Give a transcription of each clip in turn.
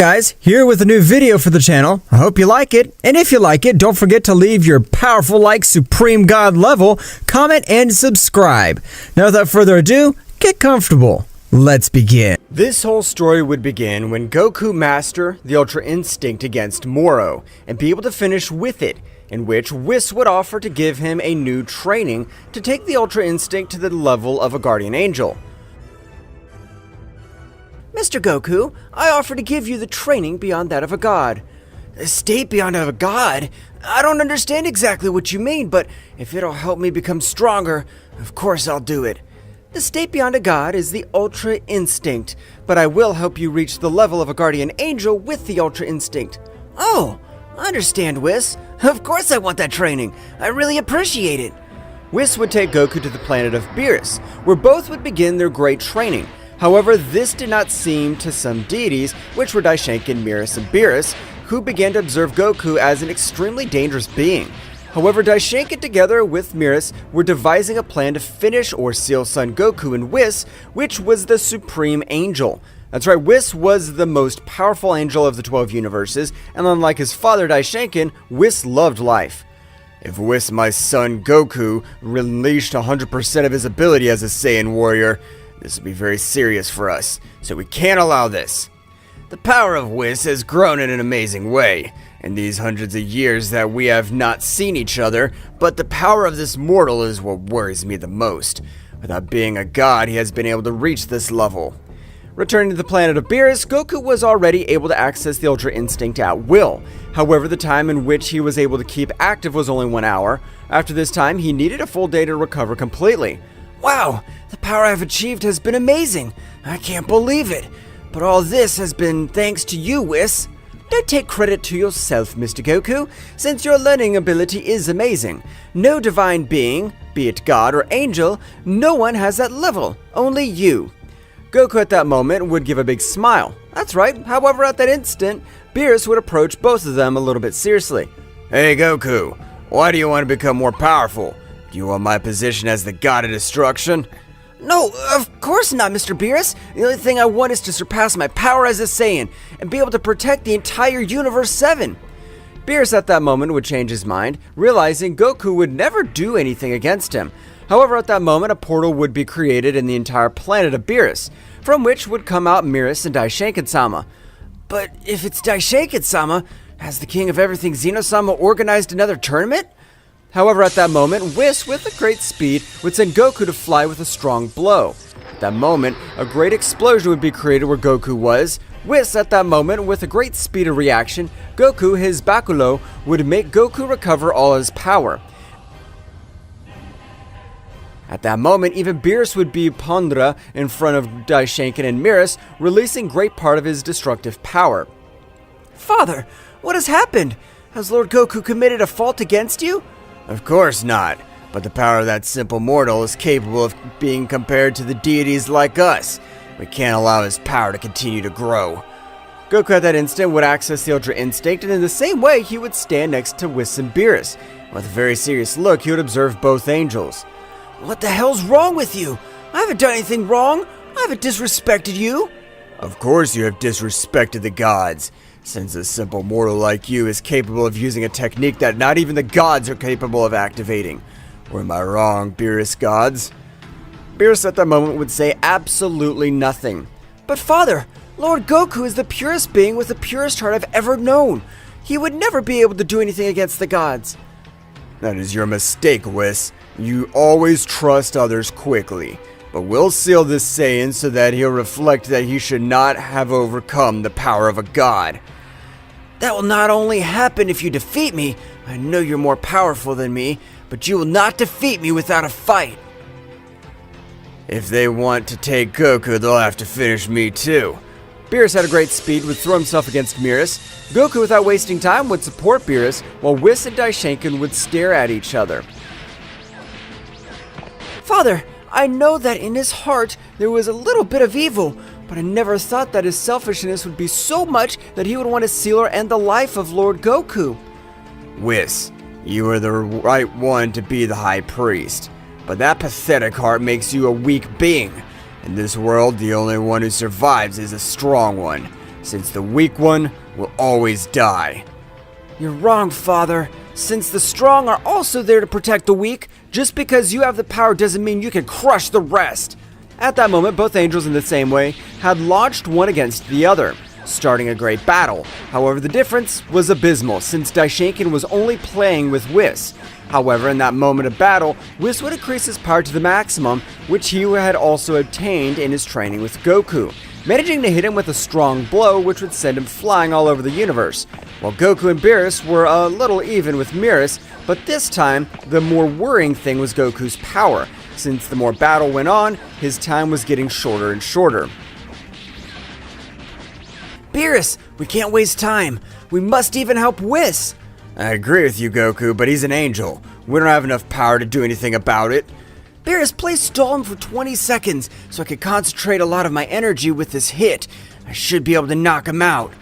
Guys, here with a new video for the channel. I hope you like it, and if you like it, don't forget to leave your powerful like Supreme God level, comment, and subscribe. Now without further ado, get comfortable. Let's begin. This whole story would begin when Goku mastered the Ultra Instinct against Moro, and be able to finish with it, in which Whis would offer to give him a new training to take the Ultra Instinct to the level of a Guardian Angel. Mr. Goku, I offer to give you the training beyond that of a god. A state beyond that of a god? I don't understand exactly what you mean, but if it'll help me become stronger, of course I'll do it. The state beyond a god is the Ultra Instinct, but I will help you reach the level of a Guardian Angel with the Ultra Instinct. Oh, I understand, Whis. Of course I want that training. I really appreciate it. Whis would take Goku to the planet of Beerus, where both would begin their great training. However, this did not seem to some deities, which were Daishenkin, Beerus, and Beerus, who began to observe Goku as an extremely dangerous being. However, Daishenkin together with Beerus were devising a plan to finish or seal Son Goku and Whis, which was the Supreme Angel. That's right, Whis was the most powerful angel of the 12 universes, and unlike his father Daishenkin, Whis loved life. If Whis, my son Goku, unleashed 100% of his ability as a Saiyan warrior, this will be very serious for us, so we can't allow this. The power of Whis has grown in an amazing way in these hundreds of years that we have not seen each other, but the power of this mortal is what worries me the most. Without being a god, he has been able to reach this level. Returning to the planet of Beerus, Goku was already able to access the Ultra Instinct at will. However, the time in which he was able to keep active was only 1 hour. After this time, he needed a full day to recover completely. Wow, the power I've achieved has been amazing. I can't believe it. But all this has been thanks to you, Whis. Don't take credit to yourself, Mr. Goku, since your learning ability is amazing. No divine being, be it god or angel, no one has that level, only you. Goku at that moment would give a big smile. That's right, however at that instant, Beerus would approach both of them a little bit seriously. Hey Goku, why do you want to become more powerful? Do you want my position as the god of destruction? No, of course not, Mr. Beerus. The only thing I want is to surpass my power as a Saiyan and be able to protect the entire Universe 7. Beerus at that moment would change his mind, realizing Goku would never do anything against him. However, at that moment, a portal would be created in the entire planet of Beerus, from which would come out Beerus and Daishenkin-sama. But if it's Daishenkin-sama, has the king of everything Zeno-sama organized another tournament? However, at that moment, Whis, with a great speed, would send Goku to fly with a strong blow. At that moment, a great explosion would be created where Goku was. Whis, at that moment, with a great speed of reaction, Goku, his Bakulo, would make Goku recover all his power. At that moment, even Beerus would be Pondra in front of Daishenkin and Beerus, releasing great part of his destructive power. Father, what has happened? Has Lord Goku committed a fault against you? Of course not, but the power of that simple mortal is capable of being compared to the deities like us. We can't allow his power to continue to grow. Goku at that instant would access the Ultra Instinct, and in the same way he would stand next to Whis and Beerus. With a very serious look, he would observe both angels. What the hell's wrong with you? I haven't done anything wrong. I haven't disrespected you. Of course you have disrespected the gods, since a simple mortal like you is capable of using a technique that not even the gods are capable of activating. Or am I wrong, Beerus gods? Beerus at that moment would say absolutely nothing. But father, Lord Goku is the purest being with the purest heart I've ever known. He would never be able to do anything against the gods. That is your mistake, Whis. You always trust others quickly. But we'll seal this Saiyan so that he'll reflect that he should not have overcome the power of a god. That will not only happen if you defeat me. I know you're more powerful than me, but you will not defeat me without a fight. If they want to take Goku, they'll have to finish me too. Beerus at a great speed would throw himself against Beerus. Goku, without wasting time, would support Beerus, while Whis and Daishenkin would stare at each other. Father, I know that in his heart there was a little bit of evil, but I never thought that his selfishness would be so much that he would want to seal or end the life of Lord Goku. Whis, you are the right one to be the High Priest, but that pathetic heart makes you a weak being. In this world, the only one who survives is a strong one, since the weak one will always die. You're wrong, Father. Since the strong are also there to protect the weak, just because you have the power doesn't mean you can crush the rest. At that moment, both angels in the same way had launched one against the other, starting a great battle. However, the difference was abysmal, since Daishinkan was only playing with Whis. However, in that moment of battle, Whis would increase his power to the maximum, which he had also obtained in his training with Goku, managing to hit him with a strong blow which would send him flying all over the universe. While Goku and Beerus were a little even with Beerus, but this time, the more worrying thing was Goku's power. Since the more battle went on, his time was getting shorter and shorter. Beerus, we can't waste time. We must even help Whis. I agree with you, Goku, but he's an angel. We don't have enough power to do anything about it. Beerus, please stall him for 20 seconds so I can concentrate a lot of my energy with this hit. I should be able to knock him out.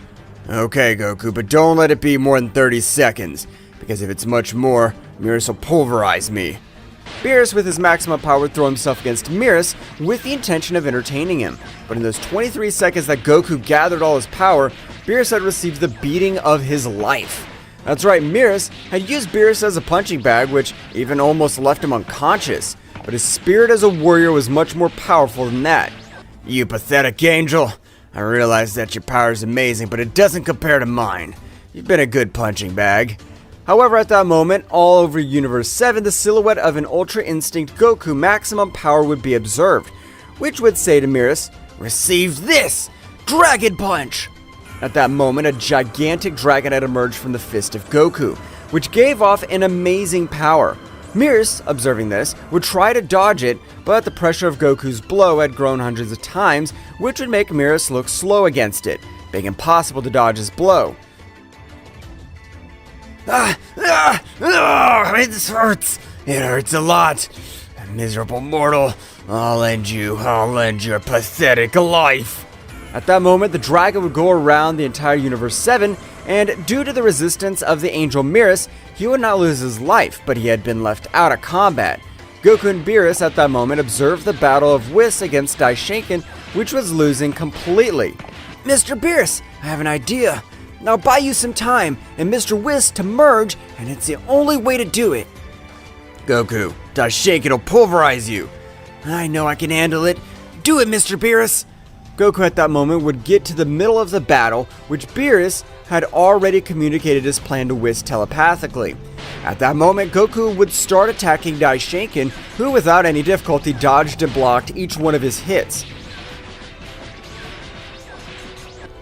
Okay, Goku, but don't let it be more than 30 seconds, because if it's much more, Beerus will pulverize me. Beerus, with his maximum power, would throw himself against Beerus with the intention of entertaining him. But in those 23 seconds that Goku gathered all his power, Beerus had received the beating of his life. That's right, Beerus had used Beerus as a punching bag, which even almost left him unconscious. But his spirit as a warrior was much more powerful than that. You pathetic angel. I realize that your power is amazing, but it doesn't compare to mine. You've been a good punching bag. However, at that moment, all over Universe 7, the silhouette of an Ultra Instinct Goku maximum power would be observed, which would say to Beerus, "Receive this! Dragon Punch!" At that moment, a gigantic dragon had emerged from the fist of Goku, which gave off an amazing power. Beerus, observing this, would try to dodge it, but the pressure of Goku's blow had grown hundreds of times, which would make Beerus look slow against it, being impossible to dodge his blow. It hurts. It hurts a lot. Miserable mortal. I'll end your pathetic life. At that moment, the dragon would go around the entire Universe 7, and due to the resistance of the angel Beerus, he would not lose his life, but he had been left out of combat. Goku and Beerus at that moment observed the battle of Whis against Daishinkan, which was losing completely. Mr. Beerus, I have an idea. I'll buy you some time and Mr. Whis to merge, and it's the only way to do it. Goku, Daishinkan will pulverize you. I know I can handle it. Do it, Mr. Beerus. Goku at that moment would get to the middle of the battle, which Beerus had already communicated his plan to Whis telepathically. At that moment, Goku would start attacking Daishinkan, who without any difficulty dodged and blocked each one of his hits.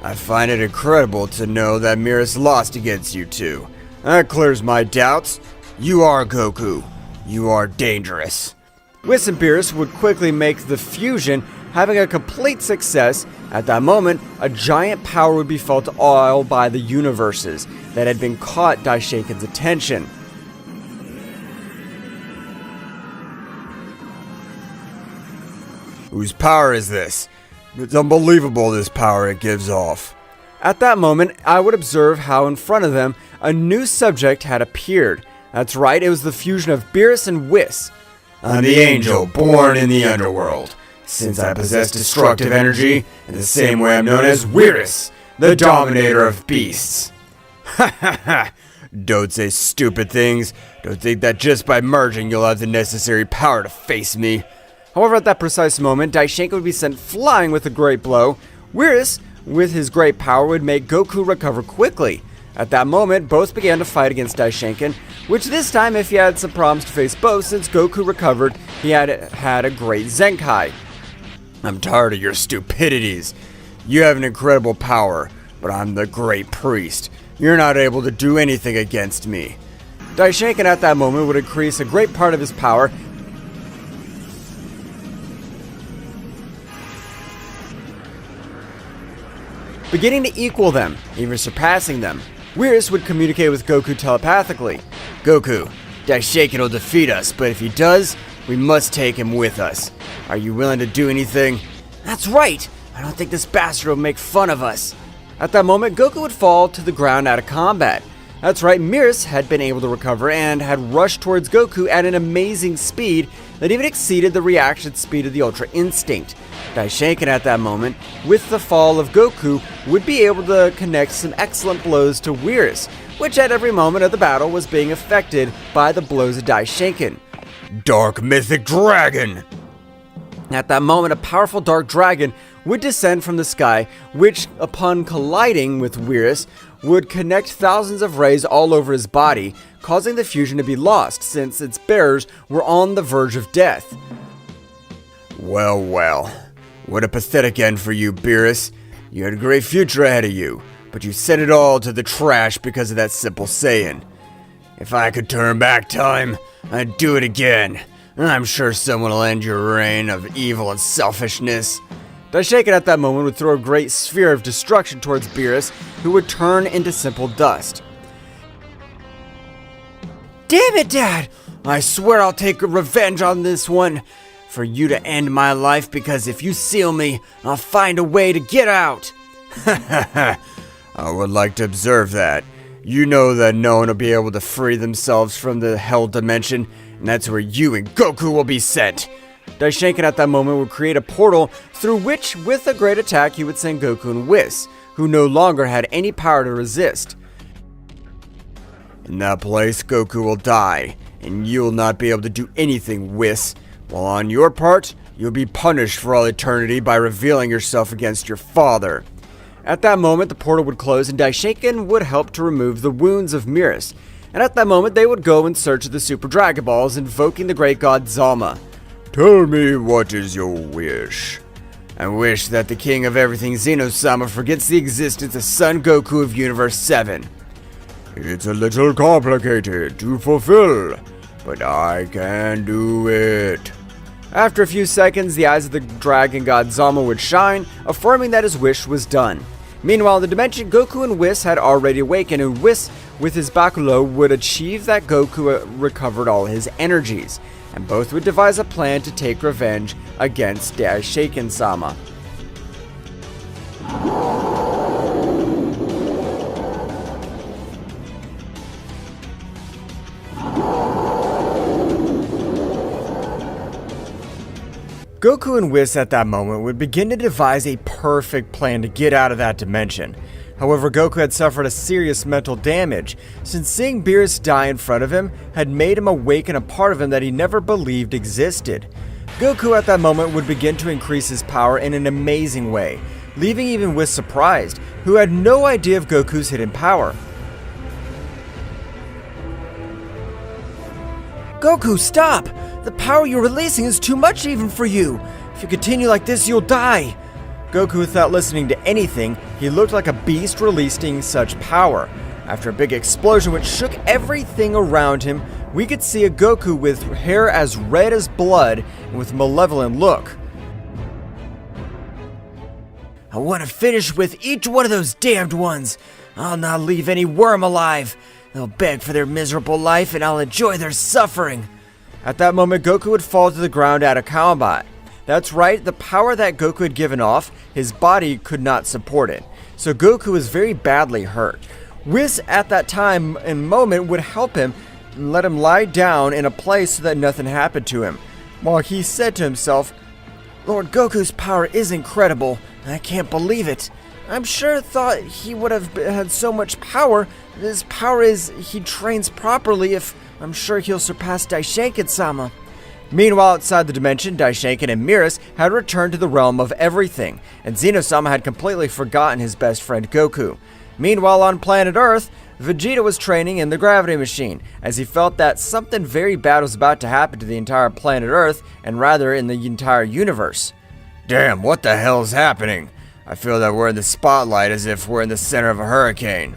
I find it incredible to know that Beerus lost against you two. That clears my doubts. You are Goku. You are dangerous. Whis and Beerus would quickly make the fusion, having a complete success. At that moment, a giant power would be felt all by the universes that had been caught Daishinkan's attention. Whose power is this? It's unbelievable, this power it gives off. At that moment, I would observe how in front of them, a new subject had appeared. That's right, it was the fusion of Beerus and Whis. I'm the angel born in the underworld. Since I possess destructive energy, in the same way I'm known as Beerus, the dominator of beasts. Ha ha ha! Don't say stupid things. Don't think that just by merging you'll have the necessary power to face me. However, at that precise moment, Daishinkan would be sent flying with a great blow. Beerus, with his great power, would make Goku recover quickly. At that moment, both began to fight against Daishinkan, which this time, if he had some problems to face both, since Goku recovered, he had a great Zenkai. I'm tired of your stupidities. You have an incredible power, but I'm the great priest. You're not able to do anything against me. Daishinkan at that moment would increase a great part of his power, beginning to equal them, even surpassing them. Beerus would communicate with Goku telepathically. Goku, Daishinkan will defeat us, but if he does, We must take him with us. Are you willing to do anything? That's right! I don't think this bastard will make fun of us. At that moment, Goku would fall to the ground out of combat. That's right, Beerus had been able to recover and had rushed towards Goku at an amazing speed that even exceeded the reaction speed of the Ultra Instinct. Daishinkan at that moment, with the fall of Goku, would be able to connect some excellent blows to Beerus, which at every moment of the battle was being affected by the blows of Daishinkan. Dark Mythic Dragon! At that moment, a powerful dark dragon would descend from the sky, which, upon colliding with Beerus, would connect thousands of rays all over his body, causing the fusion to be lost, since its bearers were on the verge of death. Well, well. What a pathetic end for you, Beerus. You had a great future ahead of you, but you sent it all to the trash because of that simple saying. If I could turn back time, I'd do it again. I'm sure someone will end your reign of evil and selfishness. Daishinkan at that moment would throw a great sphere of destruction towards Beerus, who would turn into simple dust. Damn it, Dad! I swear I'll take revenge on this one for you to end my life, because if you seal me, I'll find a way to get out. I would like to observe that. You know that no one will be able to free themselves from the Hell Dimension, and that's where you and Goku will be sent. Daishinkan at that moment would create a portal through which, with a great attack, he would send Goku and Whis, who no longer had any power to resist. In that place, Goku will die, and you'll not be able to do anything, Whis. While on your part, you'll be punished for all eternity by revealing yourself against your father. At that moment, the portal would close and Daishinkan would help to remove the wounds of Beerus. And at that moment, they would go in search of the Super Dragon Balls, invoking the great god Zama. Tell me, what is your wish? I wish that the king of everything, Zeno-sama, forgets the existence of Son Goku of Universe 7. It's a little complicated to fulfill, but I can do it. After a few seconds, the eyes of the dragon god Zama would shine, affirming that his wish was done. Meanwhile, in the dimension, Goku and Whis had already awakened, and Whis, with his Bakulo, would achieve that Goku recovered all his energies, and both would devise a plan to take revenge against Daishinkan-sama. Goku and Whis at that moment would begin to devise a perfect plan to get out of that dimension. However, Goku had suffered a serious mental damage, since seeing Beerus die in front of him had made him awaken a part of him that he never believed existed. Goku at that moment would begin to increase his power in an amazing way, leaving even Whis surprised, who had no idea of Goku's hidden power. Goku, stop! The power you're releasing is too much even for you. If you continue like this, you'll die. Goku, without listening to anything, he looked like a beast releasing such power. After a big explosion which shook everything around him, we could see a Goku with hair as red as blood and with a malevolent look. I want to finish with each one of those damned ones. I'll not leave any worm alive. They'll beg for their miserable life and I'll enjoy their suffering. At that moment, Goku would fall to the ground out of combat. That's right, the power that Goku had given off, his body could not support it. So Goku was very badly hurt. Whis at that time and moment would help him and let him lie down in a place so that nothing happened to him. While he said to himself, Lord Goku's power is incredible. I can't believe it. I'm sure thought he would have had so much power. His power is he trains properly if I'm sure he'll surpass Daishinkan-sama. Meanwhile, outside the dimension, Daishinkan and Beerus had returned to the realm of everything, and Zeno-sama had completely forgotten his best friend Goku. Meanwhile, on planet Earth, Vegeta was training in the gravity machine, as he felt that something very bad was about to happen to the entire planet Earth, and rather in the entire universe. Damn, what the hell is happening? I feel that we're in the spotlight as if we're in the center of a hurricane.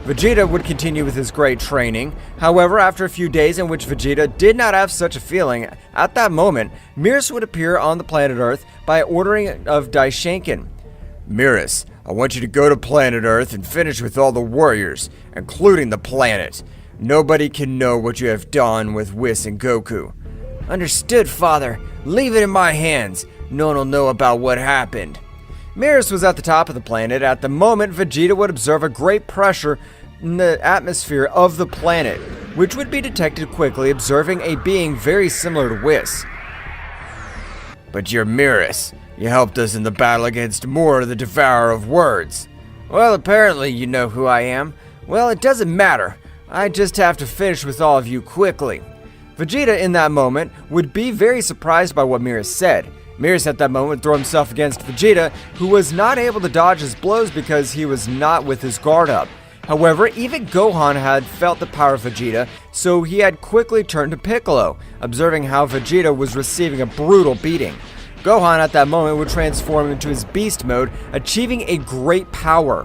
Vegeta would continue with his great training. However, after a few days in which Vegeta did not have such a feeling, at that moment, Beerus would appear on the planet Earth by ordering of Daishinkan. Beerus, I want you to go to planet Earth and finish with all the warriors, including the planet. Nobody can know what you have done with Whis and Goku. Understood, Father. Leave it in my hands. No one will know about what happened. Beerus was at the top of the planet. At the moment, Vegeta would observe a great pressure in the atmosphere of the planet, which would be detected quickly, observing a being very similar to Whis. But you're Beerus. You helped us in the battle against Mor, the Devourer of Words. Well, apparently you know who I am. Well, it doesn't matter. I just have to finish with all of you quickly. Vegeta, in that moment, would be very surprised by what Beerus said. Beerus at that moment would throw himself against Vegeta, who was not able to dodge his blows because he was not with his guard up. However, even Gohan had felt the power of Vegeta, so he had quickly turned to Piccolo, observing how Vegeta was receiving a brutal beating. Gohan at that moment would transform into his beast mode, achieving a great power,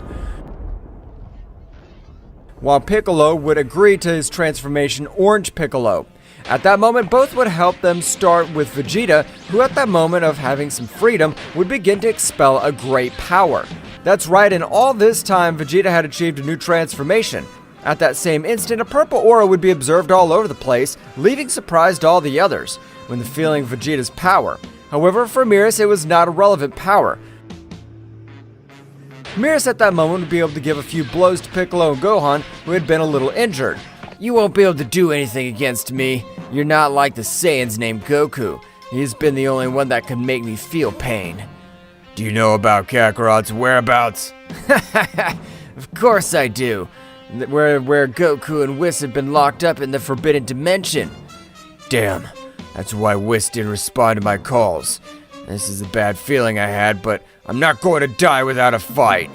while Piccolo would agree to his transformation Orange Piccolo. At that moment, both would help them start with Vegeta, who at that moment of having some freedom would begin to expel a great power. That's right, and all this time Vegeta had achieved a new transformation. At that same instant, a purple aura would be observed all over the place, leaving surprised all the others when feeling Vegeta's power. However, for Beerus, it was not a relevant power. Beerus at that moment would be able to give a few blows to Piccolo and Gohan, who had been a little injured. You won't be able to do anything against me. You're not like the Saiyans named Goku. He's been the only one that can make me feel pain. Do you know about Kakarot's whereabouts? Of course I do. Where Goku and Whis have been locked up in the Forbidden Dimension. Damn, that's why Whis didn't respond to my calls. This is a bad feeling I had, but I'm not going to die without a fight.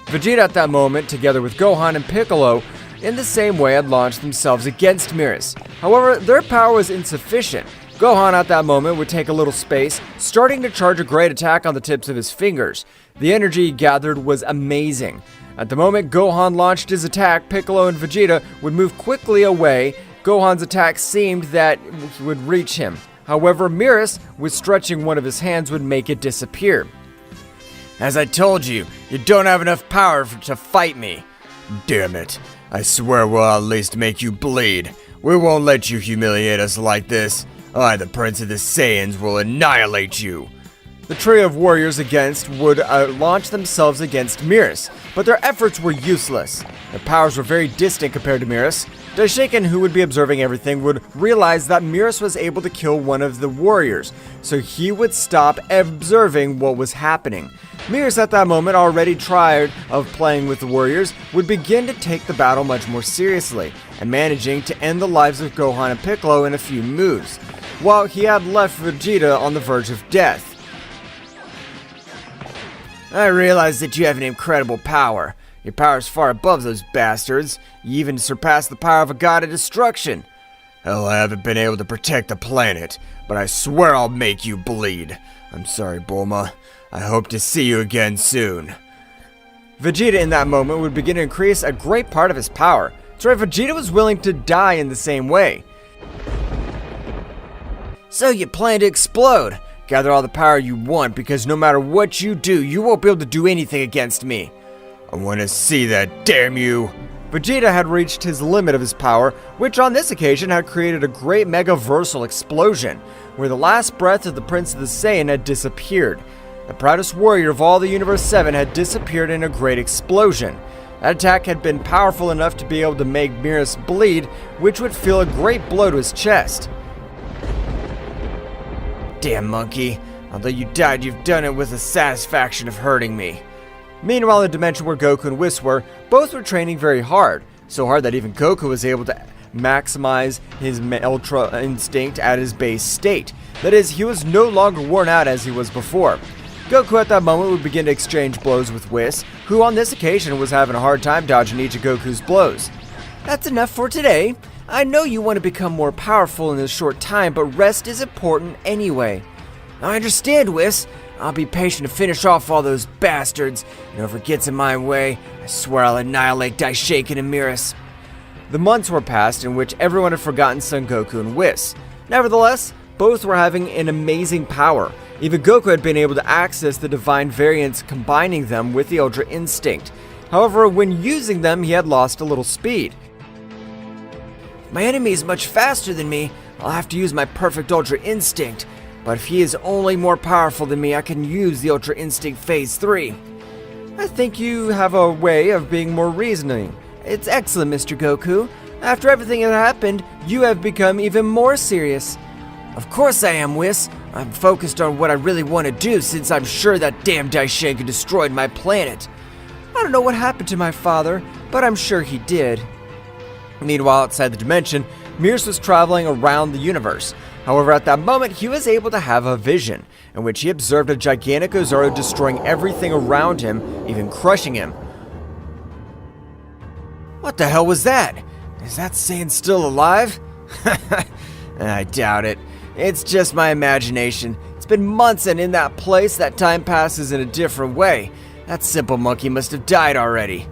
Vegeta at that moment, together with Gohan and Piccolo, in the same way had launched themselves against Beerus. However, their power was insufficient. Gohan at that moment would take a little space, starting to charge a great attack on the tips of his fingers. The energy he gathered was amazing. At the moment Gohan launched his attack, Piccolo and Vegeta would move quickly away. Gohan's attack seemed that it would reach him. However, Beerus, with stretching one of his hands, would make it disappear. As I told you, you don't have enough power to fight me. Damn it. I swear we'll at least make you bleed. We won't let you humiliate us like this. I, the Prince of the Saiyans, will annihilate you. The trio of warriors would launch themselves against Beerus, but their efforts were useless. Their powers were very distant compared to Beerus. Daishiken, who would be observing everything, would realize that Beerus was able to kill one of the warriors, so he would stop observing what was happening. Beerus at that moment, already tired of playing with the warriors, would begin to take the battle much more seriously, and managing to end the lives of Gohan and Piccolo in a few moves, while he had left Vegeta on the verge of death. I realize that you have an incredible power. Your power is far above those bastards. You even surpass the power of a god of destruction. Hell, I haven't been able to protect the planet, but I swear I'll make you bleed. I'm sorry, Bulma. I hope to see you again soon. Vegeta in that moment would begin to increase a great part of his power. So Vegeta was willing to die in the same way. So you plan to explode. Gather all the power you want, because no matter what you do, you won't be able to do anything against me. I want to see that, damn you! Vegeta had reached his limit of his power, which on this occasion had created a great megaversal explosion, where the last breath of the Prince of the Saiyan had disappeared. The proudest warrior of all the Universe 7 had disappeared in a great explosion. That attack had been powerful enough to be able to make Beerus bleed, which would feel a great blow to his chest. Damn monkey, although you died, you've done it with the satisfaction of hurting me. Meanwhile, in the dimension where Goku and Whis were, both were training very hard. So hard that even Goku was able to maximize his Ultra Instinct at his base state. That is, he was no longer worn out as he was before. Goku at that moment would begin to exchange blows with Whis, who on this occasion was having a hard time dodging each of Goku's blows. That's enough for today. I know you want to become more powerful in this short time, but rest is important anyway. I understand, Whis. I'll be patient to finish off all those bastards, and if it gets in my way, I swear I'll annihilate Daishiken and Beerus. The months were passed in which everyone had forgotten Son Goku and Whis. Nevertheless, both were having an amazing power. Even Goku had been able to access the divine variants, combining them with the Ultra Instinct. However, when using them, he had lost a little speed. My enemy is much faster than me. I'll have to use my perfect Ultra Instinct. But if he is only more powerful than me, I can use the Ultra Instinct Phase 3. I think you have a way of being more reasoning. It's excellent, Mr. Goku. After everything that happened, you have become even more serious. Of course I am, Whis. I'm focused on what I really want to do since I'm sure that damn Daishenka destroyed my planet. I don't know what happened to my father, but I'm sure he did. Meanwhile, outside the dimension, Beerus was traveling around the universe. However, at that moment, he was able to have a vision, in which he observed a gigantic Ozaru destroying everything around him, even crushing him. What the hell was that? Is that Saiyan still alive? I doubt it. It's just my imagination. It's been months, and in that place, that time passes in a different way. That simple monkey must have died already.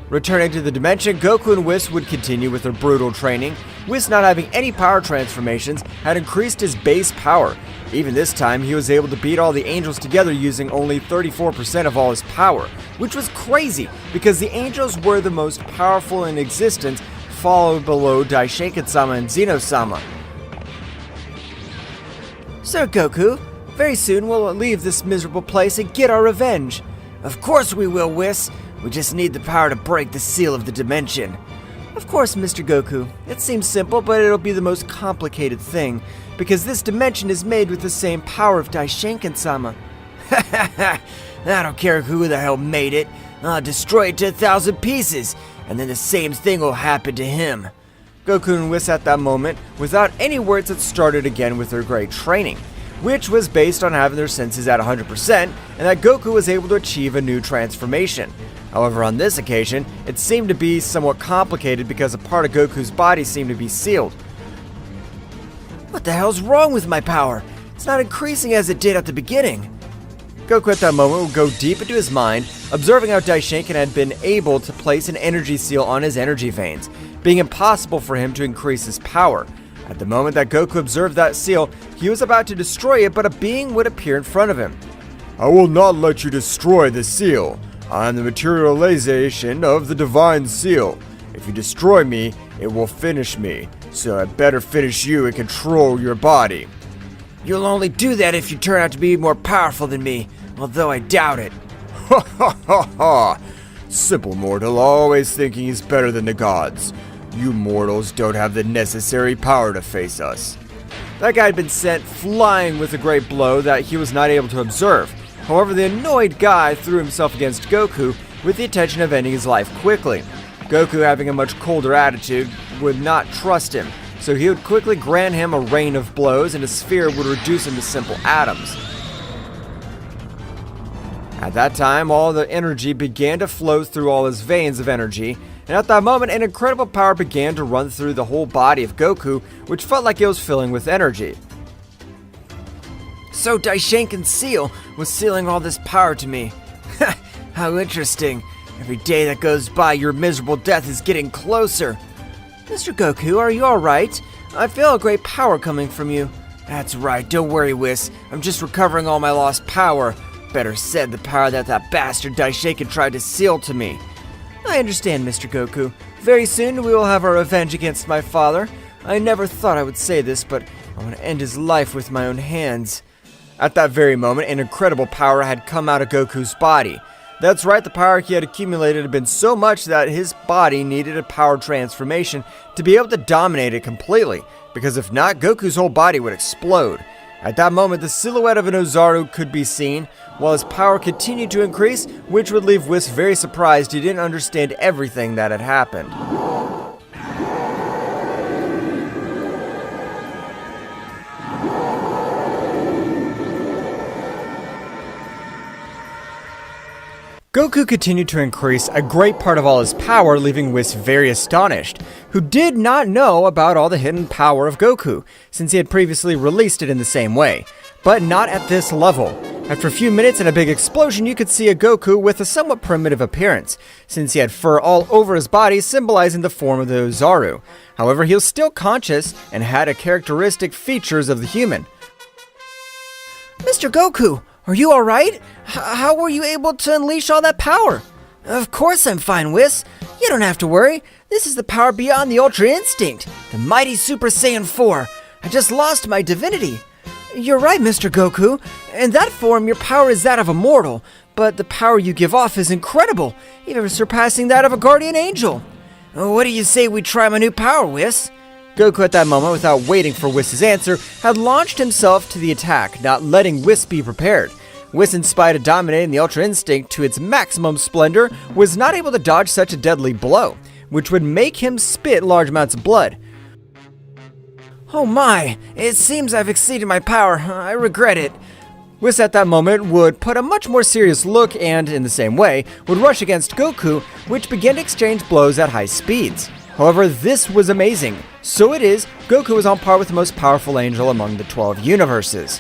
Returning to the dimension, Goku and Whis would continue with their brutal training. Whis, not having any power transformations, had increased his base power. Even this time, he was able to beat all the angels together using only 34% of all his power, which was crazy because the angels were the most powerful in existence, followed below Daishenka-sama and Zeno-sama. Sir Goku, very soon we'll leave this miserable place and get our revenge. Of course we will, Whis. We just need the power to break the seal of the dimension. Of course, Mr. Goku. It seems simple, but it'll be the most complicated thing, because this dimension is made with the same power of Daishenka-sama. I don't care who the hell made it. I'll destroy it to 1,000 pieces, and then the same thing will happen to him. Goku and Whis at that moment, without any words, had started again with their great training, which was based on having their senses at 100%, and that Goku was able to achieve a new transformation. However, on this occasion, it seemed to be somewhat complicated because a part of Goku's body seemed to be sealed. What the hell's wrong with my power? It's not increasing as it did at the beginning. Goku at that moment would go deep into his mind, observing how Daishenka had been able to place an energy seal on his energy veins, being impossible for him to increase his power. At the moment that Goku observed that seal, he was about to destroy it, but a being would appear in front of him. I will not let you destroy the seal. I am the materialization of the divine seal. If you destroy me, it will finish me. So I better finish you and control your body. You'll only do that if you turn out to be more powerful than me, although I doubt it. Ha ha ha ha! Simple mortal, always thinking he's better than the gods. You mortals don't have the necessary power to face us. That guy had been sent flying with a great blow that he was not able to observe. However, the annoyed guy threw himself against Goku with the intention of ending his life quickly. Goku, having a much colder attitude, would not trust him, so he would quickly grant him a rain of blows and a sphere would reduce him to simple atoms. At that time, all the energy began to flow through all his veins of energy, and at that moment, an incredible power began to run through the whole body of Goku, which felt like it was filling with energy. So Daishenka's seal was sealing all this power to me. How interesting. Every day that goes by, your miserable death is getting closer. Mr. Goku, are you alright? I feel a great power coming from you. That's right, don't worry, Whis. I'm just recovering all my lost power. Better said, the power that bastard Daishenka tried to seal to me. I understand, Mr. Goku. Very soon we will have our revenge against my father. I never thought I would say this, but I want to end his life with my own hands. At that very moment, an incredible power had come out of Goku's body. That's right, the power he had accumulated had been so much that his body needed a power transformation to be able to dominate it completely, because if not, Goku's whole body would explode. At that moment, the silhouette of an Ozaru could be seen, while his power continued to increase, which would leave Whis very surprised he didn't understand everything that had happened. Goku continued to increase a great part of all his power, leaving Whis very astonished, who did not know about all the hidden power of Goku, since he had previously released it in the same way, but not at this level. After a few minutes and a big explosion, you could see a Goku with a somewhat primitive appearance, since he had fur all over his body symbolizing the form of the Ozaru. However, he was still conscious and had characteristic features of the human. Mr. Goku! Are you alright? How were you able to unleash all that power? Of course I'm fine, Whis. You don't have to worry. This is the power beyond the Ultra Instinct, the mighty Super Saiyan 4. I just lost my divinity. You're right, Mr. Goku. In that form, your power is that of a mortal, but the power you give off is incredible, even surpassing that of a guardian angel. What do you say we try my new power, Whis? Goku at that moment, without waiting for Whis' answer, had launched himself to the attack, not letting Whis be prepared. Whis, in spite of dominating the Ultra Instinct to its maximum splendor, was not able to dodge such a deadly blow, which would make him spit large amounts of blood. Oh my, it seems I've exceeded my power. I regret it. Whis at that moment would put a much more serious look and, in the same way, would rush against Goku, which began to exchange blows at high speeds. However, this was amazing. So it is, Goku was on par with the most powerful angel among the 12 universes.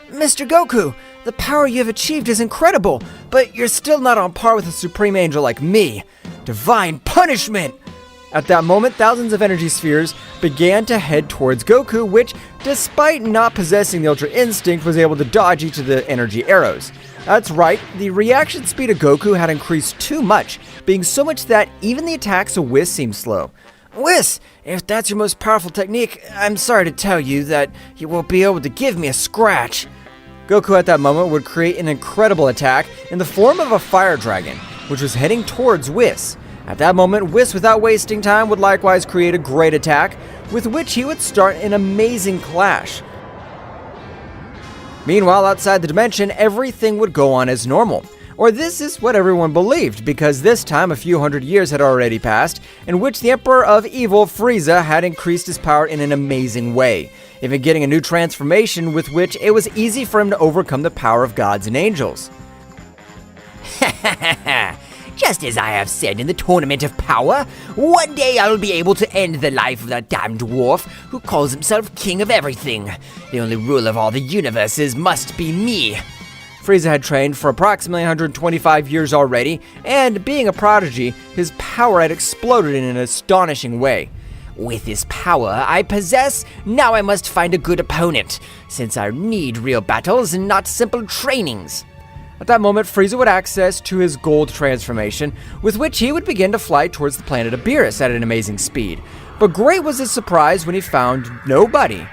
Mr. Goku, the power you have achieved is incredible, but you're still not on par with a supreme angel like me. Divine punishment! At that moment, thousands of energy spheres began to head towards Goku, which, despite not possessing the Ultra Instinct, was able to dodge each of the energy arrows. That's right, the reaction speed of Goku had increased too much, being so much that even the attacks of Whis seemed slow. Whis, if that's your most powerful technique, I'm sorry to tell you that you won't be able to give me a scratch. Goku at that moment would create an incredible attack in the form of a fire dragon, which was heading towards Whis. At that moment, Whis, without wasting time, would likewise create a great attack, with which he would start an amazing clash. Meanwhile, outside the dimension, everything would go on as normal. Or this is what everyone believed, because this time a few hundred years had already passed, in which the Emperor of Evil, Frieza, had increased his power in an amazing way, even getting a new transformation with which it was easy for him to overcome the power of gods and angels. Just as I have said in the Tournament of Power, one day I will be able to end the life of that damned dwarf who calls himself king of everything. The only ruler of all the universes must be me. Frieza had trained for approximately 125 years already, and being a prodigy, his power had exploded in an astonishing way. With this power I possess, now I must find a good opponent, since I need real battles and not simple trainings. At that moment, Frieza would access to his gold transformation, with which he would begin to fly towards the planet of Beerus at an amazing speed. But great was his surprise when he found nobody.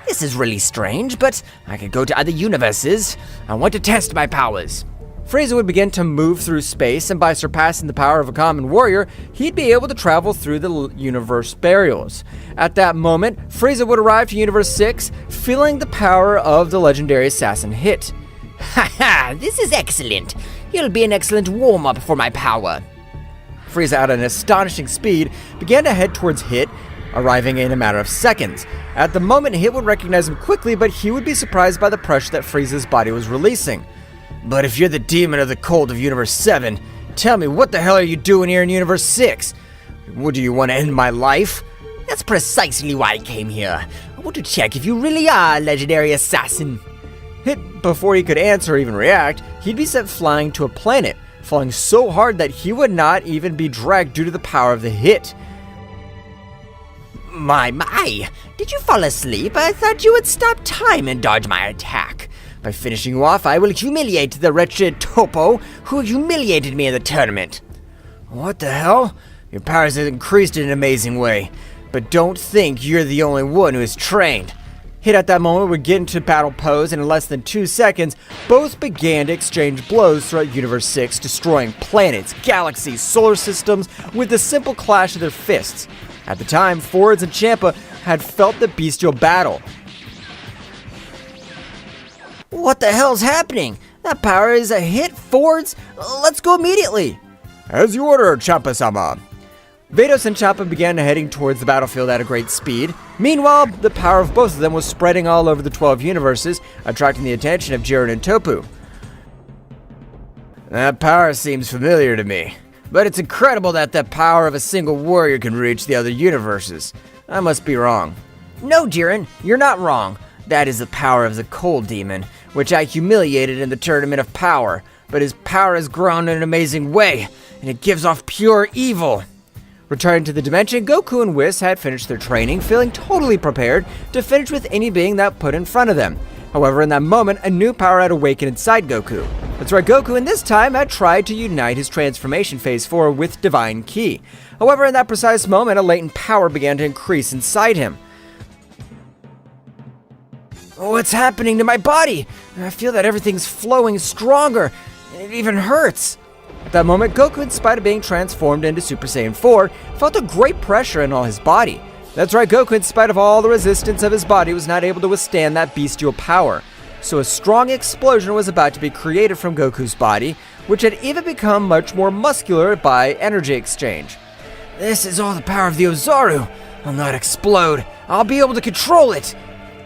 This is really strange, but I could go to other universes. I want to test my powers. Frieza would begin to move through space, and by surpassing the power of a common warrior, he'd be able to travel through the universe burials. At that moment, Frieza would arrive to Universe 6, feeling the power of the legendary assassin Hit. Haha, this is excellent. You'll be an excellent warm-up for my power. Frieza, at an astonishing speed, began to head towards Hit, arriving in a matter of seconds. At the moment, Hit would recognize him quickly, but he would be surprised by the pressure that Frieza's body was releasing. But if you're the demon of the cold of Universe 7, tell me, what the hell are you doing here in Universe 6? What, do you want to end my life? That's precisely why I came here. I want to check if you really are a legendary assassin. Hit, before he could answer or even react, he'd be sent flying to a planet, falling so hard that he would not even be dragged due to the power of the Hit. My, did you fall asleep? I thought you would stop time and dodge my attack. By finishing you off, I will humiliate the wretched Topo who humiliated me in the tournament. What the hell? Your powers have increased in an amazing way, but don't think you're the only one who is trained. Hit at that moment would get into battle pose, and in less than 2 seconds, both began to exchange blows throughout Universe 6, destroying planets, galaxies, solar systems with the simple clash of their fists. At the time, Forwards and Champa had felt the bestial battle. What the hell's happening? That power is a Hit, Forwards. Let's go immediately. As you order, Champa-sama. Vados and Champa began heading towards the battlefield at a great speed. Meanwhile, the power of both of them was spreading all over the 12 universes, attracting the attention of Jiren and Toppo. That power seems familiar to me, but it's incredible that the power of a single warrior can reach the other universes. I must be wrong. No, Jiren, you're not wrong. That is the power of the Cold Demon, which I humiliated in the Tournament of Power, but his power has grown in an amazing way, and it gives off pure evil. Returning to the dimension, Goku and Whis had finished their training, feeling totally prepared to finish with any being that put in front of them. However, in that moment, a new power had awakened inside Goku. That's right, Goku in this time had tried to unite his transformation phase 4 with Divine Ki. However, in that precise moment, a latent power began to increase inside him. What's happening to my body? I feel that everything's flowing stronger. It even hurts. At that moment, Goku, in spite of being transformed into Super Saiyan 4, felt a great pressure in all his body. That's right, Goku, in spite of all the resistance of his body, was not able to withstand that bestial power. So a strong explosion was about to be created from Goku's body, which had even become much more muscular by energy exchange. This is all the power of the Ozaru. I'll not explode. I'll be able to control it.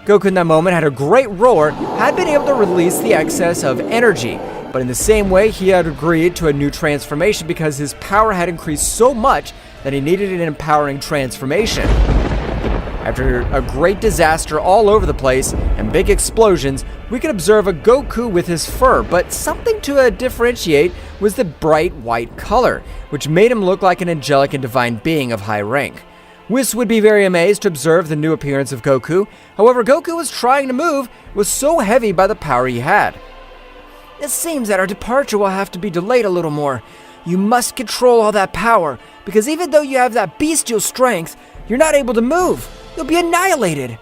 Goku in that moment had a great roar, had been able to release the excess of energy, but in the same way he had agreed to a new transformation because his power had increased so much that he needed an empowering transformation. After a great disaster all over the place and big explosions, we could observe a Goku with his fur, but something to differentiate was the bright white color, which made him look like an angelic and divine being of high rank. Whis would be very amazed to observe the new appearance of Goku. However, Goku was trying to move, was so heavy by the power he had. It seems that our departure will have to be delayed a little more. You must control all that power, because even though you have that bestial strength, you're not able to move. You'll be annihilated.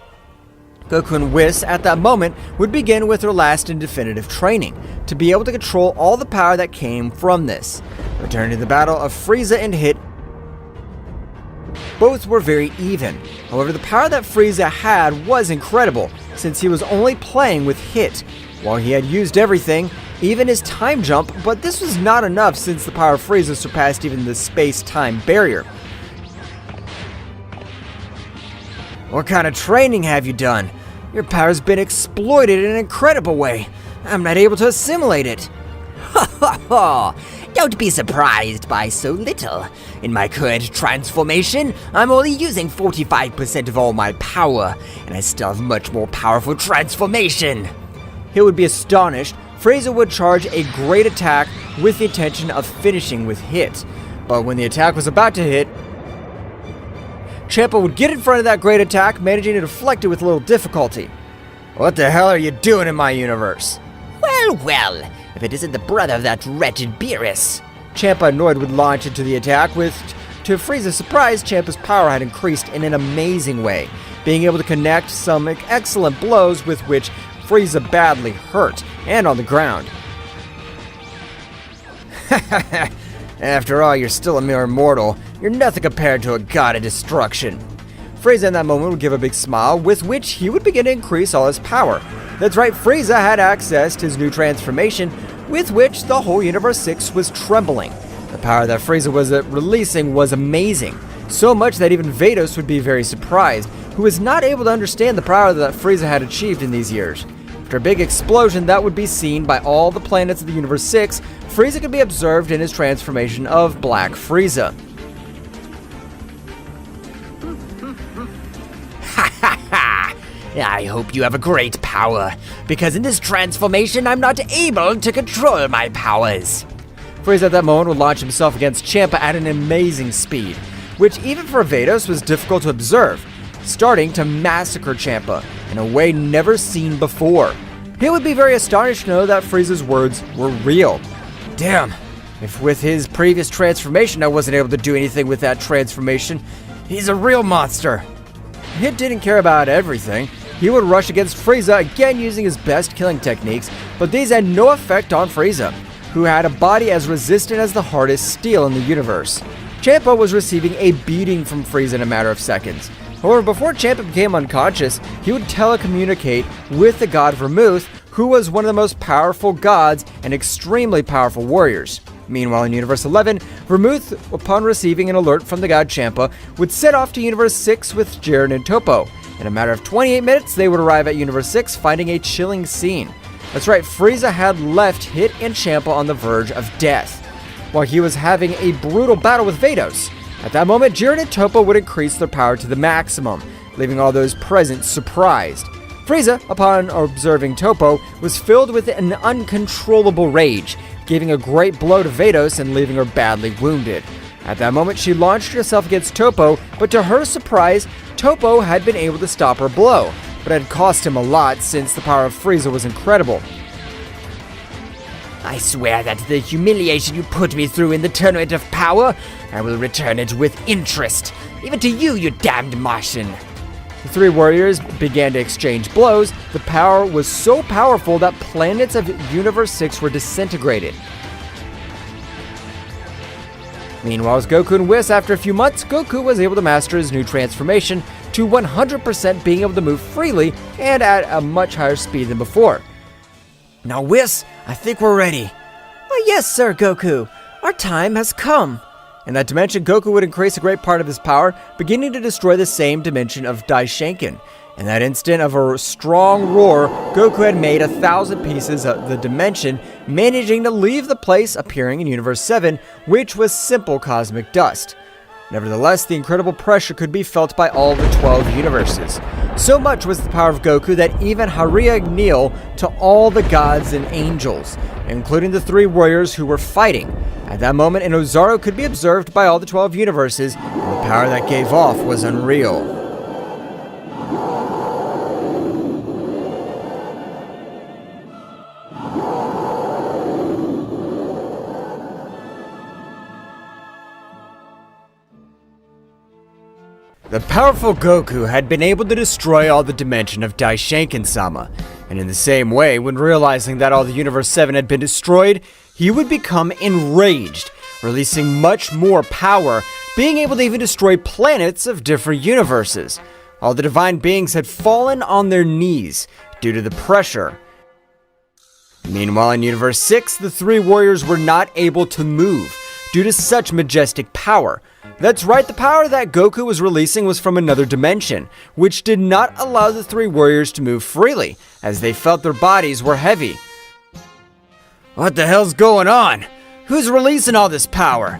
Goku and Whis at that moment would begin with their last and definitive training, to be able to control all the power that came from this. Returning to the battle of Frieza and Hit, both were very even. However, the power that Frieza had was incredible, since he was only playing with Hit. While he had used everything, even his time jump, but this was not enough since the power of Frieza surpassed even the space-time barrier. What kind of training have you done? Your power's been exploited in an incredible way. I'm not able to assimilate it. Ha ha ha! Don't be surprised by so little. In my current transformation, I'm only using 45% of all my power, and I still have much more powerful transformation. He would be astonished. Frieza would charge a great attack with the intention of finishing with Hit. But when the attack was about to hit, Champa would get in front of that great attack, managing to deflect it with little difficulty. What the hell are you doing in my universe? Well, if it isn't the brother of that wretched Beerus. Champa, annoyed, would launch into the attack with, to Frieza's surprise, Champa's power had increased in an amazing way, being able to connect some excellent blows with which Frieza badly hurt, and on the ground. After all, you're still a mere mortal. You're nothing compared to a god of destruction. Frieza in that moment would give a big smile, with which he would begin to increase all his power. That's right, Frieza had accessed his new transformation, with which the whole Universe 6 was trembling. The power that Frieza was releasing was amazing, so much that even Vados would be very surprised, who was not able to understand the power that Frieza had achieved in these years. After a big explosion that would be seen by all the planets of the Universe 6, Frieza could be observed in his transformation of Black Frieza. I hope you have a great power, because in this transformation I'm not able to control my powers. Frieza at that moment would launch himself against Champa at an amazing speed, which even for Vados was difficult to observe, starting to massacre Champa in a way never seen before. He would be very astonished to know that Frieza's words were real. Damn, if with his previous transformation I wasn't able to do anything with that transformation, he's a real monster. Hit didn't care about everything. He would rush against Frieza, again using his best killing techniques, but these had no effect on Frieza, who had a body as resistant as the hardest steel in the universe. Champa was receiving a beating from Frieza in a matter of seconds. However, before Champa became unconscious, he would telecommunicate with the god Vermouth, who was one of the most powerful gods and extremely powerful warriors. Meanwhile, in Universe 11, Vermouth, upon receiving an alert from the god Champa, would set off to Universe 6 with Jiren and Toppo. In a matter of 28 minutes, they would arrive at Universe 6, finding a chilling scene. That's right, Frieza had left Hit and Champa on the verge of death, while he was having a brutal battle with Vados. At that moment, Jiren and Toppo would increase their power to the maximum, leaving all those present surprised. Frieza, upon observing Toppo, was filled with an uncontrollable rage, giving a great blow to Vados and leaving her badly wounded. At that moment, she launched herself against Toppo, but to her surprise, Toppo had been able to stop her blow, but it had cost him a lot since the power of Frieza was incredible. I swear that the humiliation you put me through in the tournament of power, I will return it with interest, even to you, you damned Martian. The three warriors began to exchange blows. The power was so powerful that planets of Universe 6 were disintegrated. Meanwhile, as Goku and Whis, after a few months, Goku was able to master his new transformation to 100% being able to move freely and at a much higher speed than before. Now, Whis, I think we're ready. Oh, yes, sir, Goku. Our time has come. In that dimension, Goku would increase a great part of his power, beginning to destroy the same dimension of Daishenkin. In that instant of a strong roar, Goku had made 1,000 pieces of the dimension, managing to leave the place appearing in Universe 7, which was simple cosmic dust. Nevertheless, the incredible pressure could be felt by all the 12 universes. So much was the power of Goku that even Hariya kneel to all the gods and angels, including the three warriors who were fighting. At that moment, an Ozaru could be observed by all the 12 universes, and the power that gave off was unreal. The powerful Goku had been able to destroy all the dimension of Daishenkin-sama, and in the same way, when realizing that all the Universe 7 had been destroyed, he would become enraged, releasing much more power, being able to even destroy planets of different universes. All the divine beings had fallen on their knees due to the pressure. Meanwhile, in Universe 6, the three warriors were not able to move due to such majestic power. That's right, the power that Goku was releasing was from another dimension, which did not allow the three warriors to move freely, as they felt their bodies were heavy. What the hell's going on? Who's releasing all this power?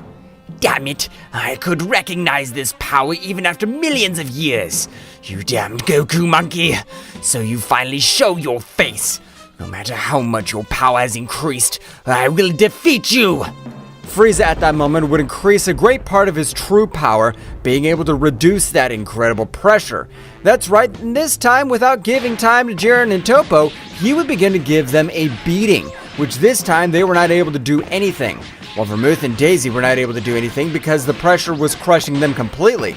Damn it, I could recognize this power even after millions of years. You damned Goku monkey. So you finally show your face. No matter how much your power has increased, I will defeat you. Frieza at that moment would increase a great part of his true power, being able to reduce that incredible pressure. That's right, and this time, without giving time to Jiren and Toppo, he would begin to give them a beating, which this time they were not able to do anything, while Vermouth and Daisy were not able to do anything because the pressure was crushing them completely.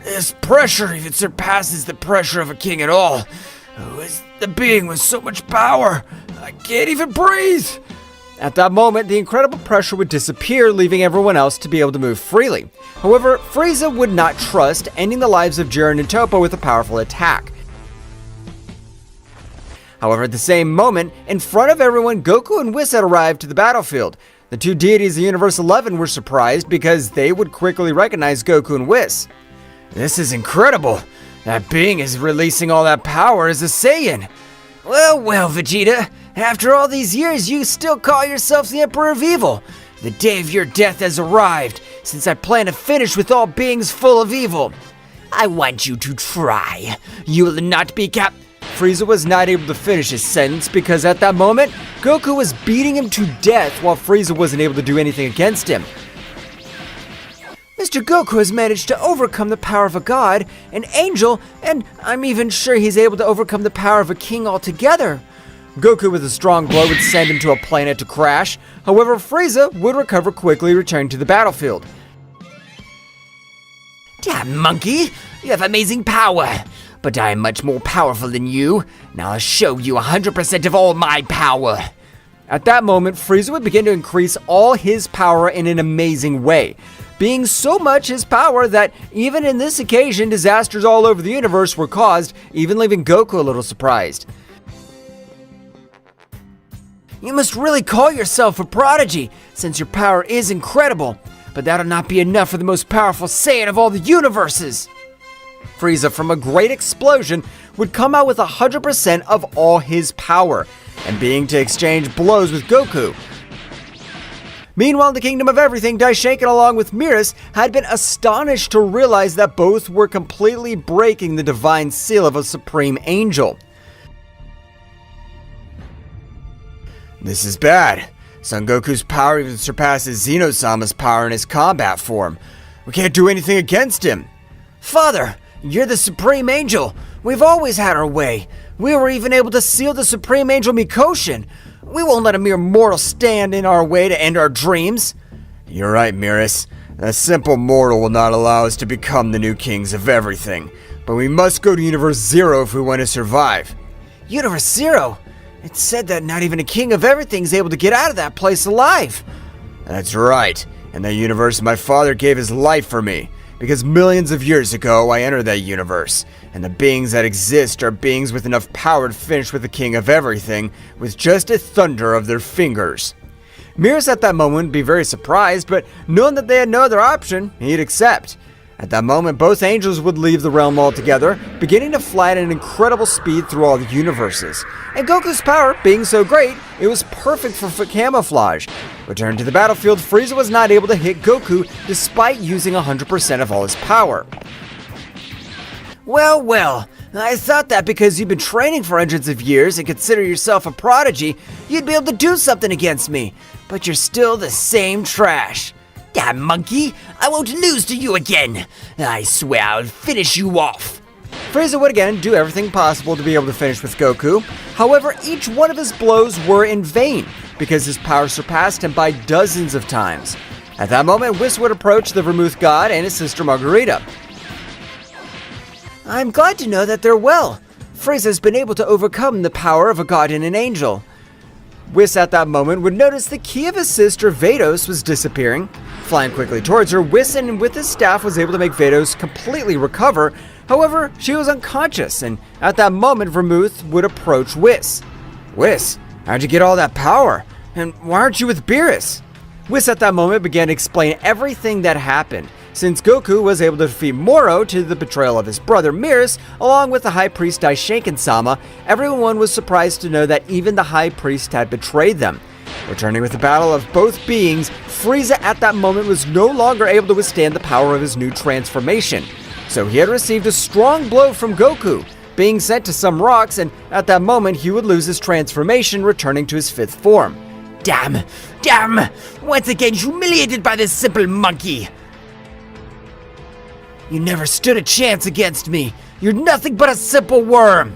This pressure even surpasses the pressure of a king at all. Who is the being with so much power? I can't even breathe. At that moment, the incredible pressure would disappear, leaving everyone else to be able to move freely. However, Frieza would not trust ending the lives of Jiren and Toppo with a powerful attack. However, at the same moment, in front of everyone, Goku and Whis had arrived to the battlefield. The two deities of Universe 11 were surprised because they would quickly recognize Goku and Whis. This is incredible. That being is releasing all that power as a Saiyan. Well, Vegeta. After all these years, you still call yourself the Emperor of Evil. The day of your death has arrived, since I plan to finish with all beings full of evil. I want you to try. You will not be Frieza was not able to finish his sentence because at that moment, Goku was beating him to death while Frieza wasn't able to do anything against him. Mr. Goku has managed to overcome the power of a god, an angel, and I'm even sure he's able to overcome the power of a king altogether. Goku with a strong blow would send him to a planet to crash. However, Frieza would recover quickly, returning to the battlefield. Damn monkey, you have amazing power. But I am much more powerful than you. Now I'll show you 100% of all my power. At that moment, Frieza would begin to increase all his power in an amazing way, being so much his power that even in this occasion, disasters all over the universe were caused, even leaving Goku a little surprised. You must really call yourself a prodigy, since your power is incredible. But that'll not be enough for the most powerful Saiyan of all the universes. Frieza, from a great explosion, would come out with 100% of all his power, and being to exchange blows with Goku. Meanwhile, in the Kingdom of Everything, Daishenkin along with Beerus had been astonished to realize that both were completely breaking the divine seal of a supreme angel. This is bad. Son Goku's power even surpasses Zeno-sama's power in his combat form. We can't do anything against him. Father, you're the Supreme Angel. We've always had our way. We were even able to seal the Supreme Angel Mikoshin. We won't let a mere mortal stand in our way to end our dreams. You're right, Beerus. A simple mortal will not allow us to become the new kings of everything. But we must go to Universe Zero if we want to survive. Universe Zero? It's said that not even a king of everything is able to get out of that place alive. That's right. In that universe, my father gave his life for me. Because millions of years ago, I entered that universe. And the beings that exist are beings with enough power to finish with the king of everything with just a thunder of their fingers. Beerus at that moment would be very surprised, but knowing that they had no other option, he'd accept. At that moment, both angels would leave the realm altogether, beginning to fly at an incredible speed through all the universes. And Goku's power being so great, it was perfect for camouflage. Returned to the battlefield, Frieza was not able to hit Goku despite using 100% of all his power. Well, I thought that because you've been training for hundreds of years and consider yourself a prodigy, you'd be able to do something against me. But you're still the same trash. Damn monkey, I won't lose to you again. I swear I'll finish you off. Frieza would again do everything possible to be able to finish with Goku. However, each one of his blows were in vain because his power surpassed him by dozens of times. At that moment, Whis would approach the Vermouth God and his sister Margarita. I'm glad to know that they're well. Frieza's been able to overcome the power of a god and an angel. Whis at that moment would notice the key of his sister Vados was disappearing. Flying quickly towards her, Whis and with his staff was able to make Vados completely recover. However, she was unconscious, and at that moment Vermouth would approach Whis. Whis, how'd you get all that power? And why aren't you with Beerus? Whis at that moment began to explain everything that happened. Since Goku was able to defeat Moro to the betrayal of his brother Beerus, along with the High Priest Daishinkan-sama, everyone was surprised to know that even the High Priest had betrayed them. Returning with the battle of both beings, Frieza at that moment was no longer able to withstand the power of his new transformation. So he had received a strong blow from Goku, being sent to some rocks, and at that moment he would lose his transformation, returning to his fifth form. Damn! Once again humiliated by this simple monkey! You never stood a chance against me. You're nothing but a simple worm.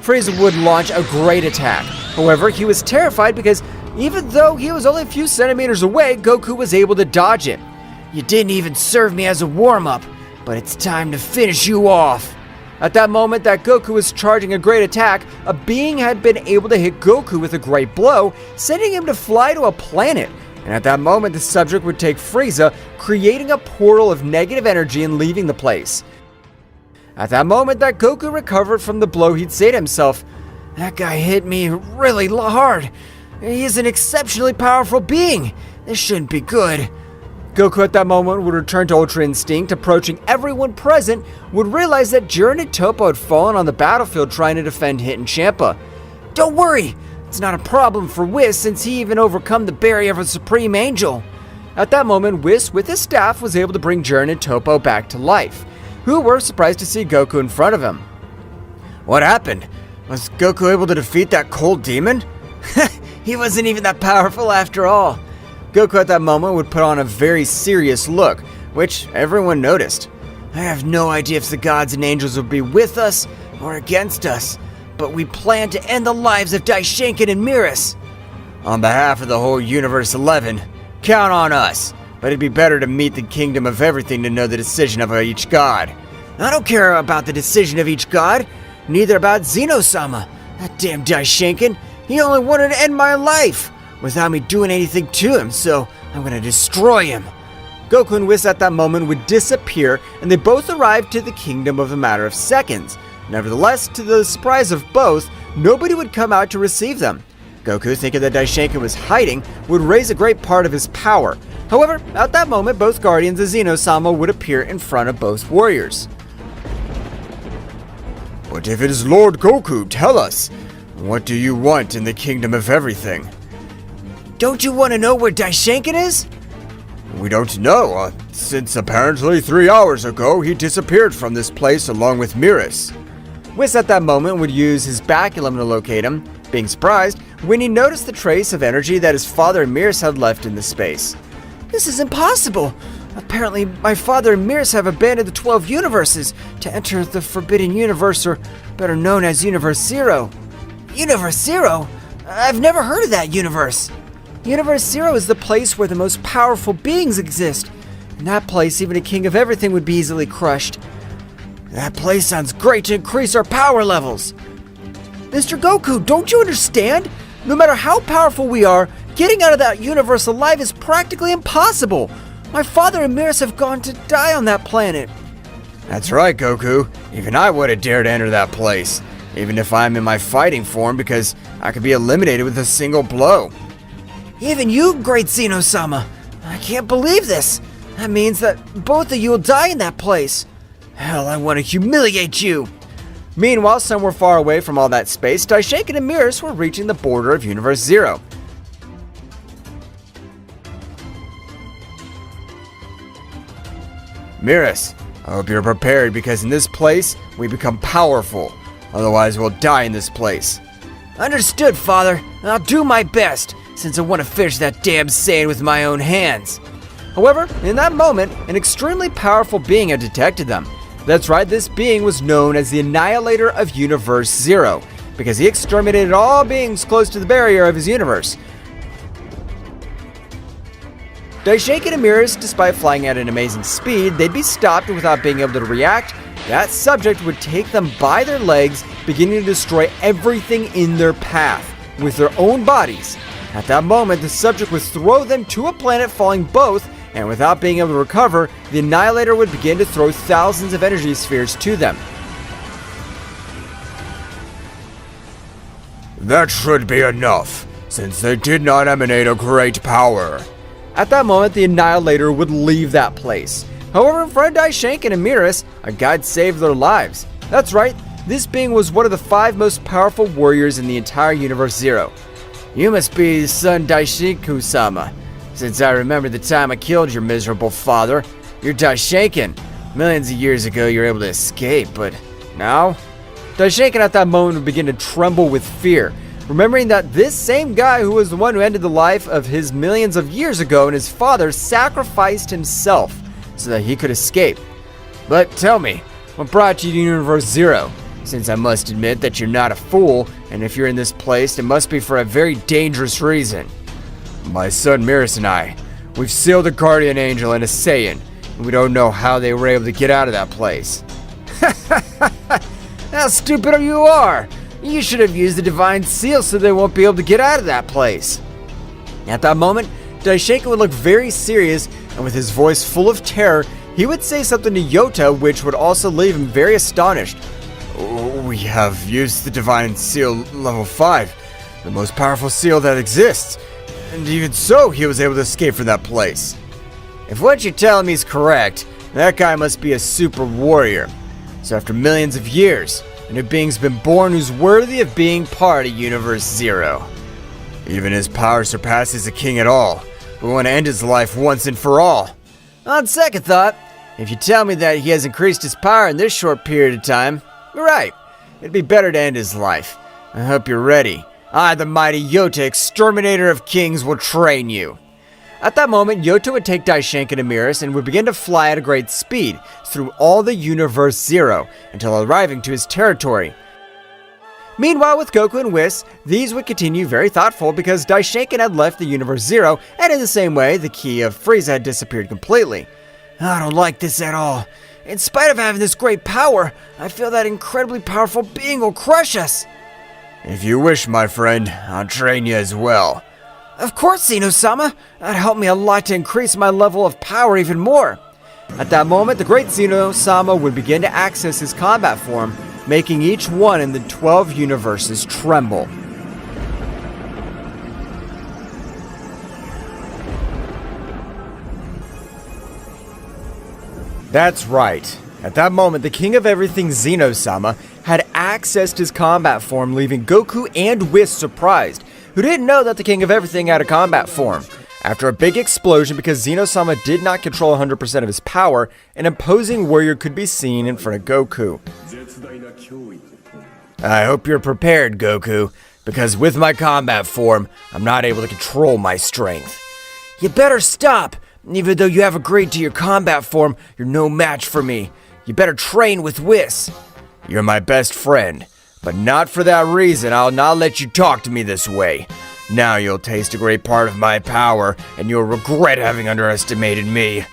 Frieza would launch a great attack. However, he was terrified because even though he was only a few centimeters away, Goku was able to dodge it. You didn't even serve me as a warm-up, but it's time to finish you off. At that moment that Goku was charging a great attack, a being had been able to hit Goku with a great blow, sending him to fly to a planet. And at that moment, the subject would take Frieza, creating a portal of negative energy and leaving the place. At that moment that Goku recovered from the blow, he'd say to himself, "That guy hit me really hard. He is an exceptionally powerful being. This shouldn't be good." Goku at that moment would return to Ultra Instinct, approaching everyone present, would realize that Jiren and Toppo had fallen on the battlefield trying to defend Hit and Champa. "Don't worry, it's not a problem for Whis since he even overcome the barrier of a Supreme Angel." At that moment, Whis, with his staff, was able to bring Jiren and Toppo back to life, who were surprised to see Goku in front of him. What happened? Was Goku able to defeat that cold demon? He wasn't even that powerful after all. Goku at that moment would put on a very serious look, which everyone noticed. I have no idea if the gods and angels will be with us or against us, but we plan to end the lives of Daishinkan and Beerus. On behalf of the whole Universe 11, count on us. But it'd be better to meet the kingdom of everything to know the decision of each god. I don't care about the decision of each god, neither about Zeno-sama. That damn Daishinkan, he only wanted to end my life without me doing anything to him, so I'm gonna destroy him. Goku and Whis at that moment would disappear, and they both arrived to the kingdom of a matter of seconds. Nevertheless, to the surprise of both, nobody would come out to receive them. Goku, thinking that Daishinkan was hiding, would raise a great part of his power. However, at that moment, both guardians of Zeno-sama would appear in front of both warriors. What if it is Lord Goku? Tell us. What do you want in the kingdom of everything? Don't you want to know where Daishinkan is? We don't know, since apparently 3 hours ago he disappeared from this place along with Beerus. Whis at that moment would use his baculum to locate him, being surprised when he noticed the trace of energy that his father and Beerus had left in the space. This is impossible. Apparently, my father and Beerus have abandoned the 12 universes to enter the Forbidden Universe, or better known as Universe Zero. Universe Zero? I've never heard of that universe. Universe Zero is the place where the most powerful beings exist. In that place, even a king of everything would be easily crushed. That place sounds great to increase our power levels. Mr. Goku, don't you understand? No matter how powerful we are, getting out of that universe alive is practically impossible. My father and Beerus have gone to die on that planet. That's right, Goku. Even I would have dared to enter that place, even if I'm in my fighting form, because I could be eliminated with a single blow. Even you, great Zeno-sama. I can't believe this. That means that both of you will die in that place. Hell, I want to humiliate you. Meanwhile, somewhere far away from all that space, Daishinkan and Beerus were reaching the border of Universe Zero. Beerus, I hope you're prepared, because in this place, we become powerful. Otherwise, we'll die in this place. Understood, Father. I'll do my best, since I want to finish that damn Saiyan with my own hands. However, in that moment, an extremely powerful being had detected them. That's right, this being was known as the Annihilator of Universe Zero, because he exterminated all beings close to the barrier of his universe. Daishinkan and Beerus, despite flying at an amazing speed, they'd be stopped without being able to react. That subject would take them by their legs, beginning to destroy everything in their path with their own bodies. At that moment, the subject would throw them to a planet, falling both, and without being able to recover, the Annihilator would begin to throw thousands of energy spheres to them. That should be enough, since they did not emanate a great power. At that moment, the Annihilator would leave that place. However, in front of Daishinkan and Beerus, a guide saved their lives. That's right, this being was one of the 5 most powerful warriors in the entire Universe Zero. You must be son Daishinkan-sama. Since I remember the time I killed your miserable father, you're Daishinkan. Millions of years ago, you were able to escape, but now? Daishinkan at that moment would begin to tremble with fear, remembering that this same guy who was the one who ended the life of his millions of years ago and his father sacrificed himself so that he could escape. But tell me, what brought you to Universe Zero? Since I must admit that you're not a fool, and if you're in this place, it must be for a very dangerous reason. My son Beerus and I, we've sealed a guardian angel and a Saiyan, and we don't know how they were able to get out of that place. How stupid you are! You should have used the divine seal so they won't be able to get out of that place. At that moment, Daishinkan would look very serious, and with his voice full of terror, he would say something to Yota, which would also leave him very astonished. We have used the divine seal level 5, the most powerful seal that exists. And even so, he was able to escape from that place. If what you're telling me is correct, that guy must be a super warrior. So after millions of years, a new being's been born who's worthy of being part of Universe Zero. Even his power surpasses a king at all. We want to end his life once and for all. On second thought, if you tell me that he has increased his power in this short period of time, you're right. It'd be better to end his life. I hope you're ready. I, the mighty Yota, exterminator of kings, will train you. At that moment, Yota would take Daishinkan and Beerus and would begin to fly at a great speed through all the Universe Zero until arriving to his territory. Meanwhile, with Goku and Whis, these would continue very thoughtful because Daishinkan had left the Universe Zero, and in the same way, the key of Frieza had disappeared completely. I don't like this at all. In spite of having this great power, I feel that incredibly powerful being will crush us. If you wish, my friend, I'll train you as well. Of course, Zeno-sama. That'd help me a lot to increase my level of power even more. At that moment, the great Zeno-sama would begin to access his combat form, making each one in the 12 universes tremble. That's right. At that moment, the king of everything, Zeno-sama, had accessed his combat form, leaving Goku and Whis surprised, who didn't know that the king of everything had a combat form. After a big explosion, because Zeno-sama did not control 100% of his power, an imposing warrior could be seen in front of Goku. I hope you're prepared, Goku, because with my combat form, I'm not able to control my strength. You better stop! Even though you have agreed to your combat form, you're no match for me. You better train with Whis. You're my best friend, but not for that reason I'll not let you talk to me this way. Now you'll taste a great part of my power, and you'll regret having underestimated me.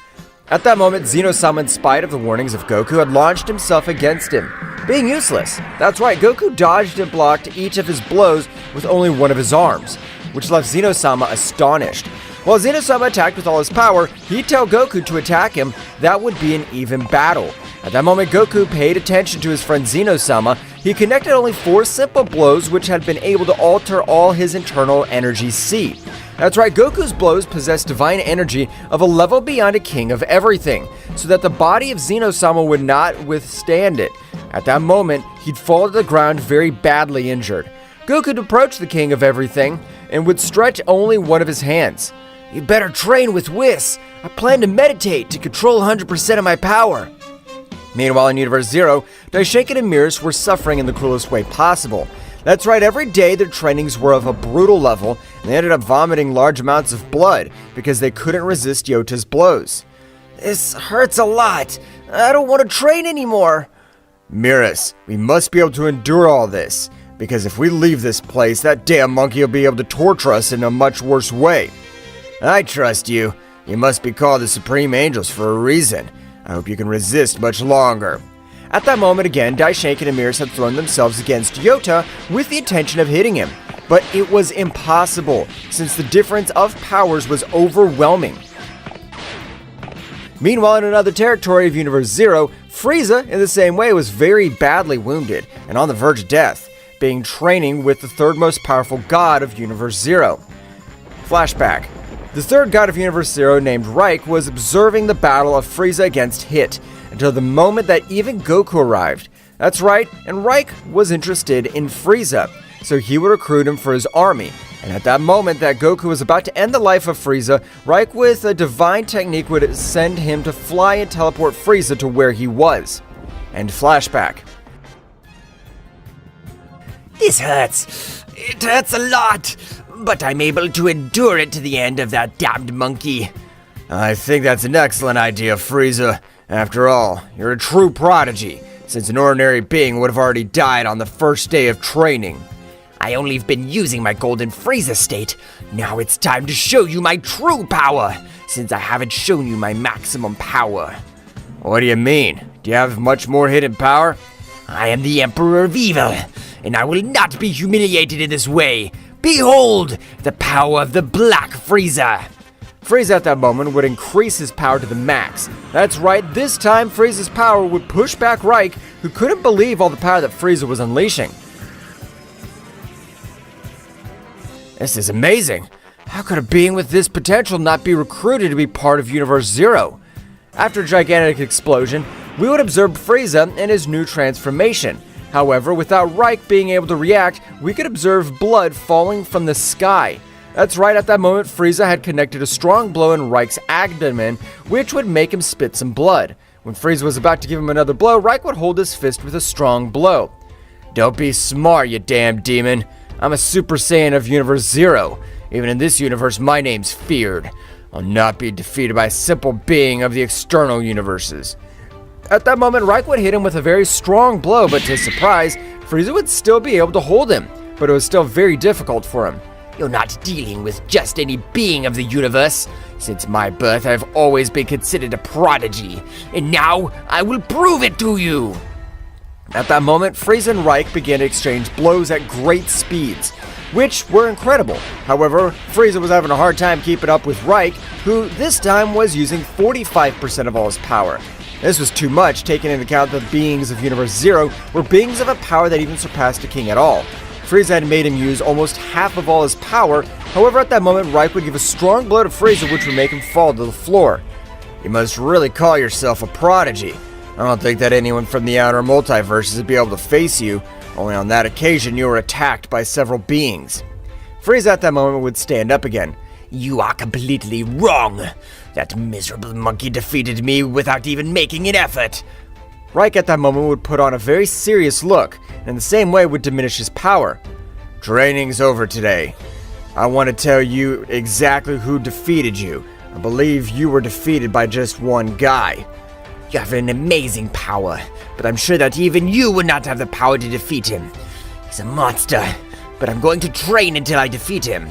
At that moment, Zeno-sama, in spite of the warnings of Goku, had launched himself against him, being useless. That's right, Goku dodged and blocked each of his blows with only one of his arms, which left Zeno-sama astonished. While Zeno-sama attacked with all his power, he'd tell Goku to attack him. That would be an even battle. At that moment, Goku paid attention to his friend Zeno-sama. He connected only 4 simple blows, which had been able to alter all his internal energy C. That's right, Goku's blows possessed divine energy of a level beyond a king of everything, so that the body of Zeno-sama would not withstand it. At that moment, he'd fall to the ground very badly injured. Goku would approach the king of everything and would stretch only one of his hands. You better train with Whis. I plan to meditate to control 100% of my power. Meanwhile, in Universe Zero, Daishinkan and Beerus were suffering in the cruelest way possible. That's right, every day their trainings were of a brutal level, and they ended up vomiting large amounts of blood because they couldn't resist Yota's blows. This hurts a lot. I don't want to train anymore. Beerus, we must be able to endure all this, because if we leave this place, that damn monkey will be able to torture us in a much worse way. I trust you. You must be called the Supreme Angels for a reason. I hope you can resist much longer. At that moment again, Daishinkan and Beerus had thrown themselves against Yota with the intention of hitting him. But it was impossible, since the difference of powers was overwhelming. Meanwhile, in another territory of Universe Zero, Frieza, in the same way, was very badly wounded and on the verge of death, being training with the third most powerful god of Universe Zero. Flashback. The third god of Universe Zero, named Reich, was observing the battle of Frieza against Hit until the moment that even Goku arrived. That's right, and Reich was interested in Frieza, so he would recruit him for his army. And at that moment that Goku was about to end the life of Frieza, Reich with a divine technique would send him to fly and teleport Frieza to where he was. And flashback. This hurts. It hurts a lot. But I'm able to endure it to the end of that damned monkey. I think that's an excellent idea, Frieza. After all, you're a true prodigy, since an ordinary being would have already died on the first day of training. I only have been using my golden Frieza state. Now it's time to show you my true power, since I haven't shown you my maximum power. What do you mean? Do you have much more hidden power? I am the Emperor of Evil, and I will not be humiliated in this way. Behold, the power of the Black Frieza! Frieza at that moment would increase his power to the max. That's right, this time Frieza's power would push back Reich, who couldn't believe all the power that Frieza was unleashing. This is amazing. How could a being with this potential not be recruited to be part of Universe Zero? After a gigantic explosion, we would observe Frieza and his new transformation. However, without Reich being able to react, we could observe blood falling from the sky. That's right, at that moment, Frieza had connected a strong blow in Reich's abdomen, which would make him spit some blood. When Frieza was about to give him another blow, Reich would hold his fist with a strong blow. Don't be smart, you damn demon. I'm a Super Saiyan of Universe Zero. Even in this universe, my name's feared. I'll not be defeated by a simple being of the external universes. At that moment, Reich would hit him with a very strong blow, but to his surprise, Frieza would still be able to hold him, but it was still very difficult for him. You're not dealing with just any being of the universe. Since my birth, I've always been considered a prodigy, and now I will prove it to you. At that moment, Frieza and Reich began to exchange blows at great speeds, which were incredible. However, Frieza was having a hard time keeping up with Reich, who this time was using 45% of all his power. This was too much, taking into account the beings of Universe Zero were beings of a power that even surpassed a king at all. Frieza had made him use almost half of all his power. However, at that moment, Reich would give a strong blow to Frieza, which would make him fall to the floor. You must really call yourself a prodigy. I don't think that anyone from the outer multiverses would be able to face you. Only on that occasion, you were attacked by several beings. Frieza at that moment would stand up again. You are completely wrong. That miserable monkey defeated me without even making an effort. Reich at that moment would put on a very serious look, and in the same way would diminish his power. Training's over today. I want to tell you exactly who defeated you. I believe you were defeated by just one guy. You have an amazing power, but I'm sure that even you would not have the power to defeat him. He's a monster, but I'm going to train until I defeat him.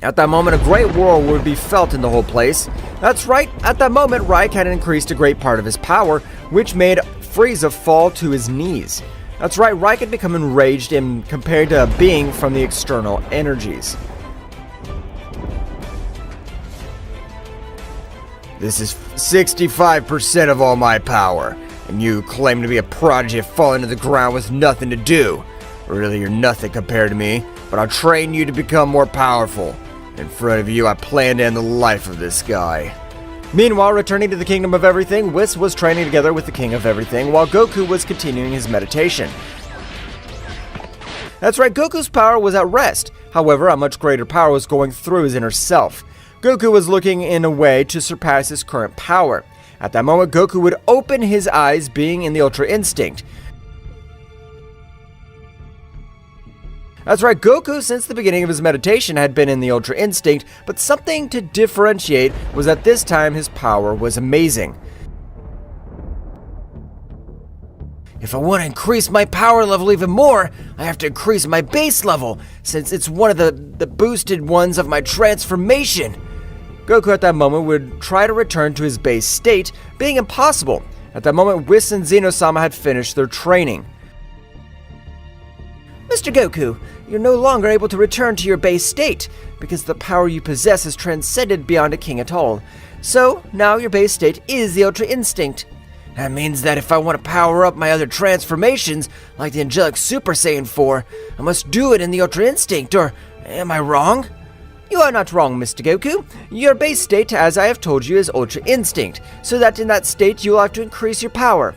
At that moment, a great roar would be felt in the whole place. That's right, at that moment, Reich had increased a great part of his power, which made Frieza fall to his knees. That's right, Reich had become enraged and compared to a being from the external energies. This is 65% of all my power, and you claim to be a prodigy of falling to the ground with nothing to do. Really, you're nothing compared to me, but I'll train you to become more powerful. In front of you, I plan to end the life of this guy. Meanwhile, returning to the Kingdom of Everything, Whis was training together with the King of Everything, while Goku was continuing his meditation. That's right, Goku's power was at rest. However, a much greater power was going through his inner self. Goku was looking in a way to surpass his current power. At that moment, Goku would open his eyes, being in the Ultra Instinct. That's right, Goku, since the beginning of his meditation, had been in the Ultra Instinct, but something to differentiate was that this time his power was amazing. If I want to increase my power level even more, I have to increase my base level, since it's one of the boosted ones of my transformation. Goku at that moment would try to return to his base state, being impossible. At that moment, Whis and Zeno-sama had finished their training. Mr. Goku, you're no longer able to return to your base state, because the power you possess has transcended beyond a king at all. So, now your base state is the Ultra Instinct. That means that if I want to power up my other transformations, like the Angelic Super Saiyan 4, I must do it in the Ultra Instinct, or am I wrong? You are not wrong, Mr. Goku. Your base state, as I have told you, is Ultra Instinct, so that in that state you will have to increase your power.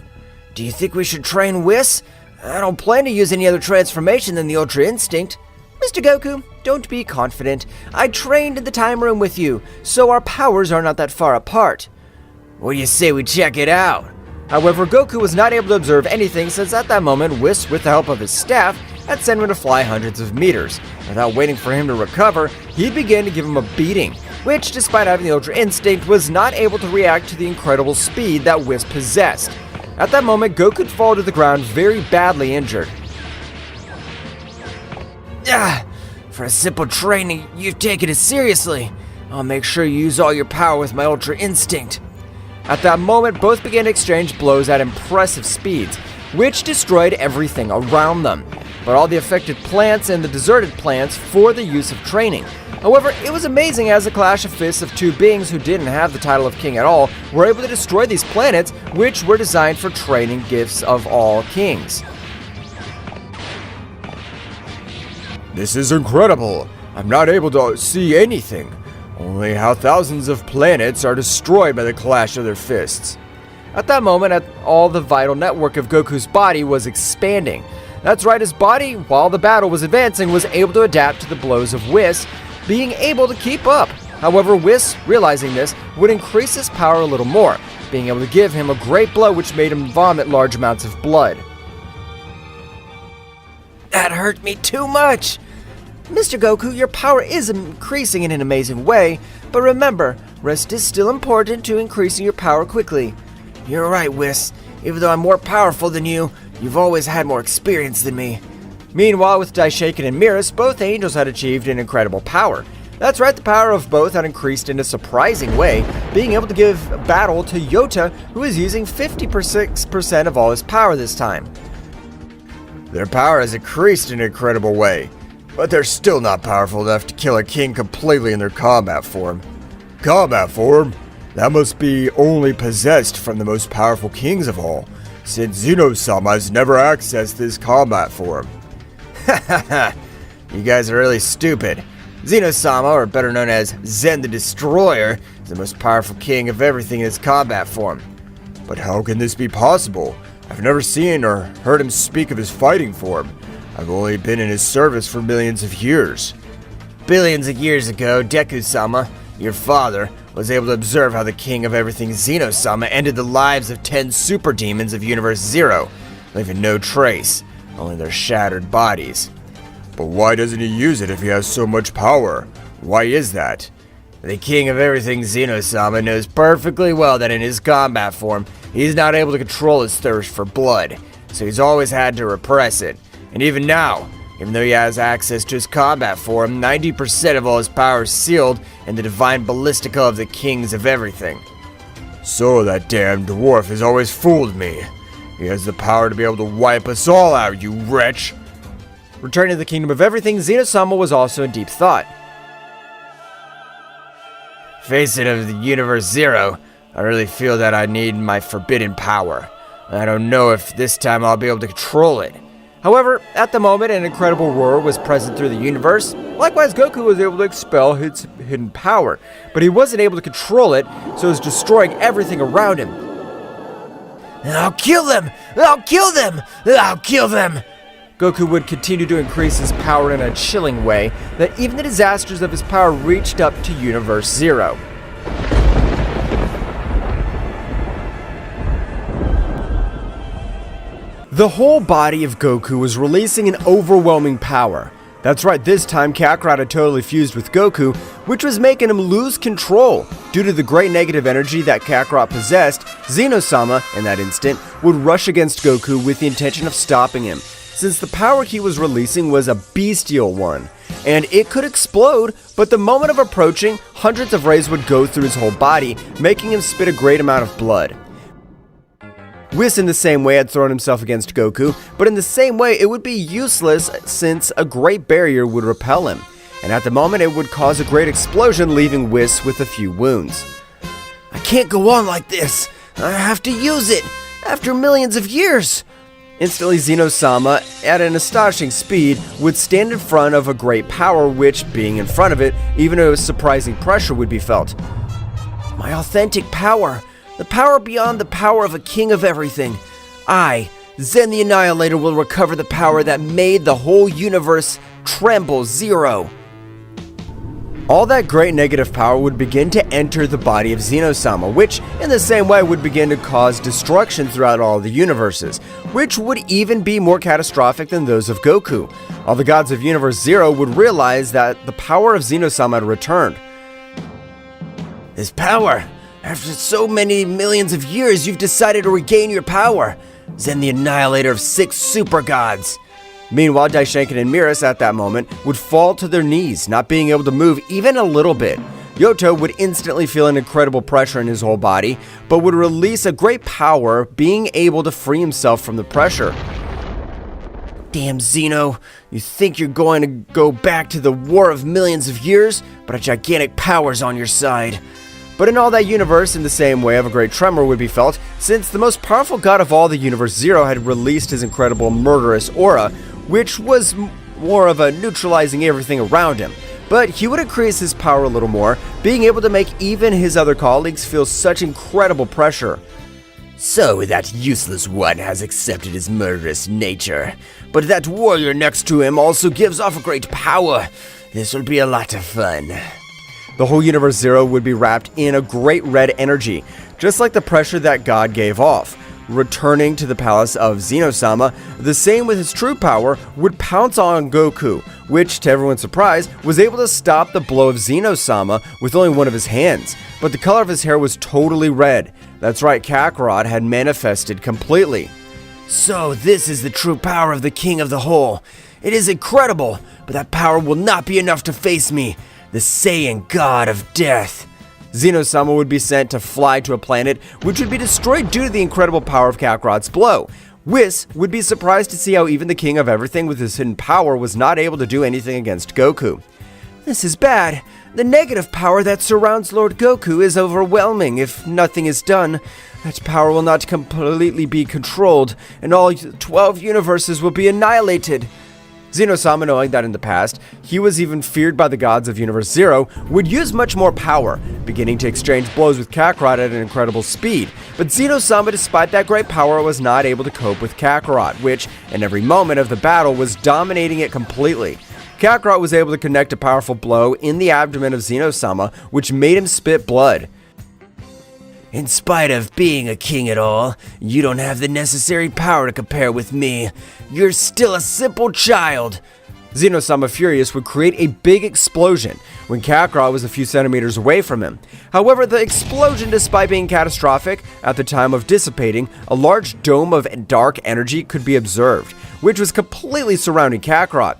Do you think we should train Whis? I don't plan to use any other transformation than the Ultra Instinct. Mr. Goku, don't be confident. I trained in the time room with you, so our powers are not that far apart. What do you say we check it out? However, Goku was not able to observe anything since at that moment, Whis, with the help of his staff, had sent him to fly hundreds of meters. Without waiting for him to recover, he began to give him a beating, which, despite having the Ultra Instinct, was not able to react to the incredible speed that Whis possessed. At that moment, Goku would fall to the ground very badly injured. For a simple training, you've taken it seriously. I'll make sure you use all your power with my Ultra Instinct. At that moment, both began to exchange blows at impressive speeds, which destroyed everything around them, but all the affected plants and the deserted plants for the use of training. However, it was amazing as a clash of fists of two beings who didn't have the title of king at all were able to destroy these planets, which were designed for training gifts of all kings. This is incredible. I'm not able to see anything. Only how thousands of planets are destroyed by the clash of their fists. At that moment, all the vital network of Goku's body was expanding. That's right, his body, while the battle was advancing, was able to adapt to the blows of Whis, being able to keep up. However, Whis, realizing this, would increase his power a little more, being able to give him a great blow which made him vomit large amounts of blood. That hurt me too much. Mr. Goku, your power is increasing in an amazing way, but remember, rest is still important to increasing your power quickly. You're right, Whis. Even though I'm more powerful than you, you've always had more experience than me. Meanwhile, with Daishaken and Beerus, both angels had achieved an incredible power. That's right, the power of both had increased in a surprising way, being able to give battle to Yota, who is using 56% of all his power this time. Their power has increased in an incredible way, but they're still not powerful enough to kill a king completely in their combat form. Combat form? That must be only possessed from the most powerful kings of all, since Zeno-sama has never accessed this combat form. Hahaha, you guys are really stupid. Zeno-sama, or better known as Zen the Destroyer, is the most powerful king of everything in his combat form. But how can this be possible? I've never seen or heard him speak of his fighting form. I've only been in his service for millions of years. Billions of years ago, Deku-sama, your father, was able to observe how the king of everything Zeno-sama ended the lives of 10 super demons of Universe Zero, leaving no trace, only their shattered bodies. But why doesn't he use it if he has so much power? Why is that? The king of everything Zeno-sama knows perfectly well that in his combat form, he's not able to control his thirst for blood, so he's always had to repress it. And even now, Even though he has access to his combat form, 90% of all his power is sealed in the divine ballistica of the kings of everything. So that damn dwarf has always fooled me. He has the power to be able to wipe us all out, you wretch. Returning to the kingdom of everything, Zeno-sama was also in deep thought. Face it, of the universe Zero, I really feel that I need my forbidden power. I don't know if this time I'll be able to control it. However, at the moment, an incredible roar was present through the universe. Likewise, Goku was able to expel his hidden power, but he wasn't able to control it, so it was destroying everything around him. I'll kill them! I'll kill them! I'll kill them! Goku would continue to increase his power in a chilling way that even the disasters of his power reached up to Universe Zero. The whole body of Goku was releasing an overwhelming power. That's right, this time Kakarot had totally fused with Goku, which was making him lose control. Due to the great negative energy that Kakarot possessed, Zeno-sama, in that instant, would rush against Goku with the intention of stopping him, since the power he was releasing was a bestial one, and it could explode, but the moment of approaching, hundreds of rays would go through his whole body, making him spit a great amount of blood. Whis in the same way had thrown himself against Goku, but in the same way it would be useless since a great barrier would repel him, and at the moment it would cause a great explosion, leaving Whis with a few wounds. I can't go on like this. I have to use it after millions of years. Instantly, Zeno-sama, at an astonishing speed, would stand in front of a great power which, being in front of it, even a surprising pressure would be felt. My authentic power. The power beyond the power of a king of everything. I, Zen the Annihilator, will recover the power that made the whole universe tremble. Zero. All that great negative power would begin to enter the body of Zeno-sama, which, in the same way, would begin to cause destruction throughout all the universes, which would even be more catastrophic than those of Goku. All the gods of Universe Zero would realize that the power of Zeno-sama had returned. This power. After so many millions of years, you've decided to regain your power. Zen the Annihilator of 6 super gods. Meanwhile, Daishinkan and Beerus at that moment would fall to their knees, not being able to move even a little bit. Yoto would instantly feel an incredible pressure in his whole body, but would release a great power, being able to free himself from the pressure. Damn, Zeno. You think you're going to go back to the war of millions of years, but a gigantic power's on your side. But in all that universe, in the same way of a great tremor would be felt, since the most powerful god of all the Universe Zero had released his incredible murderous aura, which was more of a neutralizing everything around him. But he would increase his power a little more, being able to make even his other colleagues feel such incredible pressure. So that useless one has accepted his murderous nature, but that warrior next to him also gives off a great power. This will be a lot of fun. The whole Universe Zero would be wrapped in a great red energy, just like the pressure that God gave off. Returning to the palace of Zeno-sama, the same with his true power, would pounce on Goku, which, to everyone's surprise, was able to stop the blow of Zeno-sama with only one of his hands. But the color of his hair was totally red. That's right, Kakarot had manifested completely. So this is the true power of the King of the Whole. It is incredible, but that power will not be enough to face me. The Saiyan God of Death. Zeno-sama would be sent to fly to a planet which would be destroyed due to the incredible power of Kakarot's blow. Whis would be surprised to see how even the king of everything with his hidden power was not able to do anything against Goku. This is bad. The negative power that surrounds Lord Goku is overwhelming. If nothing is done, that power will not completely be controlled, and all 12 universes will be annihilated. Zeno-sama, knowing that in the past, he was even feared by the gods of Universe Zero, would use much more power, beginning to exchange blows with Kakarot at an incredible speed. But Zeno-sama, despite that great power, was not able to cope with Kakarot, which, in every moment of the battle, was dominating it completely. Kakarot was able to connect a powerful blow in the abdomen of Zeno-sama, which made him spit blood. In spite of being a king at all, you don't have the necessary power to compare with me. You're still a simple child. Zeno-sama, furious, would create a big explosion when Kakarot was a few centimeters away from him. However, the explosion, despite being catastrophic, at the time of dissipating, a large dome of dark energy could be observed, which was completely surrounding Kakarot.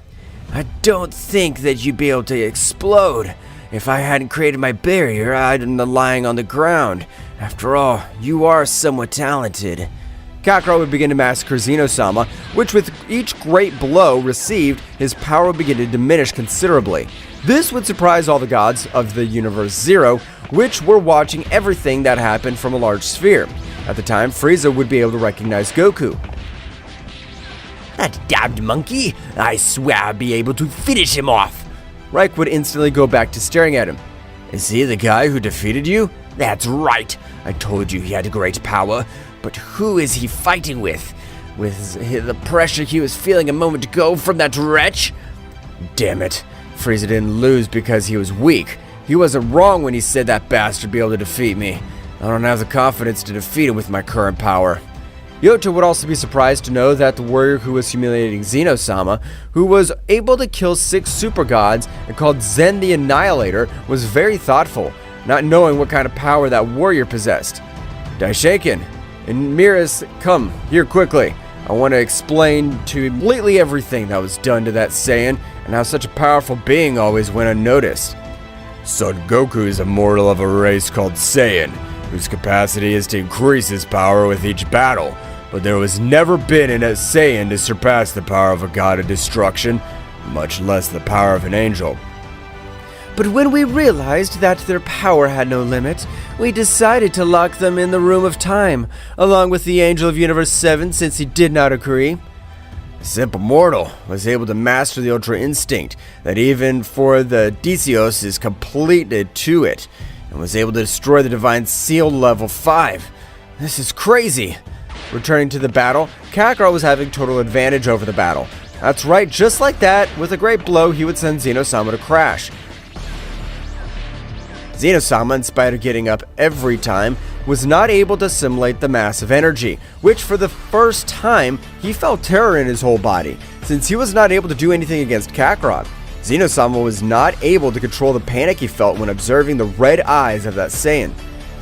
I don't think that you'd be able to explode. If I hadn't created my barrier, I'd end up lying on the ground. After all, you are somewhat talented. Kakarot would begin to massacre Zeno-sama, which with each great blow received, his power would begin to diminish considerably. This would surprise all the gods of the Universe Zero, which were watching everything that happened from a large sphere. At the time, Frieza would be able to recognize Goku. That damned monkey! I swear I'll be able to finish him off! Reich would instantly go back to staring at him. Is he the guy who defeated you? That's right! I told you he had great power, but who is he fighting with? With the pressure he was feeling a moment ago from that wretch? Damn it. Frieza didn't lose because he was weak. He wasn't wrong when he said that bastard would be able to defeat me. I don't have the confidence to defeat him with my current power. Yota would also be surprised to know that the warrior who was humiliating Zeno-sama, who was able to kill 6 super gods and called Zen the Annihilator, was very thoughtful, not knowing what kind of power that warrior possessed. Daishinken and Beerus, come here quickly. I want to explain to you completely everything that was done to that Saiyan and how such a powerful being always went unnoticed. Son Goku is a mortal of a race called Saiyan, whose capacity is to increase his power with each battle, but there was never been in a Saiyan to surpass the power of a god of destruction, much less the power of an angel. But when we realized that their power had no limit, we decided to lock them in the Room of Time, along with the Angel of Universe 7 since he did not agree. A simple mortal was able to master the Ultra Instinct that even for the Disios is completed to it, and was able to destroy the Divine Seal level 5. This is crazy. Returning to the battle, Kakarot was having total advantage over the battle. That's right, just like that, with a great blow he would send Zeno-sama to crash. Zeno-sama, in spite of getting up every time, was not able to assimilate the massive energy, which for the first time, he felt terror in his whole body, since he was not able to do anything against Kakarot. Zeno-sama was not able to control the panic he felt when observing the red eyes of that Saiyan.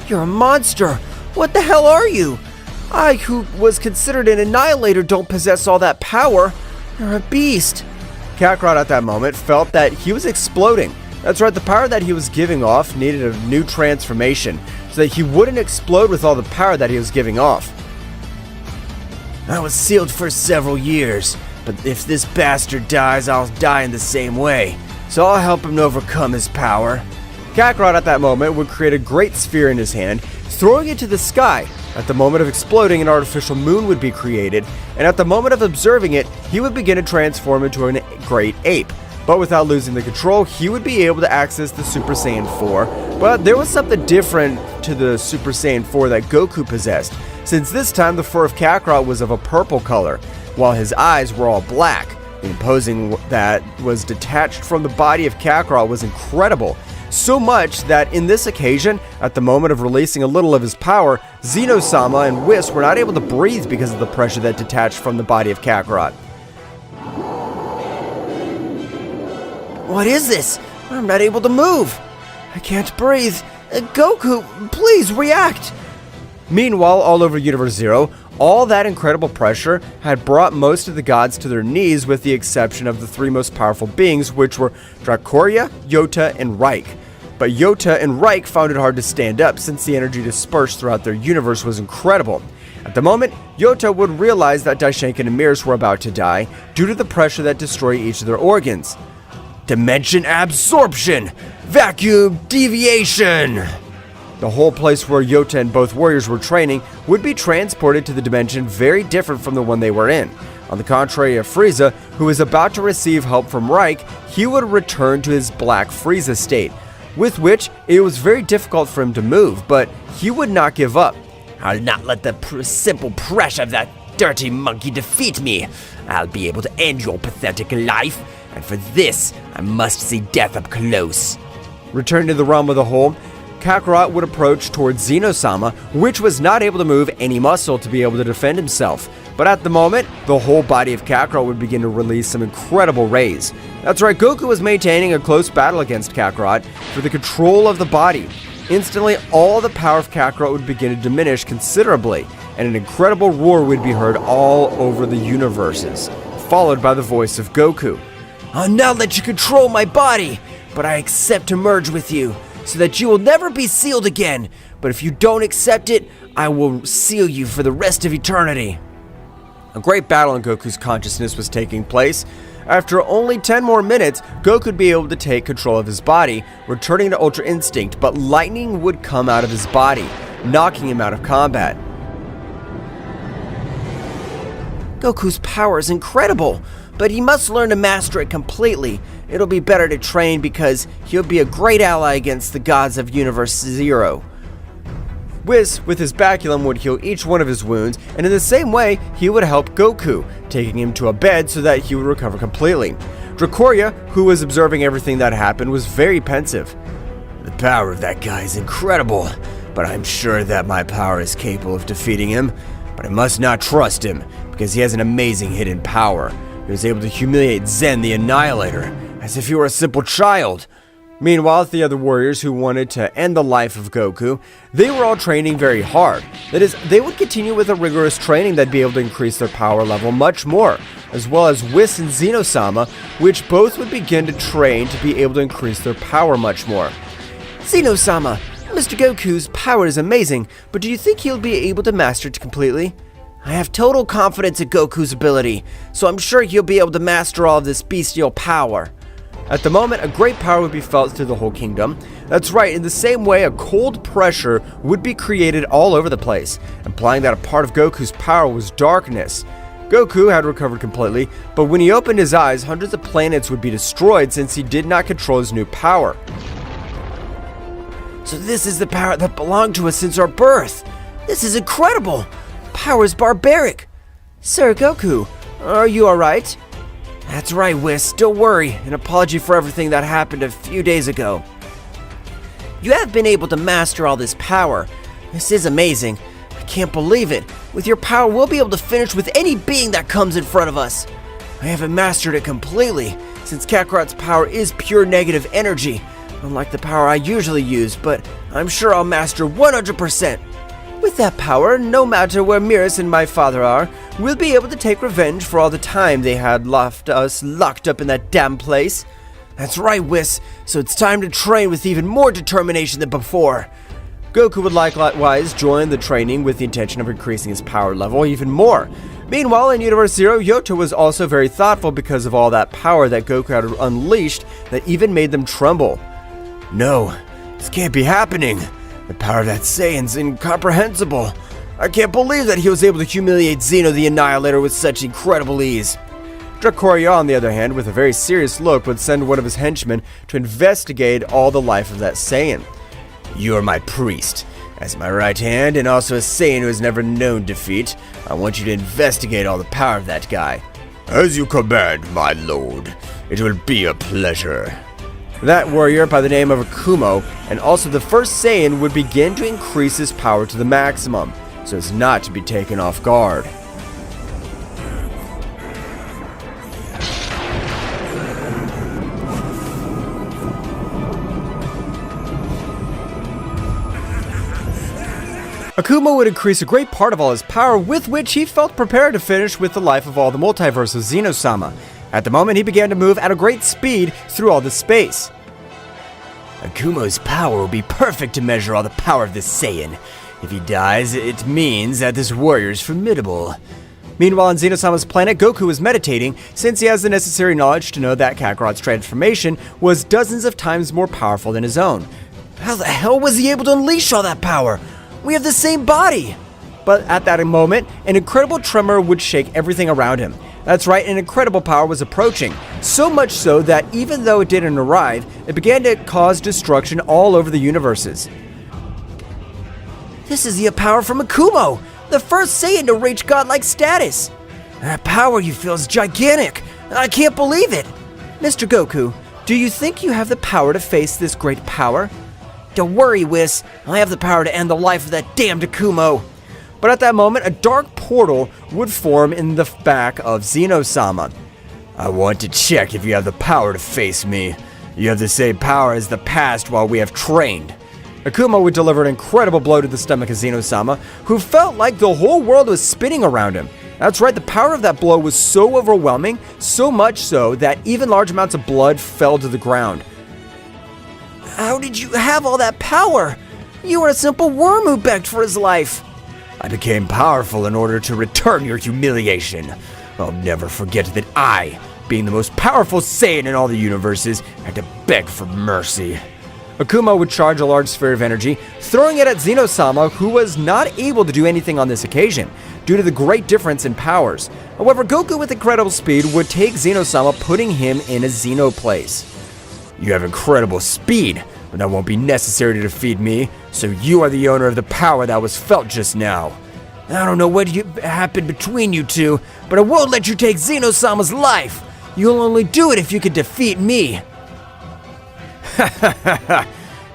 You're a monster! What the hell are you? I, who was considered an annihilator, don't possess all that power. You're a beast. Kakarot at that moment felt that he was exploding. That's right, the power that he was giving off needed a new transformation, so that he wouldn't explode with all the power that he was giving off. I was sealed for several years, but if this bastard dies, I'll die in the same way, so I'll help him to overcome his power. Kakarot at that moment would create a great sphere in his hand, throwing it to the sky. At the moment of exploding, an artificial moon would be created, and at the moment of observing it, he would begin to transform into a great ape. But without losing the control, he would be able to access the Super Saiyan 4. But there was something different to the Super Saiyan 4 that Goku possessed, since this time the fur of Kakarot was of a purple color, while his eyes were all black. The imposing that was detached from the body of Kakarot was incredible, so much that in this occasion, at the moment of releasing a little of his power, Zeno-sama and Whis were not able to breathe because of the pressure that detached from the body of Kakarot. What is this? I'm not able to move. I can't breathe. Goku, please react. Meanwhile, all over Universe Zero, all that incredible pressure had brought most of the gods to their knees with the exception of the 3 most powerful beings, which were Dracoria, Yota, and Reich. But Yota and Reich found it hard to stand up since the energy dispersed throughout their universe was incredible. At the moment, Yota would realize that Daishinken and Beerus were about to die due to the pressure that destroyed each of their organs. Dimension absorption! Vacuum deviation! The whole place where Yota and both warriors were training would be transported to the dimension very different from the one they were in. On the contrary of Frieza, who was about to receive help from Reich, he would return to his Black Frieza state, with which it was very difficult for him to move, but he would not give up. I'll not let the simple pressure of that dirty monkey defeat me. I'll be able to end your pathetic life, and for this, I must see death up close. Returning to the realm of the whole, Kakarot would approach towards Zeno-sama, which was not able to move any muscle to be able to defend himself. But at the moment, the whole body of Kakarot would begin to release some incredible rays. That's right, Goku was maintaining a close battle against Kakarot for the control of the body. Instantly, all the power of Kakarot would begin to diminish considerably, and an incredible roar would be heard all over the universes, followed by the voice of Goku. I'll not let you control my body, but I accept to merge with you, so that you will never be sealed again. But if you don't accept it, I will seal you for the rest of eternity. A great battle in Goku's consciousness was taking place. After only 10 more minutes, Goku would be able to take control of his body, returning to Ultra Instinct, but lightning would come out of his body, knocking him out of combat. Goku's power is incredible, but he must learn to master it completely. It'll be better to train because he'll be a great ally against the gods of Universe Zero. Whis, with his baculum, would heal each one of his wounds, and in the same way, he would help Goku, taking him to a bed so that he would recover completely. Dracoria, who was observing everything that happened, was very pensive. The power of that guy is incredible, but I'm sure that my power is capable of defeating him. But I must not trust him, because he has an amazing hidden power. He was able to humiliate Zen the Annihilator, as if he were a simple child. Meanwhile, the other warriors who wanted to end the life of Goku, they were all training very hard. That is, they would continue with a rigorous training that'd be able to increase their power level much more, as well as Whis and Zeno-sama, which both would begin to train to be able to increase their power much more. Zeno-sama, Mr. Goku's power is amazing, but do you think he'll be able to master it completely? I have total confidence in Goku's ability, so I'm sure he'll be able to master all of this bestial power. At the moment, a great power would be felt through the whole kingdom. That's right, in the same way, a cold pressure would be created all over the place, implying that a part of Goku's power was darkness. Goku had recovered completely, but when he opened his eyes, hundreds of planets would be destroyed since he did not control his new power. So this is the power that belonged to us since our birth. This is incredible. Power is barbaric. Sir Goku, are you alright? That's right, Whis. Don't worry. An apology for everything that happened a few days ago. You have been able to master all this power. This is amazing. I can't believe it. With your power, we'll be able to finish with any being that comes in front of us. I haven't mastered it completely, since Kakarot's power is pure negative energy, unlike the power I usually use, but I'm sure I'll master 100%. With that power, no matter where Beerus and my father are, we'll be able to take revenge for all the time they had left us locked up in that damn place. That's right, Whis, so it's time to train with even more determination than before. Goku would likewise join the training with the intention of increasing his power level even more. Meanwhile, in Universe Zero, Yoto was also very thoughtful because of all that power that Goku had unleashed that even made them tremble. No, this can't be happening. The power of that Saiyan's incomprehensible. I can't believe that he was able to humiliate Zeno the Annihilator with such incredible ease. Dracoria, on the other hand, with a very serious look, would send one of his henchmen to investigate all the life of that Saiyan. You are my priest. As my right hand and also a Saiyan who has never known defeat, I want you to investigate all the power of that guy. As you command, my lord. It will be a pleasure. That warrior by the name of Akumo, and also the first Saiyan, would begin to increase his power to the maximum, so as not to be taken off guard. Akumo would increase a great part of all his power, with which he felt prepared to finish with the life of all the multiverse of Zeno-sama. At the moment, he began to move at a great speed through all this space. Akumo's power will be perfect to measure all the power of this Saiyan. If he dies, it means that this warrior is formidable. Meanwhile, on Zeno-sama's planet, Goku was meditating, since he has the necessary knowledge to know that Kakarot's transformation was dozens of times more powerful than his own. How the hell was he able to unleash all that power? We have the same body! But at that moment, an incredible tremor would shake everything around him. That's right, an incredible power was approaching. So much so that even though it didn't arrive, it began to cause destruction all over the universes. This is the power from Akumo, the first Saiyan to reach godlike status. That power you feel is gigantic. I can't believe it. Mr. Goku, do you think you have the power to face this great power? Don't worry, Whis. I have the power to end the life of that damned Akumo. But at that moment, a dark portal would form in the back of Zeno-sama. I want to check if you have the power to face me. You have the same power as the past while we have trained. Akumo would deliver an incredible blow to the stomach of Zeno-sama, who felt like the whole world was spinning around him. That's right, the power of that blow was so overwhelming, so much so that even large amounts of blood fell to the ground. How did you have all that power? You were a simple worm who begged for his life. I became powerful in order to return your humiliation. I'll never forget that I, being the most powerful Saiyan in all the universes, had to beg for mercy. Akuma would charge a large sphere of energy, throwing it at Zeno-sama, who was not able to do anything on this occasion, due to the great difference in powers. However, Goku with incredible speed would take Zeno-sama, putting him in a Zeno place. You have incredible speed, but that won't be necessary to defeat me, so you are the owner of the power that was felt just now. I don't know what happened between you two, but I won't let you take Zeno-sama's life. You'll only do it if you can defeat me.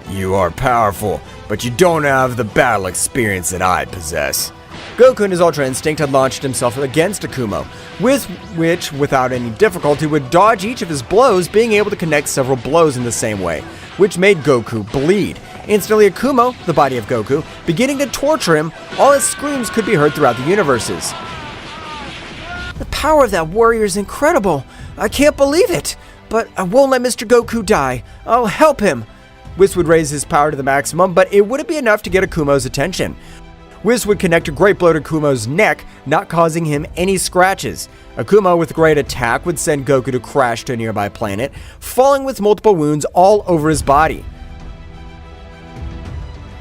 You are powerful, but you don't have the battle experience that I possess. Goku in his Ultra Instinct had launched himself against Akuma, with which, without any difficulty, would dodge each of his blows, being able to connect several blows in the same way, which made Goku bleed. Instantly, Akuma, the body of Goku, beginning to torture him, all his screams could be heard throughout the universes. The power of that warrior is incredible. I can't believe it. But I won't let Mr. Goku die. I'll help him. Whis would raise his power to the maximum, but it wouldn't be enough to get Akuma's attention. Whis would connect a great blow to Akuma's neck, not causing him any scratches. Akuma, with a great attack, would send Goku to crash to a nearby planet, falling with multiple wounds all over his body.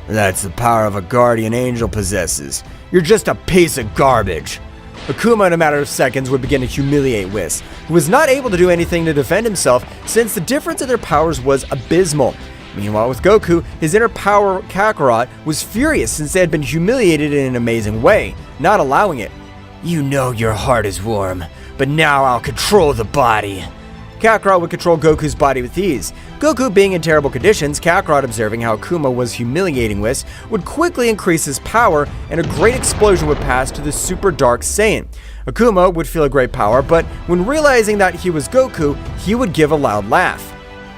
That's the power of a guardian angel possesses. You're just a piece of garbage. Akuma, in a matter of seconds, would begin to humiliate Whis, who was not able to do anything to defend himself since the difference in their powers was abysmal. Meanwhile, with Goku, his inner power Kakarot was furious since they had been humiliated in an amazing way, not allowing it. You know your heart is warm, but now I'll control the body. Kakarot would control Goku's body with ease. Goku being in terrible conditions, Kakarot, observing how Akuma was humiliating Whis, would quickly increase his power, and a great explosion would pass to the Super Dark Saiyan. Akuma would feel a great power, but when realizing that he was Goku, he would give a loud laugh.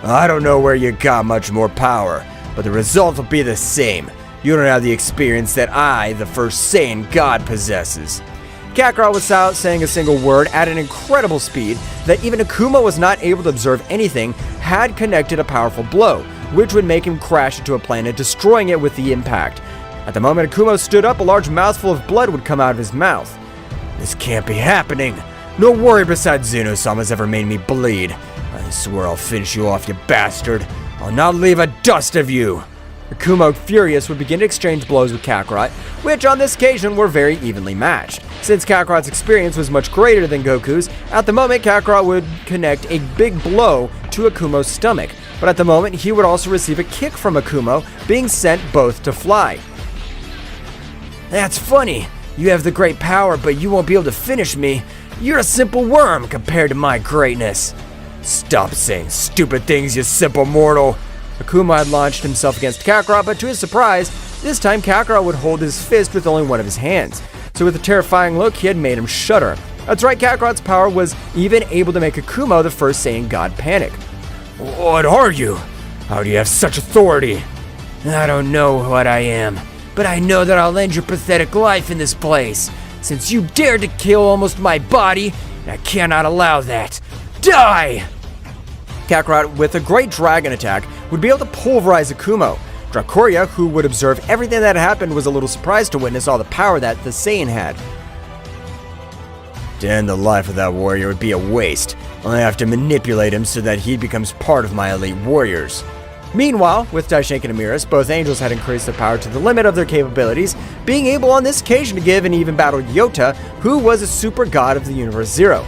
I don't know where you got much more power, but the result will be the same. You don't have the experience that I, the first Saiyan God, possesses. Kakarot, without saying a single word, at an incredible speed that even Akuma was not able to observe anything, had connected a powerful blow, which would make him crash into a planet, destroying it with the impact. At the moment Akuma stood up, a large mouthful of blood would come out of his mouth. This can't be happening. No warrior besides Zeno-sama's ever made me bleed. I swear I'll finish you off, you bastard. I'll not leave a dust of you. Akuma, furious, would begin to exchange blows with Kakarot, which on this occasion were very evenly matched. Since Kakarot's experience was much greater than Goku's, at the moment Kakarot would connect a big blow to Akuma's stomach, but at the moment he would also receive a kick from Akuma, being sent both to fly. That's funny. You have the great power, but you won't be able to finish me. You're a simple worm compared to my greatness. Stop saying stupid things, you simple mortal. Akuma had launched himself against Kakarot, but to his surprise, this time Kakarot would hold his fist with only one of his hands. So with a terrifying look, he had made him shudder. That's right, Kakarot's power was even able to make Akuma, the first Saiyan God, panic. What are you? How do you have such authority? I don't know what I am, but I know that I'll end your pathetic life in this place. Since you dared to kill almost my body, I cannot allow that. Die! Kakarot, with a great dragon attack, would be able to pulverize Akuma. Dracoria, who would observe everything that happened, was a little surprised to witness all the power that the Saiyan had. To end the life of that warrior would be a waste. I have to manipulate him so that he becomes part of my elite warriors. Meanwhile, with Daishenkin and Beerus, both angels had increased their power to the limit of their capabilities, being able on this occasion to give an even battle to Yota, who was a super god of the Universe Zero.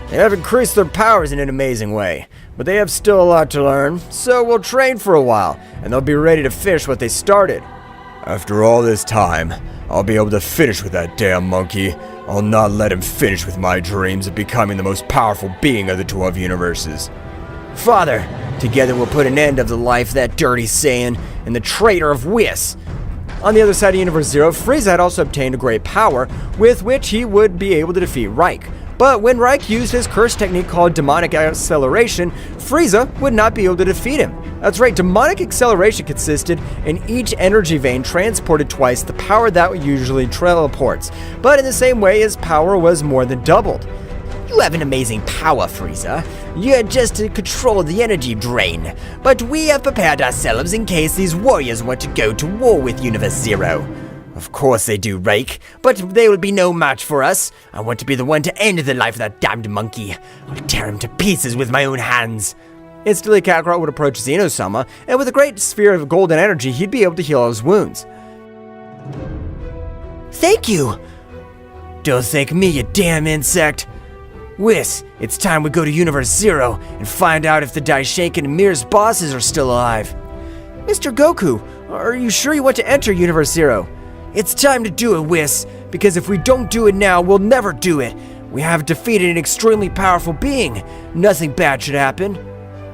They have increased their powers in an amazing way, but they have still a lot to learn, so we'll train for a while, and they'll be ready to finish what they started. After all this time, I'll be able to finish with that damn monkey. I'll not let him finish with my dreams of becoming the most powerful being of the 12 universes. Father, together we'll put an end of the life of that dirty Saiyan and the traitor of Whis. On the other side of Universe Zero, Frieza had also obtained a great power, with which he would be able to defeat Reich, But when Reich used his curse technique called demonic acceleration, Frieza would not be able to defeat him. That's right, demonic acceleration consisted in each energy vein transported twice the power that usually teleports, but in the same way his power was more than doubled. You have an amazing power, Frieza. You're just to control the energy drain. But we have prepared ourselves in case these warriors want to go to war with Universe Zero. Of course they do, Reich, but they will be no match for us. I want to be the one to end the life of that damned monkey. I'll tear him to pieces with my own hands. Instantly, Kakarot would approach Zeno-sama, and with a great sphere of golden energy, he'd be able to heal his wounds. Thank you! Don't thank me, you damn insect. Whis, it's time we go to Universe Zero and find out if the Daishanken and Mirror's bosses are still alive. Mr. Goku, are you sure you want to enter Universe Zero? It's time to do it, Whis, because if we don't do it now, we'll never do it. We have defeated an extremely powerful being. Nothing bad should happen.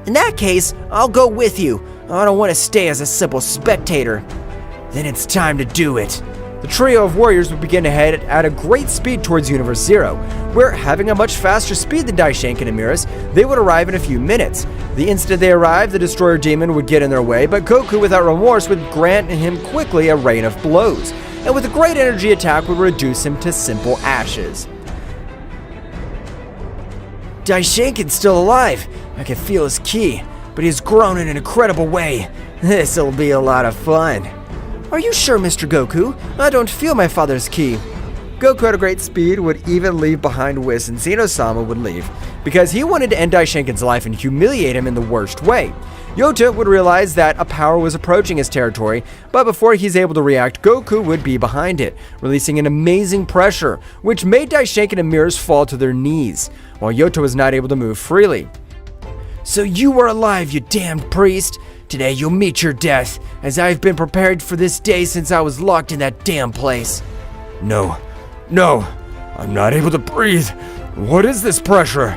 In that case, I'll go with you. I don't want to stay as a simple spectator. Then it's time to do it. The trio of warriors would begin to head at a great speed towards Universe Zero, where, having a much faster speed than Daishanken and Beerus, they would arrive in a few minutes. The instant they arrived, the Destroyer Demon would get in their way, but Goku, without remorse, would grant him quickly a rain of blows, and with a great energy attack would reduce him to simple ashes. Daishanken's still alive. I can feel his ki, but he's grown in an incredible way. This'll be a lot of fun. Are you sure, Mr. Goku? I don't feel my father's ki. Goku at a great speed would even leave behind Whis, and Zeno-sama would leave, because he wanted to end Daishanken's life and humiliate him in the worst way. Yota would realize that a power was approaching his territory, but before he's able to react, Goku would be behind it, releasing an amazing pressure, which made Daishanken and Beerus fall to their knees, while Yota was not able to move freely. So you were alive, you damned priest. Today you'll meet your death, as I've been prepared for this day since I was locked in that damn place. No, I'm not able to breathe. What is this pressure?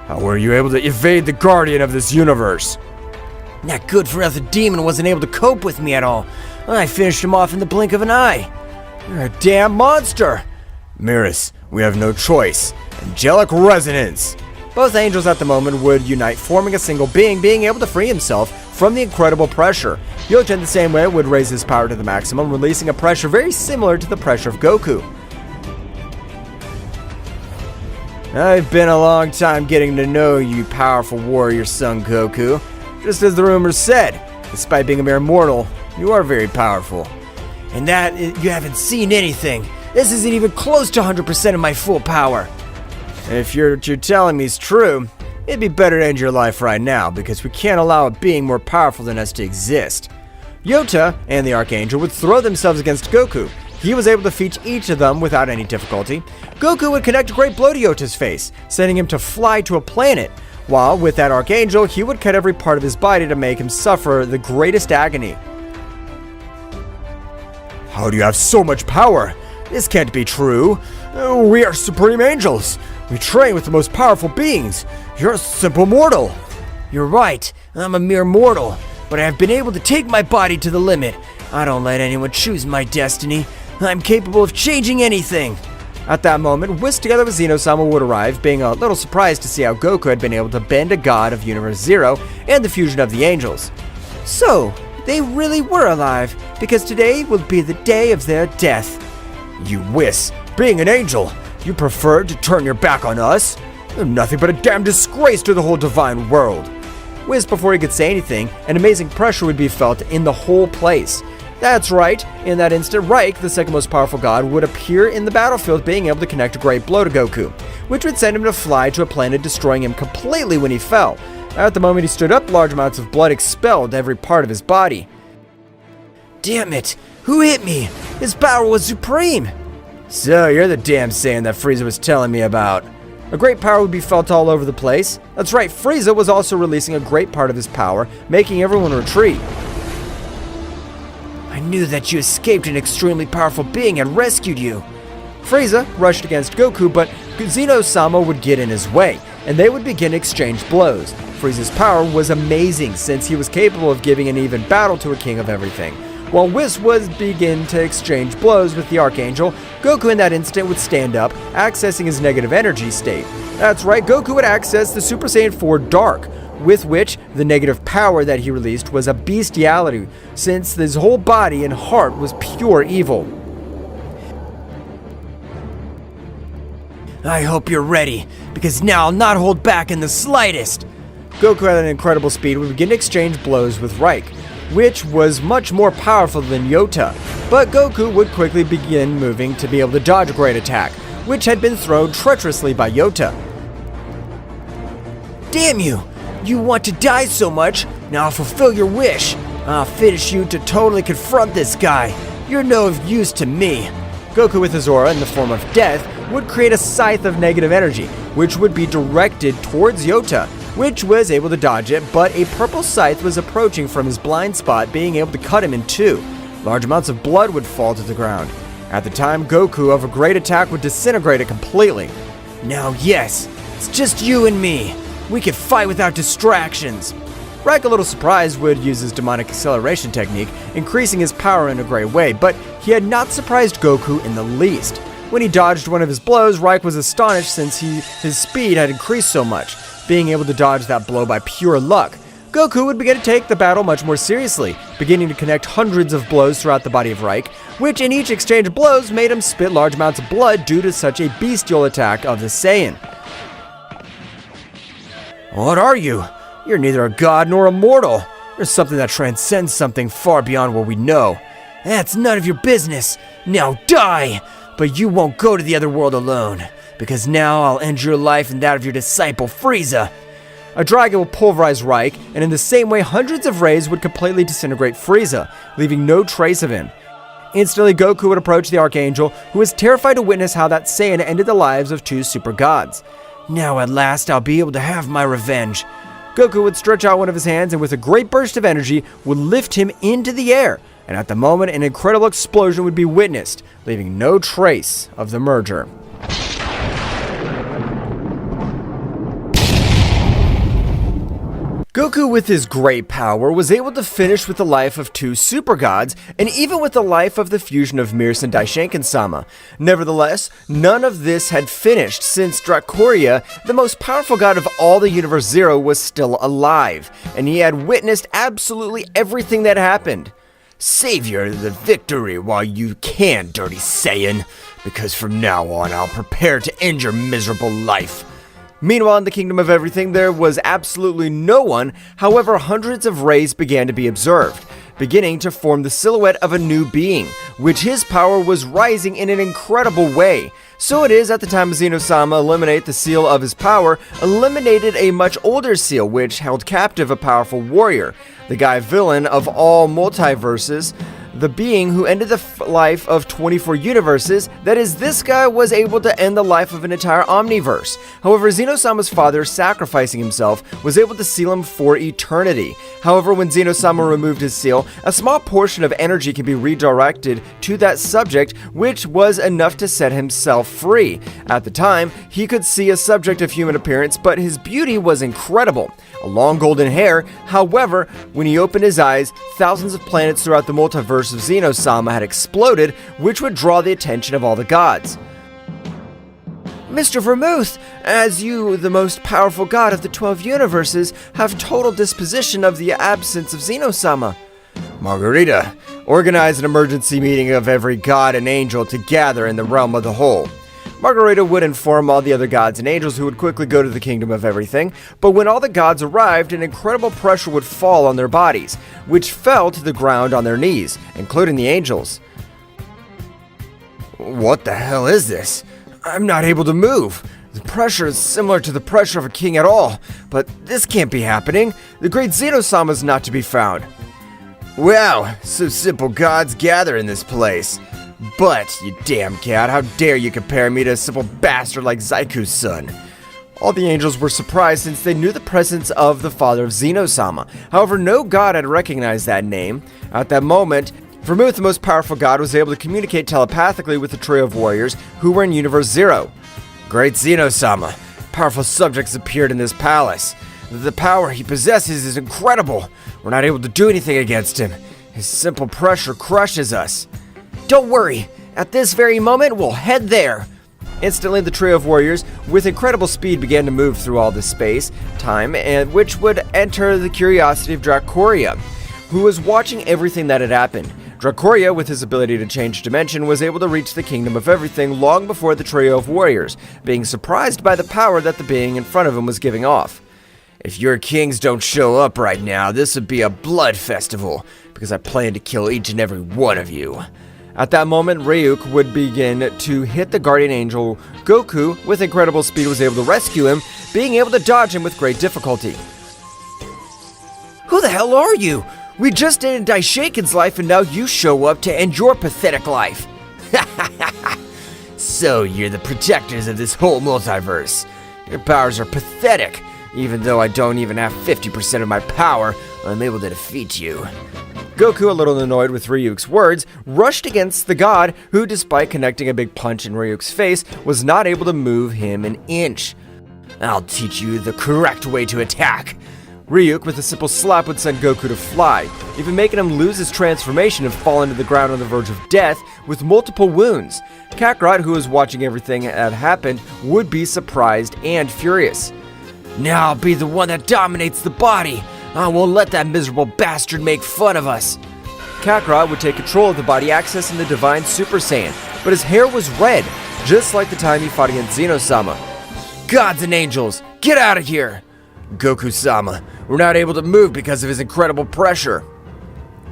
How were you able to evade the guardian of this universe? That good-for-nothing demon wasn't able to cope with me at all. I finished him off in the blink of an eye. You're a damn monster! Beerus, we have no choice. Angelic resonance! Both angels at the moment would unite, forming a single being able to free himself from the incredible pressure. Yota in the same way would raise his power to the maximum, releasing a pressure very similar to the pressure of Goku. I've been a long time getting to know you, powerful warrior son Goku. Just as the rumors said, despite being a mere mortal, you are very powerful. And that, you haven't seen anything. This isn't even close to 100% of my full power. If what you're telling me is true, it'd be better to end your life right now, because we can't allow a being more powerful than us to exist. Yota and the Archangel would throw themselves against Goku. He was able to defeat each of them without any difficulty. Goku would connect a great blow to Yota's face, sending him to fly to a planet, while with that Archangel, he would cut every part of his body to make him suffer the greatest agony. How do you have so much power? This can't be true. We are supreme angels. We train with the most powerful beings. You're a simple mortal. You're right. I'm a mere mortal, but I have been able to take my body to the limit. I don't let anyone choose my destiny. I'm capable of changing anything. At that moment, Whis together with Zeno-sama would arrive, being a little surprised to see how Goku had been able to bend a god of Universe Zero and the fusion of the angels. So, they really were alive, because today will be the day of their death. You Whis, being an angel, you preferred to turn your back on us? You're nothing but a damn disgrace to the whole divine world. Whis, before he could say anything, an amazing pressure would be felt in the whole place. That's right, in that instant, Reich, the second most powerful god, would appear in the battlefield, being able to connect a great blow to Goku, which would send him to fly to a planet, destroying him completely when he fell. At the moment he stood up, large amounts of blood expelled every part of his body. Damn it! Who hit me? His power was supreme! So, you're the damn Saiyan that Frieza was telling me about. A great power would be felt all over the place. That's right, Frieza was also releasing a great part of his power, making everyone retreat. I knew that you escaped an extremely powerful being and rescued you. Frieza rushed against Goku, but Zeno-sama would get in his way, and they would begin to exchange blows. Frieza's power was amazing, since he was capable of giving an even battle to a king of everything, While Whis would begin to exchange blows with the Archangel, Goku in that instant would stand up, accessing his negative energy state. That's right, Goku would access the Super Saiyan 4 Dark, with which the negative power that he released was a bestiality, since his whole body and heart was pure evil. I hope you're ready, because now I'll not hold back in the slightest. Goku at an incredible speed would begin to exchange blows with Reich, which was much more powerful than Yota, but Goku would quickly begin moving to be able to dodge a great attack, which had been thrown treacherously by Yota. Damn you! You want to die so much, now I'll fulfill your wish. I'll finish you to totally confront this guy. You're no use to me. Goku with his aura in the form of death would create a scythe of negative energy, which would be directed towards Yota, which was able to dodge it, but a purple scythe was approaching from his blind spot, being able to cut him in two. Large amounts of blood would fall to the ground. At the time, Goku of a great attack would disintegrate it completely. Now yes, it's just you and me. We could fight without distractions. Reich, a little surprised, would use his demonic acceleration technique, increasing his power in a great way, but he had not surprised Goku in the least. When he dodged one of his blows, Reich was astonished since his speed had increased so much, being able to dodge that blow by pure luck. Goku would begin to take the battle much more seriously, beginning to connect hundreds of blows throughout the body of Reich, which in each exchange of blows made him spit large amounts of blood due to such a bestial attack of the Saiyan. What are you? You're neither a god nor a mortal. You're something that transcends something far beyond what we know. That's none of your business. Now die! But you won't go to the other world alone, because now I'll end your life and that of your disciple Frieza. A dragon will pulverize Reich, and in the same way hundreds of rays would completely disintegrate Frieza, leaving no trace of him. Instantly, Goku would approach the Archangel, who was terrified to witness how that Saiyan ended the lives of two super gods. Now at last I'll be able to have my revenge. Goku would stretch out one of his hands and with a great burst of energy would lift him into the air, and at the moment an incredible explosion would be witnessed, leaving no trace of the merger. Goku, with his great power, was able to finish with the life of two super gods, and even with the life of the fusion of Beerus and Daishenkin-sama. Nevertheless, none of this had finished, since Dracoria, the most powerful god of all the Universe Zero, was still alive, and he had witnessed absolutely everything that happened. Savor the victory while you can, dirty Saiyan, because from now on I'll prepare to end your miserable life. Meanwhile, in the Kingdom of Everything, there was absolutely no one. However, hundreds of rays began to be observed, beginning to form the silhouette of a new being, which his power was rising in an incredible way. So it is, at the time of Zeno-sama eliminate the seal of his power, eliminated a much older seal which held captive a powerful warrior, the guy villain of all multiverses, the being who ended the life of 24 universes. That is, this guy was able to end the life of an entire omniverse. However, Zeno-sama's father, sacrificing himself, was able to seal him for eternity. However, when Zeno-sama removed his seal, a small portion of energy can be redirected to that subject, which was enough to set himself free. At the time, he could see a subject of human appearance, but his beauty was incredible. A long golden hair. However, when he opened his eyes, thousands of planets throughout the multiverse of Zeno-sama had exploded, which would draw the attention of all the gods. Mr. Vermouth, as you, the most powerful god of the 12 universes, have total disposition of the absence of Zeno-sama. Margarita, organize an emergency meeting of every god and angel to gather in the realm of the whole. Margarita would inform all the other gods and angels, who would quickly go to the Kingdom of Everything, but when all the gods arrived, an incredible pressure would fall on their bodies, which fell to the ground on their knees, including the angels. What the hell is this? I'm not able to move. The pressure is similar to the pressure of a king at all, but this can't be happening. The great Zeno-sama is not to be found. Wow, so simple gods gather in this place. But, you damn cat, how dare you compare me to a simple bastard like Zaiku's son? All the angels were surprised since they knew the presence of the father of Zeno-sama. However, no god had recognized that name. At that moment, Vermouth, the most powerful god, was able to communicate telepathically with the trio of warriors who were in Universe Zero. Great Zeno-sama, powerful subjects appeared in this palace. The power he possesses is incredible. We're not able to do anything against him. His simple pressure crushes us. Don't worry, at this very moment, we'll head there. Instantly, the trio of warriors, with incredible speed, began to move through all this space, time, and which would enter the curiosity of Dracoria, who was watching everything that had happened. Dracoria, with his ability to change dimension, was able to reach the kingdom of everything long before the trio of warriors, being surprised by the power that the being in front of him was giving off. If your kings don't show up right now, this would be a blood festival, because I plan to kill each and every one of you. At that moment, Ryuk would begin to hit the guardian angel. Goku, with incredible speed, was able to rescue him, being able to dodge him with great difficulty. Who the hell are you? We just ended Daishaken's life and now you show up to end your pathetic life. So you're the protectors of this whole multiverse. Your powers are pathetic. Even though I don't even have 50% of my power, I'm able to defeat you. Goku, a little annoyed with Ryuk's words, rushed against the god who, despite connecting a big punch in Ryuk's face, was not able to move him an inch. I'll teach you the correct way to attack. Ryuk, with a simple slap, would send Goku to fly, even making him lose his transformation and fall into the ground on the verge of death with multiple wounds. Kakarot, who was watching everything that happened, would be surprised and furious. Now I'll be the one that dominates the body. I won't let that miserable bastard make fun of us. Kakarot would take control of the body, accessing the Divine Super Saiyan, but his hair was red, just like the time he fought against Zeno-sama. Gods and angels, get out of here! Goku-sama, we're not able to move because of his incredible pressure.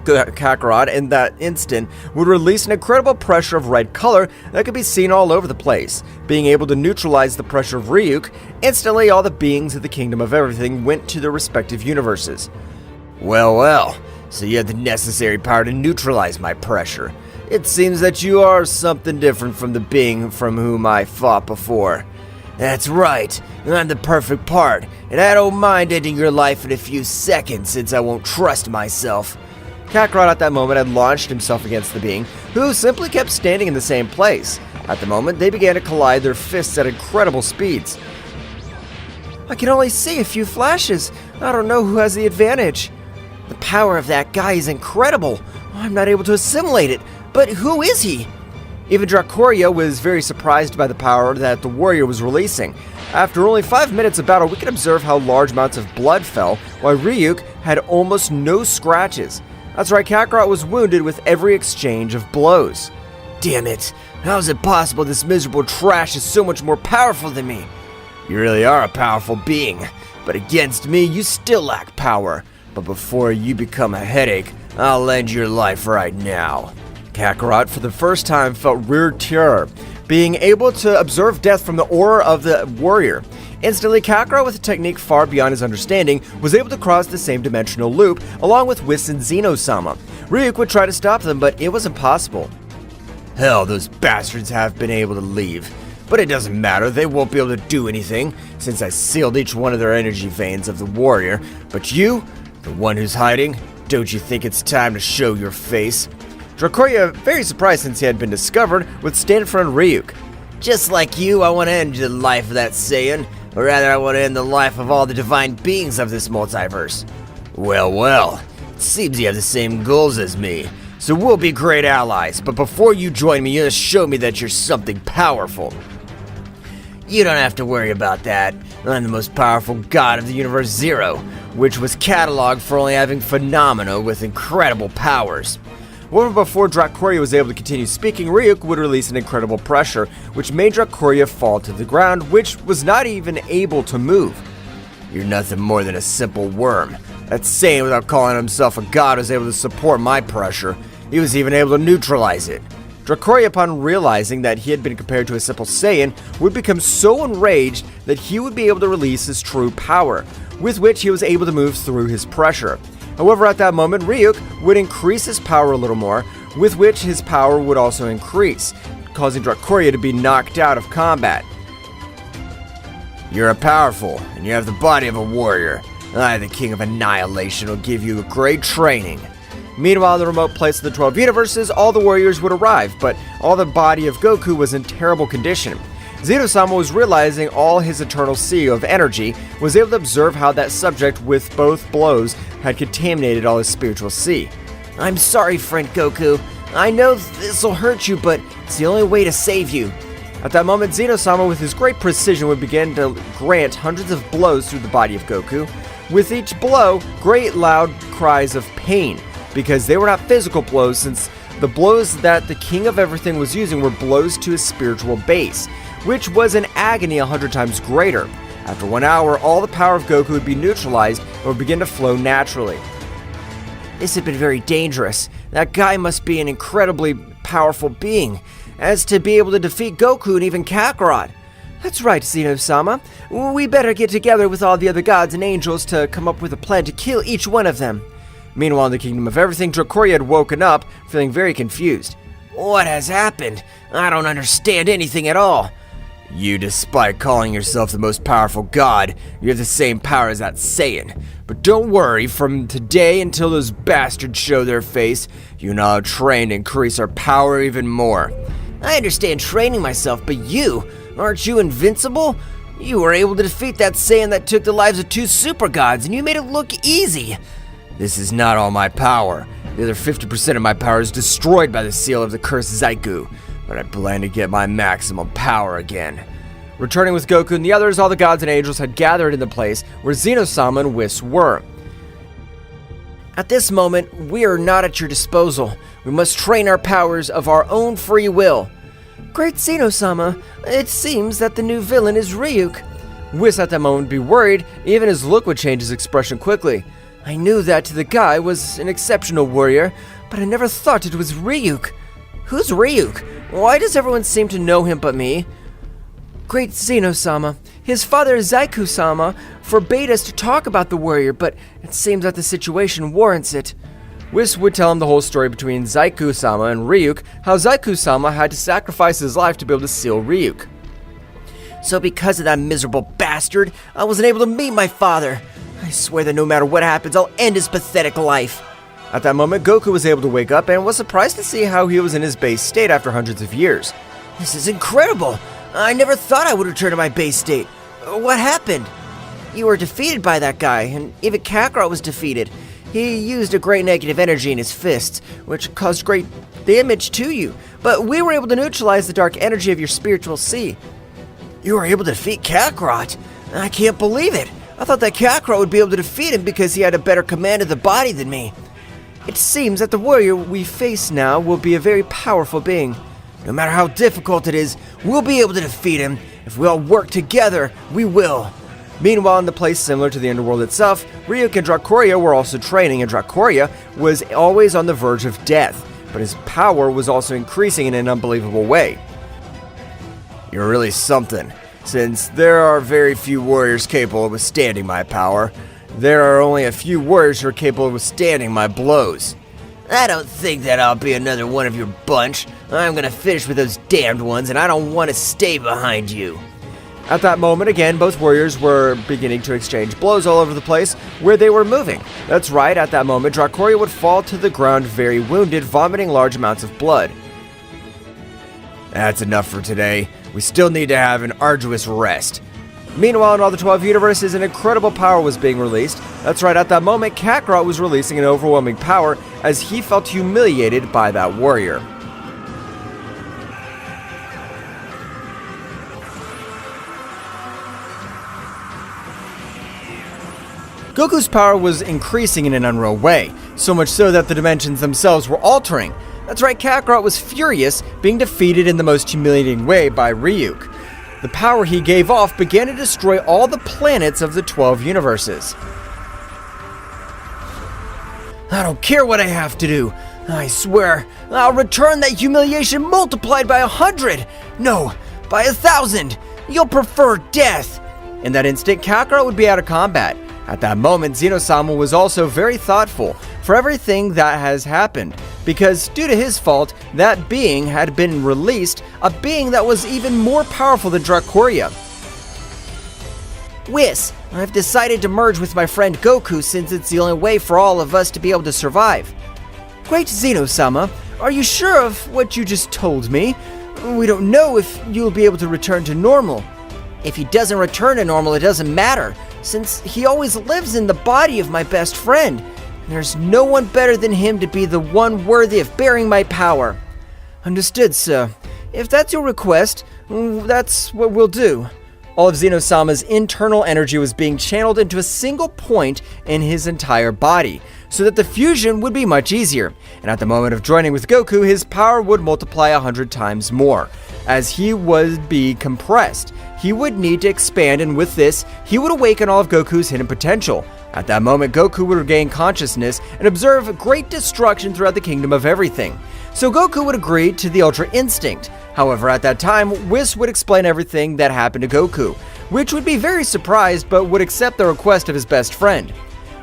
Kakarot, in that instant, would release an incredible pressure of red color that could be seen all over the place. Being able to neutralize the pressure of Ryuk, instantly all the beings of the Kingdom of Everything went to their respective universes. Well, so you have the necessary power to neutralize my pressure. It seems that you are something different from the being from whom I fought before. That's right, I'm the perfect part, and I don't mind ending your life in a few seconds since I won't trust myself. Kakarot at that moment had launched himself against the being, who simply kept standing in the same place. At the moment, they began to collide their fists at incredible speeds. I can only see a few flashes. I don't know who has the advantage. The power of that guy is incredible. I'm not able to assimilate it, but who is he? Even Dracoria was very surprised by the power that the warrior was releasing. After only 5 minutes of battle, we can observe how large amounts of blood fell, while Ryuk had almost no scratches. That's right, Kakarot was wounded with every exchange of blows. Damn it, how is it possible this miserable trash is so much more powerful than me? You really are a powerful being, but against me you still lack power. But before you become a headache, I'll end your life right now. Kakarot, for the first time, felt real terror, being able to observe death from the aura of the warrior. Instantly, Kakarot, with a technique far beyond his understanding, was able to cross the same dimensional loop, along with Whis and Zeno-sama. Ryuk would try to stop them, but it was impossible. Hell, those bastards have been able to leave. But it doesn't matter, they won't be able to do anything, since I sealed each one of their energy veins of the warrior. But you, the one who's hiding, don't you think it's time to show your face? Dracoria, very surprised since he had been discovered, would stand in front of Ryuk. Just like you, I want to end the life of that Saiyan, or rather I want to end the life of all the divine beings of this multiverse. Well, it seems you have the same goals as me, so we'll be great allies, but before you join me, you must show me that you're something powerful. You don't have to worry about that. I'm the most powerful god of the universe Zero, which was cataloged for only having phenomena with incredible powers. However, before Dracoria was able to continue speaking, Ryuk would release an incredible pressure, which made Dracoria fall to the ground, which was not even able to move. You're nothing more than a simple worm. That Saiyan, without calling himself a god, was able to support my pressure. He was even able to neutralize it. Dracoria, upon realizing that he had been compared to a simple Saiyan, would become so enraged that he would be able to release his true power, with which he was able to move through his pressure. However, at that moment, Ryuk would increase his power a little more, with which his power would also increase, causing Dracoria to be knocked out of combat. You're a powerful, and you have the body of a warrior. I, the King of Annihilation, will give you a great training. Meanwhile, in the remote place of the 12 universes, all the warriors would arrive, but all the body of Goku was in terrible condition. Zeno-sama was realizing all his eternal sea of energy, was able to observe how that subject with both blows had contaminated all his spiritual sea. I'm sorry, friend Goku. I know this'll hurt you, but it's the only way to save you. At that moment, Zeno-sama, with his great precision, would begin to grant hundreds of blows through the body of Goku. With each blow, great loud cries of pain, because they were not physical blows, since the blows that the King of Everything was using were blows to his spiritual base, which was an agony 100 times greater. After 1 hour, all the power of Goku would be neutralized and would begin to flow naturally. This had been very dangerous. That guy must be an incredibly powerful being, as to be able to defeat Goku and even Kakarot. That's right, Zeno-sama. We better get together with all the other gods and angels to come up with a plan to kill each one of them. Meanwhile, in the Kingdom of Everything, Dracoria had woken up, feeling very confused. What has happened? I don't understand anything at all. You, despite calling yourself the most powerful god, you have the same power as that Saiyan. But don't worry, from today until those bastards show their face, you and I will train to increase our power even more. I understand training myself, but aren't you invincible? You were able to defeat that Saiyan that took the lives of 2 super gods, and you made it look easy. This is not all my power. The other 50% of my power is destroyed by the seal of the cursed Zaiku, but I plan to get my maximum power again. Returning with Goku and the others, all the gods and angels had gathered in the place where Zeno-sama and Whis were. At this moment, we are not at your disposal. We must train our powers of our own free will. Great Zeno-sama, it seems that the new villain is Ryuk. Whis at that moment would be worried, even his look would change his expression quickly. I knew that the guy was an exceptional warrior, but I never thought it was Ryuk. Who's Ryuk? Why does everyone seem to know him but me? Great Zeno-sama, his father Zaiku-sama forbade us to talk about the warrior, but it seems that the situation warrants it. Whis would tell him the whole story between Zaiku-sama and Ryuk, how Zaiku-sama had to sacrifice his life to be able to seal Ryuk. So because of that miserable bastard, I wasn't able to meet my father. I swear that no matter what happens, I'll end his pathetic life. At that moment, Goku was able to wake up and was surprised to see how he was in his base state after hundreds of years. This is incredible. I never thought I would return to my base state. What happened? You were defeated by that guy, and even Kakarot was defeated. He used a great negative energy in his fists, which caused great damage to you. But we were able to neutralize the dark energy of your spiritual sea. You were able to defeat Kakarot? I can't believe it. I thought that Kakarot would be able to defeat him because he had a better command of the body than me. It seems that the warrior we face now will be a very powerful being. No matter how difficult it is, we'll be able to defeat him. If we all work together, we will. Meanwhile, in the place similar to the underworld itself, Ryuk and Dracoria were also training, and Dracoria was always on the verge of death, but his power was also increasing in an unbelievable way. You're really something. Since there are very few warriors capable of withstanding my power, there are only a few warriors who are capable of withstanding my blows. I don't think that I'll be another one of your bunch. I'm gonna finish with those damned ones, and I don't want to stay behind you. At that moment, again, both warriors were beginning to exchange blows all over the place where they were moving. That's right, at that moment, Dracoria would fall to the ground very wounded, vomiting large amounts of blood. That's enough for today. We still need to have an arduous rest. Meanwhile, in all the 12 universes, an incredible power was being released. That's right, at that moment, Kakarot was releasing an overwhelming power as he felt humiliated by that warrior. Goku's power was increasing in an unreal way, so much so that the dimensions themselves were altering. That's right, Kakarot was furious, being defeated in the most humiliating way by Ryuk. The power he gave off began to destroy all the planets of the 12 universes. I don't care what I have to do. I swear, I'll return that humiliation multiplied by 100. No, by 1,000. You'll prefer death. In that instant, Kakarot would be out of combat. At that moment, Zeno-sama was also very thoughtful for everything that has happened, because due to his fault, that being had been released, a being that was even more powerful than Dracoria. Whis, I've decided to merge with my friend Goku since it's the only way for all of us to be able to survive. Great Zeno-sama, are you sure of what you just told me? We don't know if you'll be able to return to normal. If he doesn't return to normal, it doesn't matter, since he always lives in the body of my best friend. There's no one better than him to be the one worthy of bearing my power. Understood, sir. If that's your request, that's what we'll do. All of Zeno-sama's internal energy was being channeled into a single point in his entire body, so that the fusion would be much easier. And at the moment of joining with Goku, his power would multiply 100 times more. As he would be compressed, he would need to expand, and with this, he would awaken all of Goku's hidden potential. At that moment, Goku would regain consciousness and observe great destruction throughout the kingdom of everything. So Goku would agree to the Ultra Instinct. However, at that time, Whis would explain everything that happened to Goku, which would be very surprised but would accept the request of his best friend.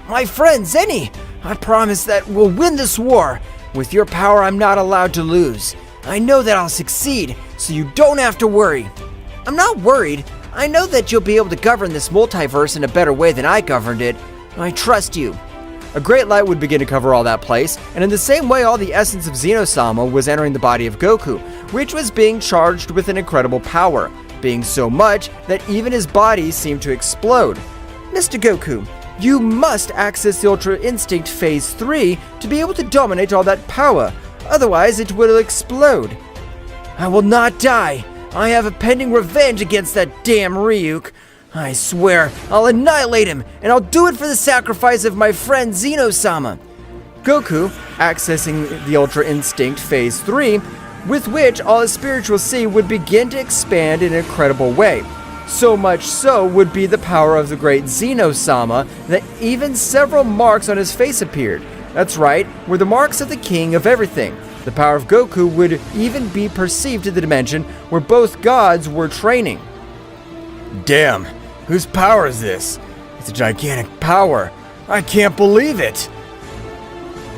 My friend, Zenny, I promise that we'll win this war. With your power, I'm not allowed to lose. I know that I'll succeed, so you don't have to worry. I'm not worried. I know that you'll be able to govern this multiverse in a better way than I governed it. I trust you. A great light would begin to cover all that place, and in the same way all the essence of Zeno-sama was entering the body of Goku, which was being charged with an incredible power, being so much that even his body seemed to explode. Mr. Goku, you must access the Ultra Instinct Phase 3 to be able to dominate all that power, otherwise it will explode. I will not die. I have a pending revenge against that damn Ryuk. I swear, I'll annihilate him, and I'll do it for the sacrifice of my friend Zeno-sama. Goku, accessing the Ultra Instinct Phase 3, with which all his spiritual sea would begin to expand in an incredible way. So much so would be the power of the great Zeno-sama that even several marks on his face appeared. That's right, were the marks of the king of everything. The power of Goku would even be perceived in the dimension where both gods were training. Damn, whose power is this? It's a gigantic power. I can't believe it.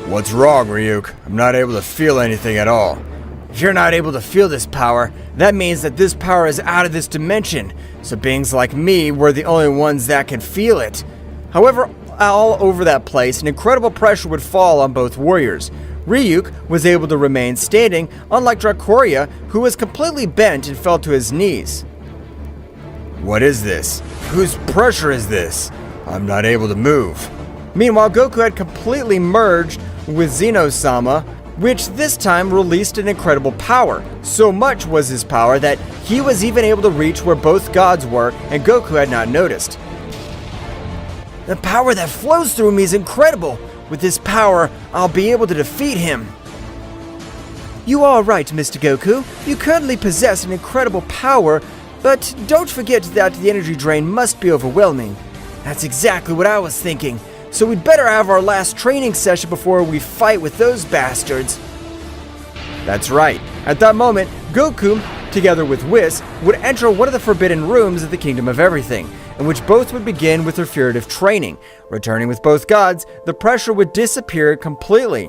What's wrong, Ryuk? I'm not able to feel anything at all. If you're not able to feel this power, that means that this power is out of this dimension, so beings like me were the only ones that can feel it. However, all over that place, an incredible pressure would fall on both warriors. Ryuk was able to remain standing, unlike Dracoria, who was completely bent and fell to his knees. What is this? Whose pressure is this? I'm not able to move. Meanwhile, Goku had completely merged with Zeno-sama, which this time released an incredible power. So much was his power that he was even able to reach where both gods were, and Goku had not noticed. The power that flows through me is incredible. With this power, I'll be able to defeat him. You are right, Mr. Goku. You currently possess an incredible power, but don't forget that the energy drain must be overwhelming. That's exactly what I was thinking. So we'd better have our last training session before we fight with those bastards. That's right. At that moment, Goku, together with Whis, would enter one of the forbidden rooms of the Kingdom of Everything, in which both would begin with their furtive training. Returning with both gods, the pressure would disappear completely.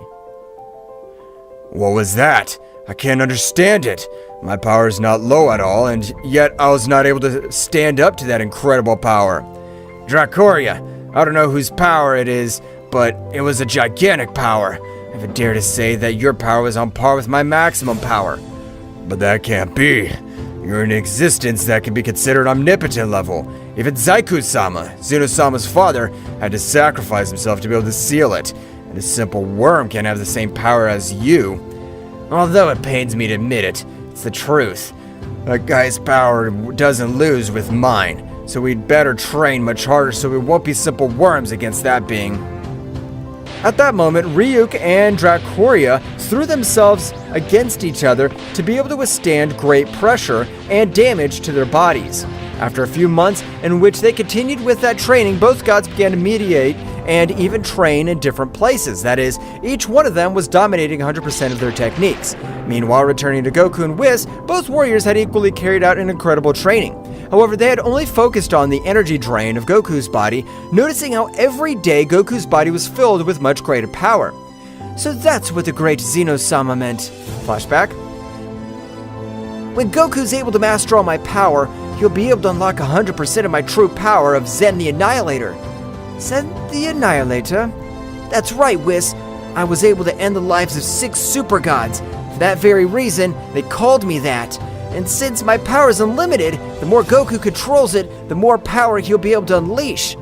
What was that? I can't understand it. My power is not low at all, and yet I was not able to stand up to that incredible power. Dracoria, I don't know whose power it is, but it was a gigantic power. I would dare to say that your power was on par with my maximum power. But that can't be. You're an existence that can be considered omnipotent level. Even Zaiku-sama, Zeno-sama's father, had to sacrifice himself to be able to seal it. And a simple worm can't have the same power as you. Although it pains me to admit it, it's the truth. That guy's power doesn't lose with mine. So we'd better train much harder so we won't be simple worms against that being. At that moment, Ryuk and Dracoria threw themselves against each other to be able to withstand great pressure and damage to their bodies. After a few months in which they continued with that training, both gods began to mediate and even train in different places. That is, each one of them was dominating 100% of their techniques. Meanwhile, returning to Goku and Whis, both warriors had equally carried out an incredible training. However, they had only focused on the energy drain of Goku's body, noticing how every day Goku's body was filled with much greater power. So that's what the great Zeno-sama meant. Flashback. When Goku's able to master all my power, he'll be able to unlock 100% of my true power of Zen the Annihilator. Zen the Annihilator? That's right, Whis. I was able to end the lives of 6 super gods. For that very reason, they called me that. And since my power is unlimited, the more Goku controls it, the more power he'll be able to unleash.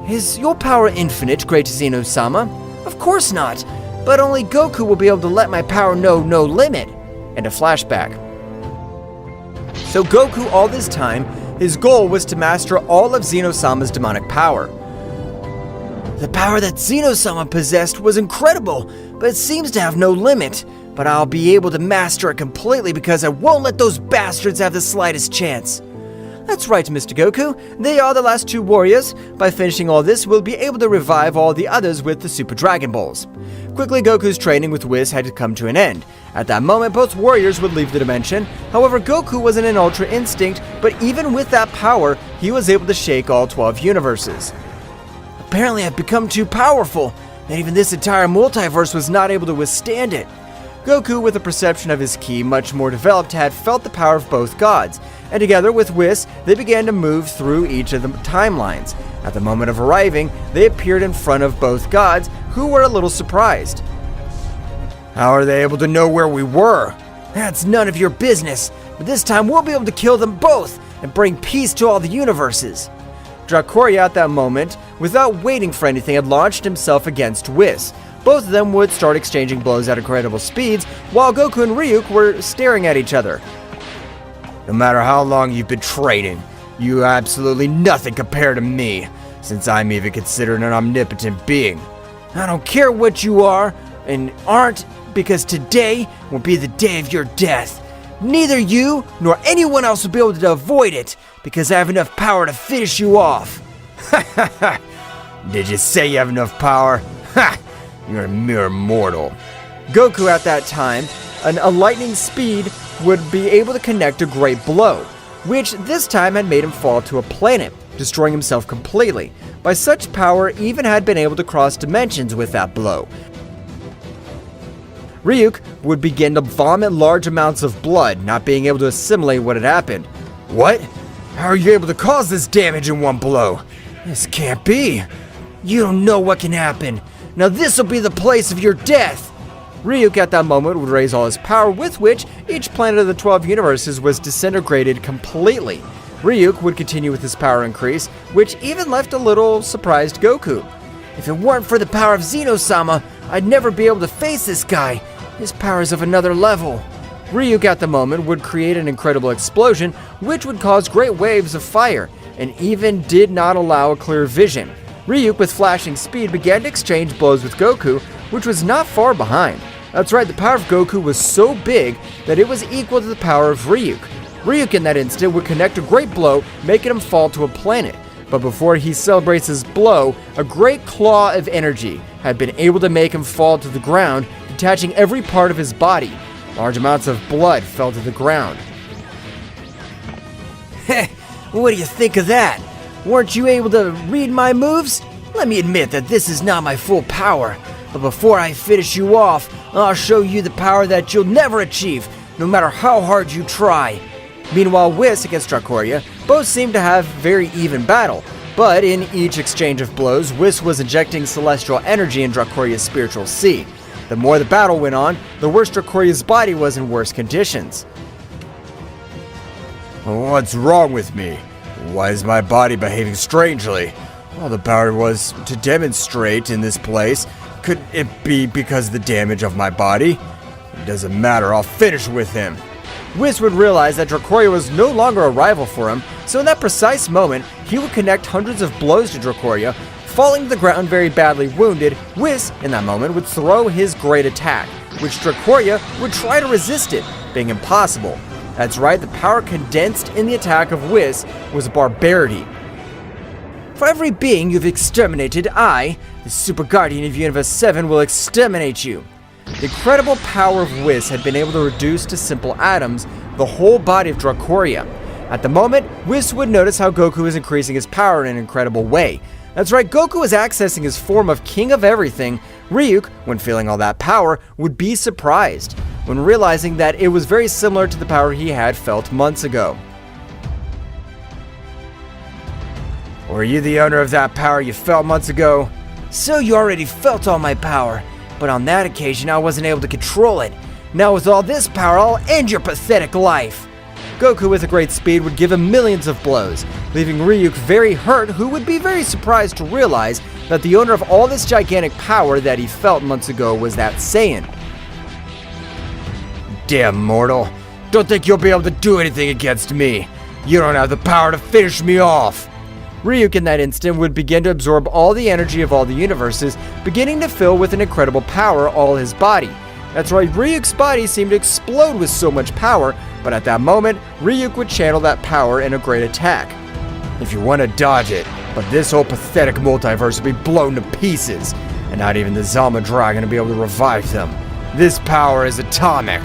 Is your power infinite, great Zeno-sama? Of course not. But only Goku will be able to let my power know no limit. And a flashback. So Goku, all this time, his goal was to master all of Zeno-sama's demonic power. The power that Zeno-sama possessed was incredible, but it seems to have no limit. But I'll be able to master it completely because I won't let those bastards have the slightest chance. That's right, Mr. Goku. They are the last two warriors. By finishing all this, we'll be able to revive all the others with the Super Dragon Balls. Quickly, Goku's training with Whis had to come to an end. At that moment, both warriors would leave the dimension. However, Goku wasn't an Ultra Instinct, but even with that power, he was able to shake all 12 universes. Apparently, I've become too powerful, and even this entire multiverse was not able to withstand it. Goku, with a perception of his ki much more developed, had felt the power of both gods, and together with Whis, they began to move through each of the timelines. At the moment of arriving, they appeared in front of both gods, who were a little surprised. How are they able to know where we were? That's none of your business, but this time we'll be able to kill them both and bring peace to all the universes. Dracoria at that moment, without waiting for anything, had launched himself against Whis. Both of them would start exchanging blows at incredible speeds, while Goku and Ryuk were staring at each other. No matter how long you've been training, you are absolutely nothing compared to me, since I'm even considered an omnipotent being. I don't care what you are and aren't, because today will be the day of your death. Neither you nor anyone else will be able to avoid it, because I have enough power to finish you off. Did you say you have enough power? Ha! You're a mere mortal. Goku at that time, a lightning speed, would be able to connect a great blow, which this time had made him fall to a planet, destroying himself completely. By such power, even had been able to cross dimensions with that blow. Ryuk would begin to vomit large amounts of blood, not being able to assimilate what had happened. What? How are you able to cause this damage in one blow? This can't be. You don't know what can happen. Now this will be the place of your death. Ryuk at that moment would raise all his power, with which each planet of the 12 universes was disintegrated completely. Ryuk would continue with his power increase, which even left a little surprised Goku. If it weren't for the power of Zeno-sama, I'd never be able to face this guy. His power is of another level. Ryuk at the moment would create an incredible explosion, which would cause great waves of fire, and even did not allow a clear vision. Ryuk, with flashing speed, began to exchange blows with Goku, which was not far behind. That's right, the power of Goku was so big that it was equal to the power of Ryuk. Ryuk in that instant would connect a great blow, making him fall to a planet. But before he celebrates his blow, a great claw of energy had been able to make him fall to the ground, detaching every part of his body. Large amounts of blood fell to the ground. Heh, what do you think of that? Weren't you able to read my moves? Let me admit that this is not my full power, but before I finish you off, I'll show you the power that you'll never achieve, no matter how hard you try. Meanwhile, Whis against Dracoria both seemed to have very even battle, but in each exchange of blows, Whis was injecting celestial energy in Dracoria's spiritual sea. The more the battle went on, the worse Dracoria's body was in worse conditions. What's wrong with me? Why is my body behaving strangely? All the power was to demonstrate in this place. Could it be because of the damage of my body? It doesn't matter, I'll finish with him. Whis would realize that Dracoria was no longer a rival for him, so in that precise moment, he would connect hundreds of blows to Dracoria. Falling to the ground very badly wounded, Whis, in that moment, would throw his great attack, which Dracoria would try to resist it, being impossible. That's right, the power condensed in the attack of Whis was a barbarity. For every being you've exterminated, I, the Super Guardian of Universe 7, will exterminate you. The incredible power of Whis had been able to reduce to simple atoms the whole body of Dracoria. At the moment, Whis would notice how Goku is increasing his power in an incredible way. That's right, Goku was accessing his form of King of Everything. Ryuk, when feeling all that power, would be surprised when realizing that it was very similar to the power he had felt months ago. Were you the owner of that power you felt months ago? So you already felt all my power, but on that occasion I wasn't able to control it. Now with all this power, I'll end your pathetic life. Goku, with a great speed, would give him millions of blows, leaving Ryuk very hurt, who would be very surprised to realize that the owner of all this gigantic power that he felt months ago was that Saiyan. Damn mortal. Don't think you'll be able to do anything against me. You don't have the power to finish me off. Ryuk in that instant would begin to absorb all the energy of all the universes, beginning to fill with an incredible power all his body. That's right, Ryuk's body seemed to explode with so much power, but at that moment, Ryuk would channel that power in a great attack. If you want to dodge it, but this whole pathetic multiverse will be blown to pieces, and not even the Zama Dragon will be able to revive them. This power is atomic.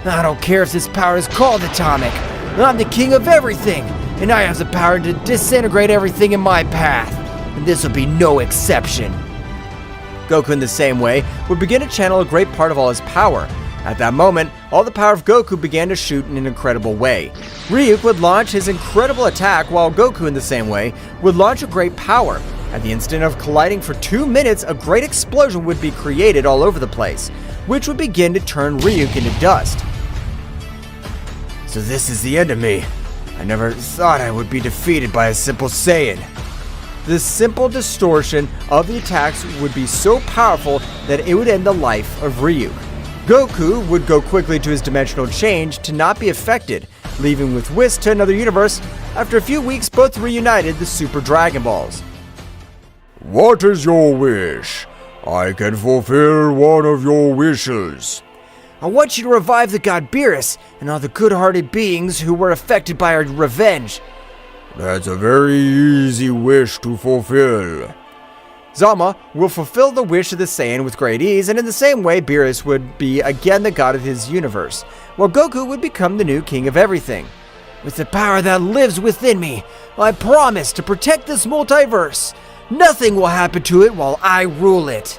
I don't care if this power is called atomic. I'm the king of everything, and I have the power to disintegrate everything in my path. And this will be no exception. Goku, in the same way, would begin to channel a great part of all his power. At that moment, all the power of Goku began to shoot in an incredible way. Ryuk would launch his incredible attack, while Goku, in the same way, would launch a great power. At the instant of colliding for 2 minutes, a great explosion would be created all over the place, which would begin to turn Ryuk into dust. So this is the end of me. I never thought I would be defeated by a simple Saiyan. This simple distortion of the attacks would be so powerful that it would end the life of Ryuk. Goku would go quickly to his dimensional change to not be affected, leaving with Whis to another universe. After a few weeks, both reunited the Super Dragon Balls. What is your wish? I can fulfill one of your wishes. I want you to revive the god Beerus and all the good-hearted beings who were affected by our revenge. That's a very easy wish to fulfill. Zama will fulfill the wish of the Saiyan with great ease, and in the same way, Beerus would be again the god of his universe, while Goku would become the new king of everything. With the power that lives within me, I promise to protect this multiverse. Nothing will happen to it while I rule it.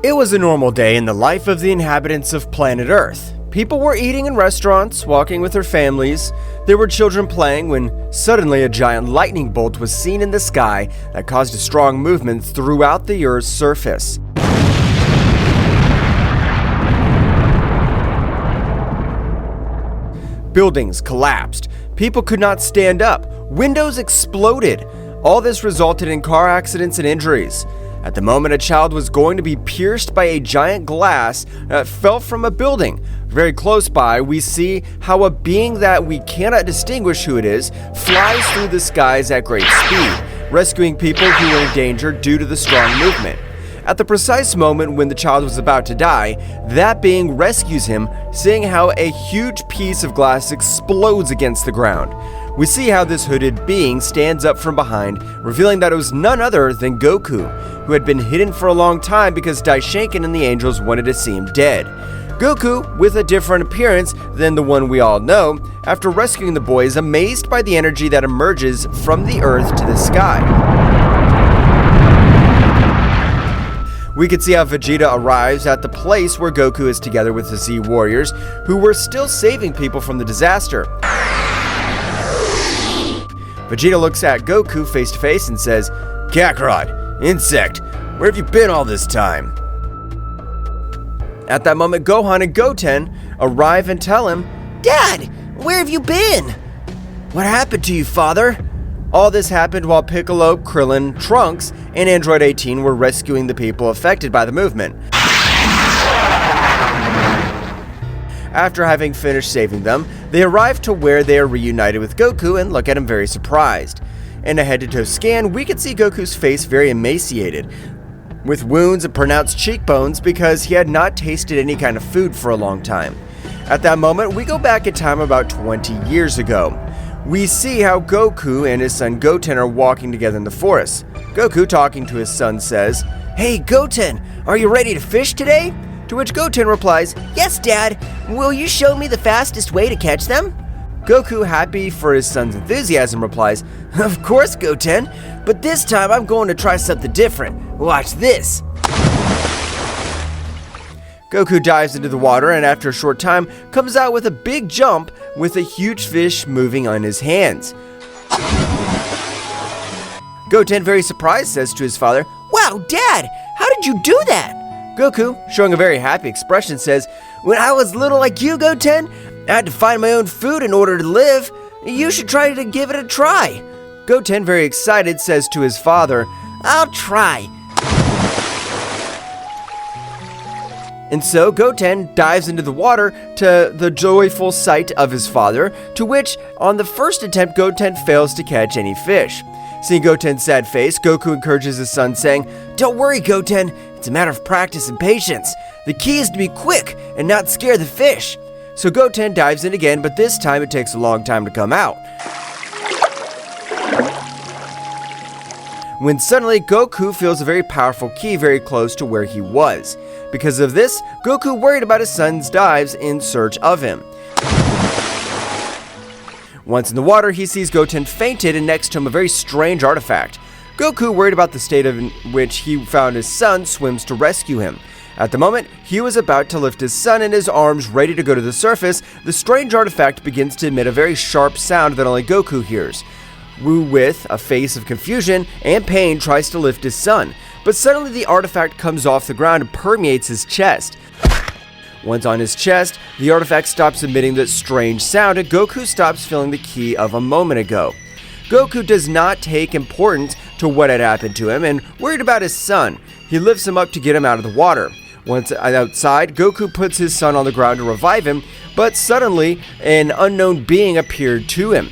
It was a normal day in the life of the inhabitants of planet Earth. People were eating in restaurants, walking with their families. There were children playing when suddenly a giant lightning bolt was seen in the sky that caused a strong movement throughout the Earth's surface. Buildings collapsed. People could not stand up. Windows exploded. All this resulted in car accidents and injuries. At the moment, a child was going to be pierced by a giant glass that fell from a building. Very close by, we see how a being that we cannot distinguish who it is flies through the skies at great speed, rescuing people who were in danger due to the strong movement. At the precise moment when the child was about to die, that being rescues him, seeing how a huge piece of glass explodes against the ground. We see how this hooded being stands up from behind, revealing that it was none other than Goku, who had been hidden for a long time because Daishanken and the angels wanted to see him dead. Goku, with a different appearance than the one we all know, after rescuing the boy, is amazed by the energy that emerges from the earth to the sky. We could see how Vegeta arrives at the place where Goku is together with the Z Warriors, who were still saving people from the disaster. Vegeta looks at Goku face to face and says, "Kakarot, insect, where have you been all this time?" At that moment, Gohan and Goten arrive and tell him, Dad, where have you been? "What happened to you, father?" All this happened while Piccolo, Krillin, Trunks, and Android 18 were rescuing the people affected by the movement. After having finished saving them, they arrive to where they are reunited with Goku and look at him very surprised. In a head-to-toe scan, we can see Goku's face very emaciated, with wounds and pronounced cheekbones because he had not tasted any kind of food for a long time. At that moment, we go back in time about 20 years ago. We see how Goku and his son Goten are walking together in the forest. Goku, talking to his son, says, Hey Goten, are you ready to fish today? To which Goten replies, Yes, Dad. Will you show me the fastest way to catch them? Goku, happy for his son's enthusiasm, replies, Of course, Goten, but this time I'm going to try something different. Watch this. Goku dives into the water and after a short time comes out with a big jump with a huge fish moving on his hands. Goten, very surprised, says to his father, Wow, Dad, how did you do that? Goku, showing a very happy expression, says, When I was little like you, Goten, I had to find my own food in order to live. You should try to give it a try. Goten, very excited, says to his father, I'll try. And so Goten dives into the water to the joyful sight of his father, to which, on the first attempt, Goten fails to catch any fish. Seeing Goten's sad face, Goku encourages his son, saying, Don't worry, Goten, it's a matter of practice and patience. The key is to be quick and not scare the fish. So Goten dives in again, but this time it takes a long time to come out. When suddenly Goku feels a very powerful ki very close to where he was. Because of this, Goku worried about his son's dives in search of him. Once in the water, he sees Goten fainted and next to him a very strange artifact. Goku, worried about the state in which he found his son, swims to rescue him. At the moment, he was about to lift his son in his arms, ready to go to the surface, the strange artifact begins to emit a very sharp sound that only Goku hears. Wu, with a face of confusion and pain, tries to lift his son, but suddenly the artifact comes off the ground and permeates his chest. Once on his chest, the artifact stops emitting that strange sound and Goku stops feeling the ki of a moment ago. Goku does not take importance to what had happened to him and worried about his son. He lifts him up to get him out of the water. Once outside, Goku puts his son on the ground to revive him, but suddenly an unknown being appeared to him.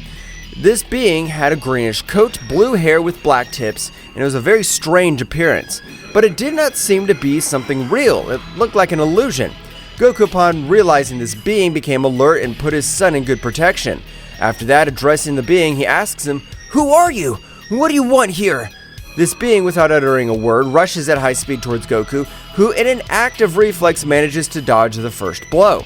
This being had a greenish coat, blue hair with black tips, and it was a very strange appearance. But it did not seem to be something real. It looked like an illusion. Goku, upon realizing this being, became alert and put his son in good protection. After that, addressing the being, he asks him, Who are you? What do you want here? This being, without uttering a word, rushes at high speed towards Goku, who in an act of reflex manages to dodge the first blow.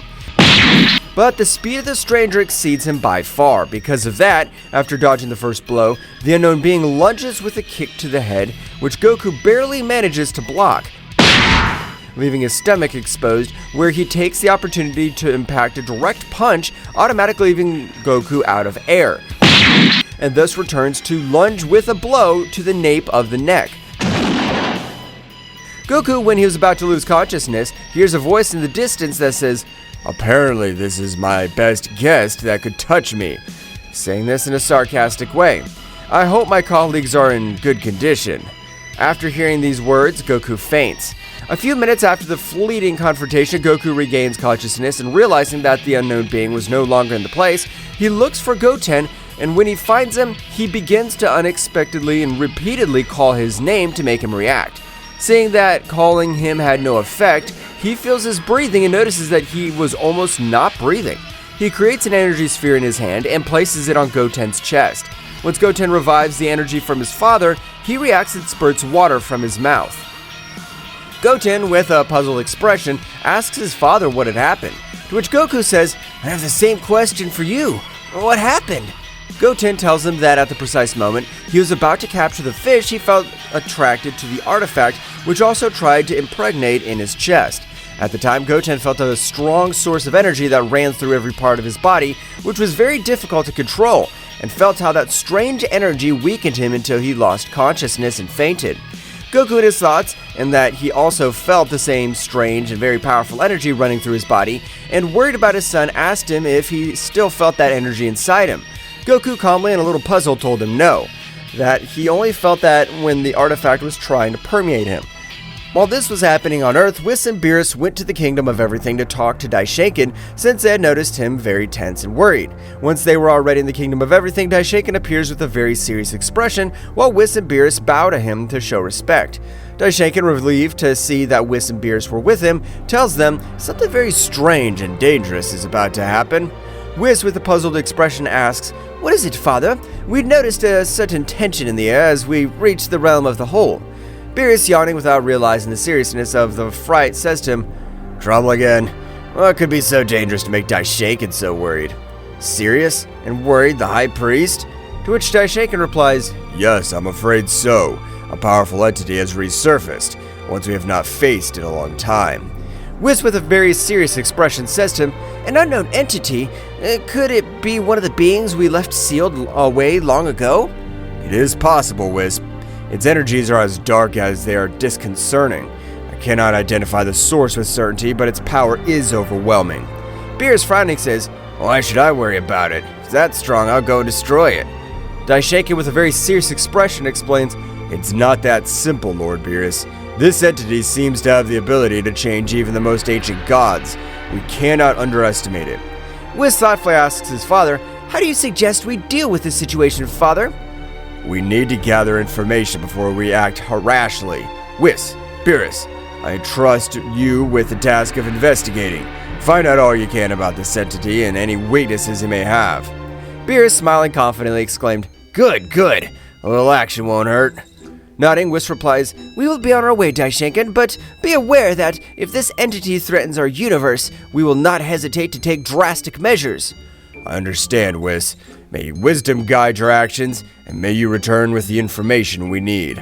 But the speed of the stranger exceeds him by far. Because of that, after dodging the first blow, the unknown being lunges with a kick to the head, which Goku barely manages to block, leaving his stomach exposed, where he takes the opportunity to impact a direct punch, automatically leaving Goku out of air, and thus returns to lunge with a blow to the nape of the neck. Goku, when he was about to lose consciousness, hears a voice in the distance that says, Apparently this is my best guest that could touch me, saying this in a sarcastic way. I hope my colleagues are in good condition. After hearing these words, Goku faints. A few minutes after the fleeting confrontation, Goku regains consciousness and realizing that the unknown being was no longer in the place, he looks for Goten, and when he finds him, he begins to unexpectedly and repeatedly call his name to make him react. Seeing that calling him had no effect, he feels his breathing and notices that he was almost not breathing. He creates an energy sphere in his hand and places it on Goten's chest. Once Goten revives the energy from his father, he reacts and spurts water from his mouth. Goten, with a puzzled expression, asks his father what had happened, to which Goku says, I have the same question for you. What happened? Goten tells him that at the precise moment he was about to capture the fish, he felt attracted to the artifact, which also tried to impregnate in his chest. At the time, Goten felt a strong source of energy that ran through every part of his body, which was very difficult to control, and felt how that strange energy weakened him until he lost consciousness and fainted. Goku had his thoughts, and that he also felt the same strange and very powerful energy running through his body, and worried about his son, asked him if he still felt that energy inside him. Goku calmly and a little puzzled told him no, that he only felt that when the artifact was trying to permeate him. While this was happening on Earth, Whis and Beerus went to the Kingdom of Everything to talk to Daishinkan, since they had noticed him very tense and worried. Once they were already in the Kingdom of Everything, Daishinkan appears with a very serious expression, while Whis and Beerus bow to him to show respect. Daishinkan, relieved to see that Whis and Beerus were with him, tells them something very strange and dangerous is about to happen. Whis, with a puzzled expression, asks, What is it, father? We'd noticed a certain tension in the air as we reached the realm of the whole. Beerus, yawning without realizing the seriousness of the fright, says to him, Trouble again? What could be so dangerous to make Daishinkan so worried? Serious and worried, the High Priest? To which Daishinkan replies, Yes, I'm afraid so. A powerful entity has resurfaced, once we have not faced in a long time. Whis, with a very serious expression, says to him, "An unknown entity? Could it be one of the beings we left sealed away long ago?" It is possible, Whis. Its energies are as dark as they are disconcerting. I cannot identify the source with certainty, but its power is overwhelming. Beerus, frowning, says, "Why should I worry about it? If it's that strong, I'll go and destroy it." Daishankin, with a very serious expression, explains, It's not that simple, Lord Beerus. This entity seems to have the ability to change even the most ancient gods. We cannot underestimate it. Whis thoughtfully asks his father, "How do you suggest we deal with this situation, father?" We need to gather information before we act rashly. Whis, Beerus, I trust you with the task of investigating. Find out all you can about this entity and any weaknesses it may have. Beerus, smiling confidently, exclaimed, Good, good. A little action won't hurt." Nodding, Whis replies, "We will be on our way, Daishankin, but be aware that if this entity threatens our universe, we will not hesitate to take drastic measures." I understand, Whis. May wisdom guide your actions, and may you return with the information we need.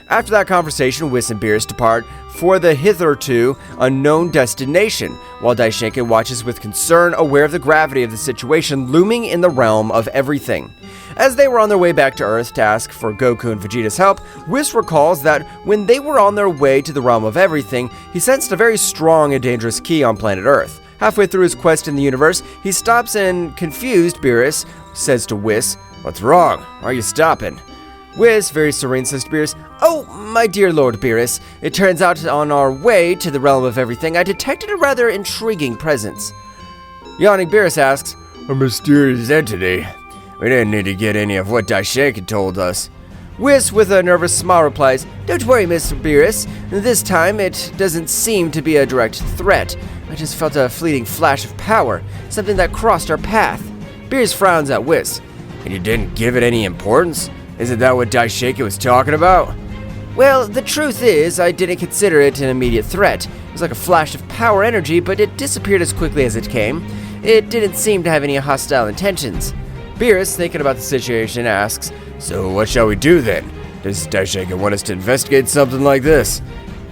After that conversation, Whis and Beerus depart for the hitherto unknown destination, while Daishankin watches with concern, aware of the gravity of the situation looming in the realm of everything. As they were on their way back to Earth to ask for Goku and Vegeta's help, Whis recalls that when they were on their way to the realm of everything, he sensed a very strong and dangerous ki on planet Earth. Halfway through his quest in the universe, he stops and, confused, Beerus says to Whis, "What's wrong? Why are you stopping?" Whis, very serene, says to Beerus, "Oh, my dear Lord Beerus, it turns out on our way to the realm of everything, I detected a rather intriguing presence." Yawning, Beerus asks, "A mysterious entity? We didn't need to get any of what Daishankin told us." Whis, with a nervous smile, replies, "Don't worry, Mr. Beerus. This time it doesn't seem to be a direct threat. I just felt a fleeting flash of power, something that crossed our path." Beerus frowns at Whis. "And you didn't give it any importance? Isn't that what Daishankin was talking about?" "Well, the truth is, I didn't consider it an immediate threat. It was like a flash of power energy, but it disappeared as quickly as it came. It didn't seem to have any hostile intentions." Beerus, thinking about the situation, asks, "So what shall we do then? Does Daishankin want us to investigate something like this?"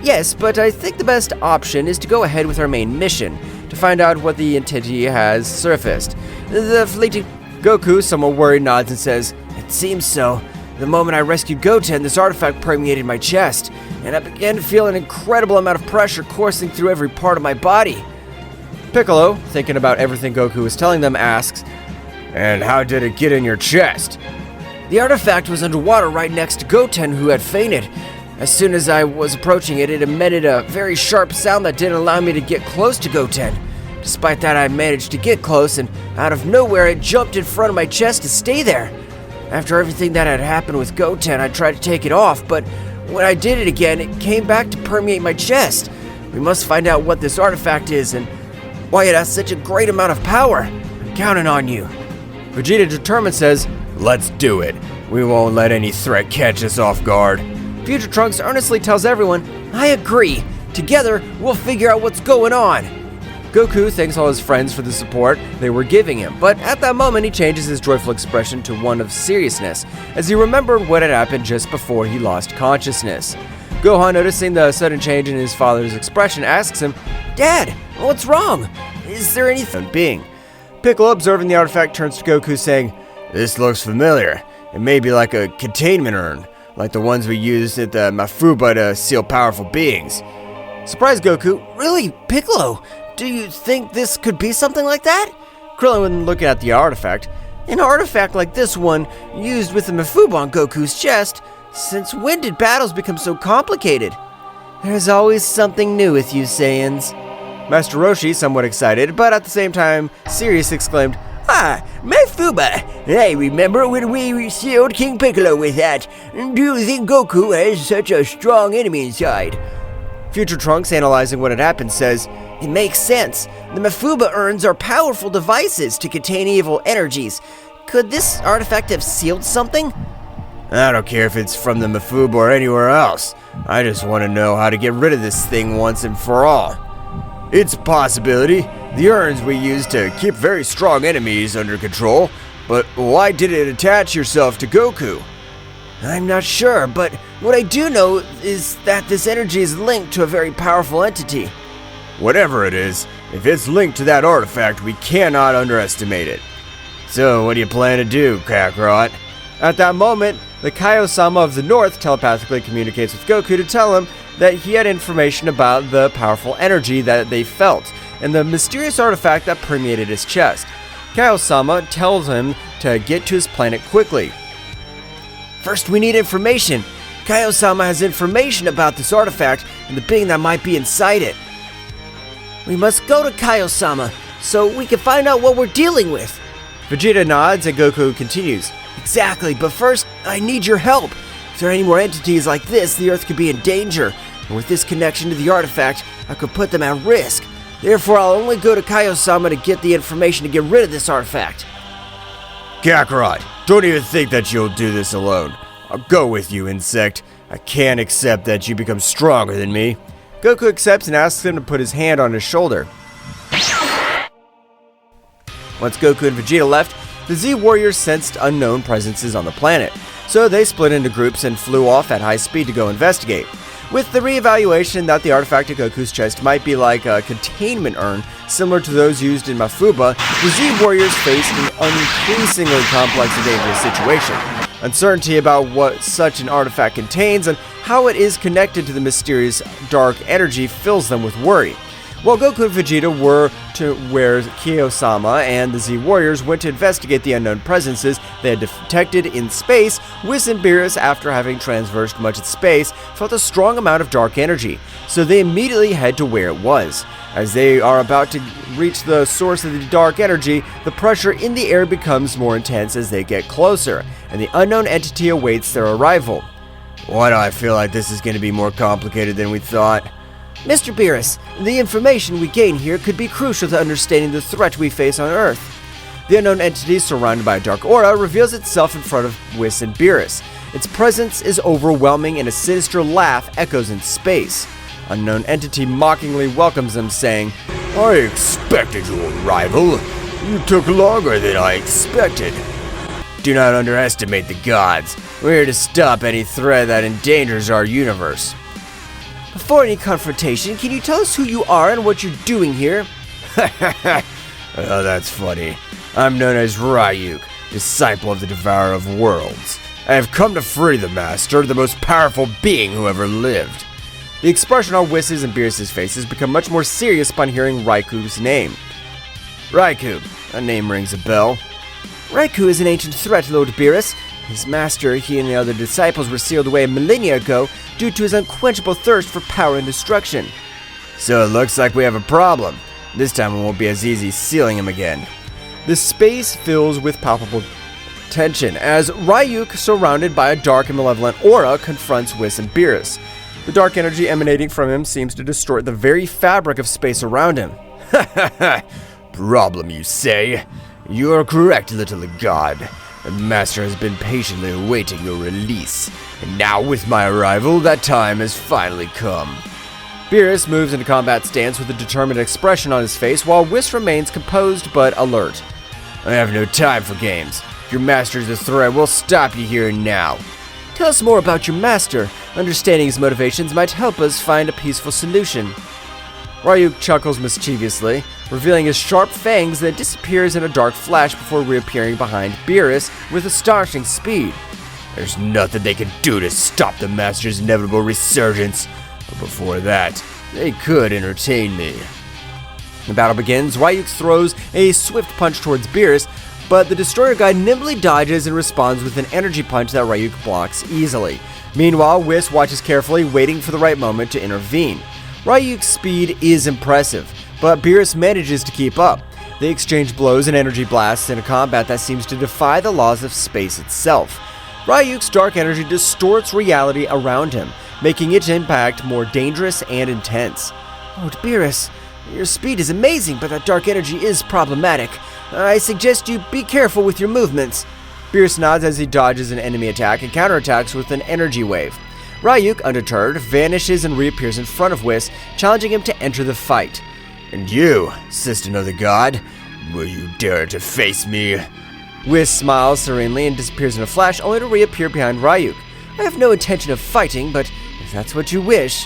"Yes, but I think the best option is to go ahead with our main mission, to find out what the entity has surfaced. The fleeting..." Goku, somewhat worried, nods and says, "It seems so. The moment I rescued Goten, this artifact permeated my chest, and I began to feel an incredible amount of pressure coursing through every part of my body." Piccolo, thinking about everything Goku was telling them, asks, "And how did it get in your chest?" "The artifact was underwater right next to Goten, who had fainted. As soon as I was approaching it, it emitted a very sharp sound that didn't allow me to get close to Goten. Despite that, I managed to get close, and out of nowhere, it jumped in front of my chest to stay there. After everything that had happened with Goten, I tried to take it off, but when I did it again, it came back to permeate my chest. We must find out what this artifact is and why it has such a great amount of power. I'm counting on you." Vegeta, determined, says, "Let's do it. We won't let any threat catch us off guard." Future Trunks earnestly tells everyone, "I agree. Together, we'll figure out what's going on." Goku thanks all his friends for the support they were giving him, but at that moment he changes his joyful expression to one of seriousness, as he remembered what had happened just before he lost consciousness. Gohan, noticing the sudden change in his father's expression, asks him, "Dad, what's wrong? Is there anything being?" Piccolo, observing the artifact, turns to Goku, saying, "This looks familiar. It may be like a containment urn, like the ones we used at the Mafuba to seal powerful beings." Surprised Goku, "Really, Piccolo? Do you think this could be something like that?" Krillin, looking at the artifact, "An artifact like this one, used with the Mafuba on Goku's chest? Since when did battles become so complicated?" "There's always something new with you Saiyans." Master Roshi, somewhat excited, but at the same time serious, exclaimed, "Ah, Mafuba! I remember when we sealed King Piccolo with that. Do you think Goku has such a strong enemy inside?" Future Trunks, analyzing what had happened, says, "It makes sense. The Mafuba urns are powerful devices to contain evil energies. Could this artifact have sealed something?" "I don't care if it's from the Mafuba or anywhere else. I just want to know how to get rid of this thing once and for all. It's a possibility. The urns we use to keep very strong enemies under control, but why did it attach yourself to Goku?" I'm not sure, but what I do know is that this energy is linked to a very powerful entity. Whatever it is, if it's linked to that artifact, we cannot underestimate it. So, what do you plan to do, Kakarot? At that moment, the Kaio-sama of the North telepathically communicates with Goku to tell him that he had information about the powerful energy that they felt, and the mysterious artifact that permeated his chest. Kaio-sama tells him to get to his planet quickly. First, we need information. Kaio-sama has information about this artifact and the being that might be inside it. We must go to Kaio-sama so we can find out what we're dealing with. Vegeta nods and Goku continues. Exactly, but first, I need your help. If there are any more entities like this, the Earth could be in danger. And with this connection to the artifact, I could put them at risk. Therefore, I'll only go to Kaio-sama to get the information to get rid of this artifact. Kakarot, don't even think that you'll do this alone. I'll go with you, Insect. I can't accept that you become stronger than me. Goku accepts and asks him to put his hand on his shoulder. Once Goku and Vegeta left, the Z Warriors sensed unknown presences on the planet, so they split into groups and flew off at high speed to go investigate. With the reevaluation that the artifact at Goku's chest might be like a containment urn, similar to those used in Mafuba, the Z Warriors faced an increasingly complex and dangerous situation. Uncertainty about what such an artifact contains and how it is connected to the mysterious dark energy fills them with worry. While Goku and Vegeta were to where Kaio-sama and the Z Warriors went to investigate the unknown presences they had detected in space, Whis and Beerus, after having traversed much of space, felt a strong amount of dark energy, so they immediately head to where it was. As they are about to reach the source of the dark energy, the pressure in the air becomes more intense as they get closer, and the unknown entity awaits their arrival. Why do I feel like this is going to be more complicated than we thought? Mr. Beerus, the information we gain here could be crucial to understanding the threat we face on Earth. The unknown entity, surrounded by a dark aura, reveals itself in front of Whis and Beerus. Its presence is overwhelming and a sinister laugh echoes in space. Unknown entity mockingly welcomes them, saying, I expected your arrival. You took longer than I expected. Do not underestimate the gods. We're here to stop any threat that endangers our universe. Before any confrontation, can you tell us who you are and what you're doing here? Oh, that's funny. I'm known as Ryuk, disciple of the Devourer of Worlds. I have come to free the Master, the most powerful being who ever lived. The expression on Whis' and Beerus' faces become much more serious upon hearing Raiku's name. Raikou, that name rings a bell. Raikou is an ancient threat, Lord Beerus. His master, he and the other disciples were sealed away millennia ago due to his unquenchable thirst for power and destruction. So it looks like we have a problem. This time it won't be as easy sealing him again. The space fills with palpable tension as Ryuk, surrounded by a dark and malevolent aura, confronts Whis and Beerus. The dark energy emanating from him seems to distort the very fabric of space around him. Problem, you say? You are correct, little god. The Master has been patiently awaiting your release, and now with my arrival, that time has finally come. Beerus moves into combat stance with a determined expression on his face, while Whis remains composed but alert. I have no time for games. If your master is a threat, we'll stop you here and now. Tell us more about your master. Understanding his motivations might help us find a peaceful solution. Ryuk chuckles mischievously, revealing his sharp fangs, that disappears in a dark flash before reappearing behind Beerus with astonishing speed. There's nothing they can do to stop the Master's inevitable resurgence, but before that, they could entertain me. The battle begins. Ryuk throws a swift punch towards Beerus, but the Destroyer guy nimbly dodges and responds with an energy punch that Ryuk blocks easily. Meanwhile, Whis watches carefully, waiting for the right moment to intervene. Ryuk's speed is impressive, but Beerus manages to keep up. They exchange blows and energy blasts in a combat that seems to defy the laws of space itself. Ryuk's dark energy distorts reality around him, making its impact more dangerous and intense. Lord Beerus, your speed is amazing, but that dark energy is problematic. I suggest you be careful with your movements. Beerus nods as he dodges an enemy attack and counterattacks with an energy wave. Ryuk, undeterred, vanishes and reappears in front of Whis, challenging him to enter the fight. And you, assistant of the god, will you dare to face me? Whis smiles serenely and disappears in a flash, only to reappear behind Ryuk. I have no intention of fighting, but if that's what you wish."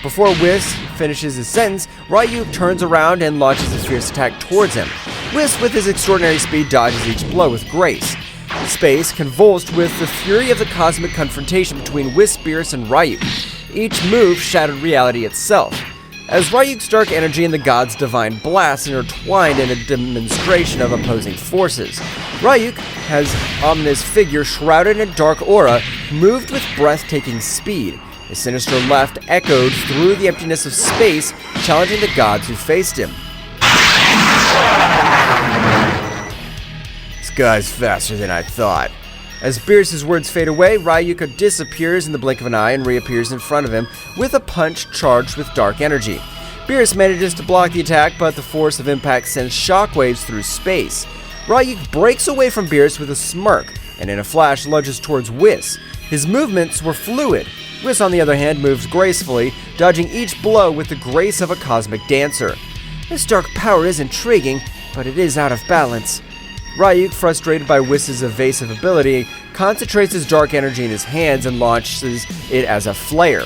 Before Whis finishes his sentence, Ryuk turns around and launches his fierce attack towards him. Whis, with his extraordinary speed, dodges each blow with grace. Space convulsed with the fury of the cosmic confrontation between Whis, Beerus, and Ryuk. Each move shattered reality itself. As Ryuk's dark energy and the god's divine blast intertwined in a demonstration of opposing forces, Ryuk, his ominous figure shrouded in a dark aura, moved with breathtaking speed. His sinister left echoed through the emptiness of space, challenging the gods who faced him. This guy's faster than I thought. As Beerus' words fade away, Ryuk disappears in the blink of an eye and reappears in front of him with a punch charged with dark energy. Beerus manages to block the attack, but the force of impact sends shockwaves through space. Ryuk breaks away from Beerus with a smirk, and in a flash lunges towards Whis. His movements were fluid. Whis, on the other hand, moves gracefully, dodging each blow with the grace of a cosmic dancer. This dark power is intriguing, but it is out of balance. Ryuk, frustrated by Whis' evasive ability, concentrates his dark energy in his hands and launches it as a flare.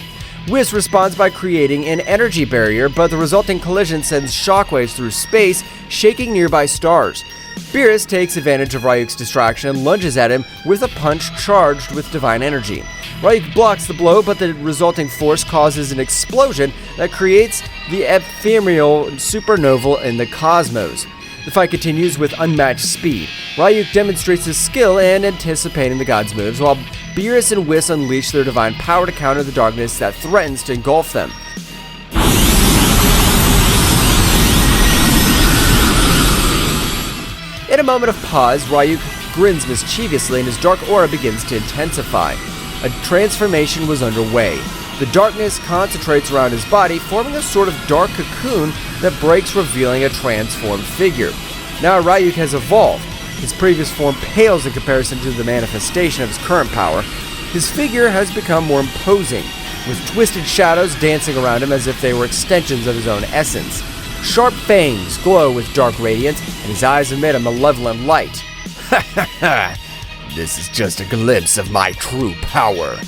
Whis responds by creating an energy barrier, but the resulting collision sends shockwaves through space, shaking nearby stars. Beerus takes advantage of Ryuk's distraction and lunges at him with a punch charged with divine energy. Ryuk blocks the blow, but the resulting force causes an explosion that creates the ephemeral supernova in the cosmos. The fight continues with unmatched speed. Ryuk demonstrates his skill in anticipating the gods' moves, while Beerus and Whis unleash their divine power to counter the darkness that threatens to engulf them. In a moment of pause, Ryuk grins mischievously and his dark aura begins to intensify. A transformation was underway. The darkness concentrates around his body, forming a sort of dark cocoon that breaks, revealing a transformed figure. Now Ryuk has evolved. His previous form pales in comparison to the manifestation of his current power. His figure has become more imposing, with twisted shadows dancing around him as if they were extensions of his own essence. Sharp fangs glow with dark radiance, and his eyes emit a malevolent light. Ha ha ha! This is just a glimpse of my true power.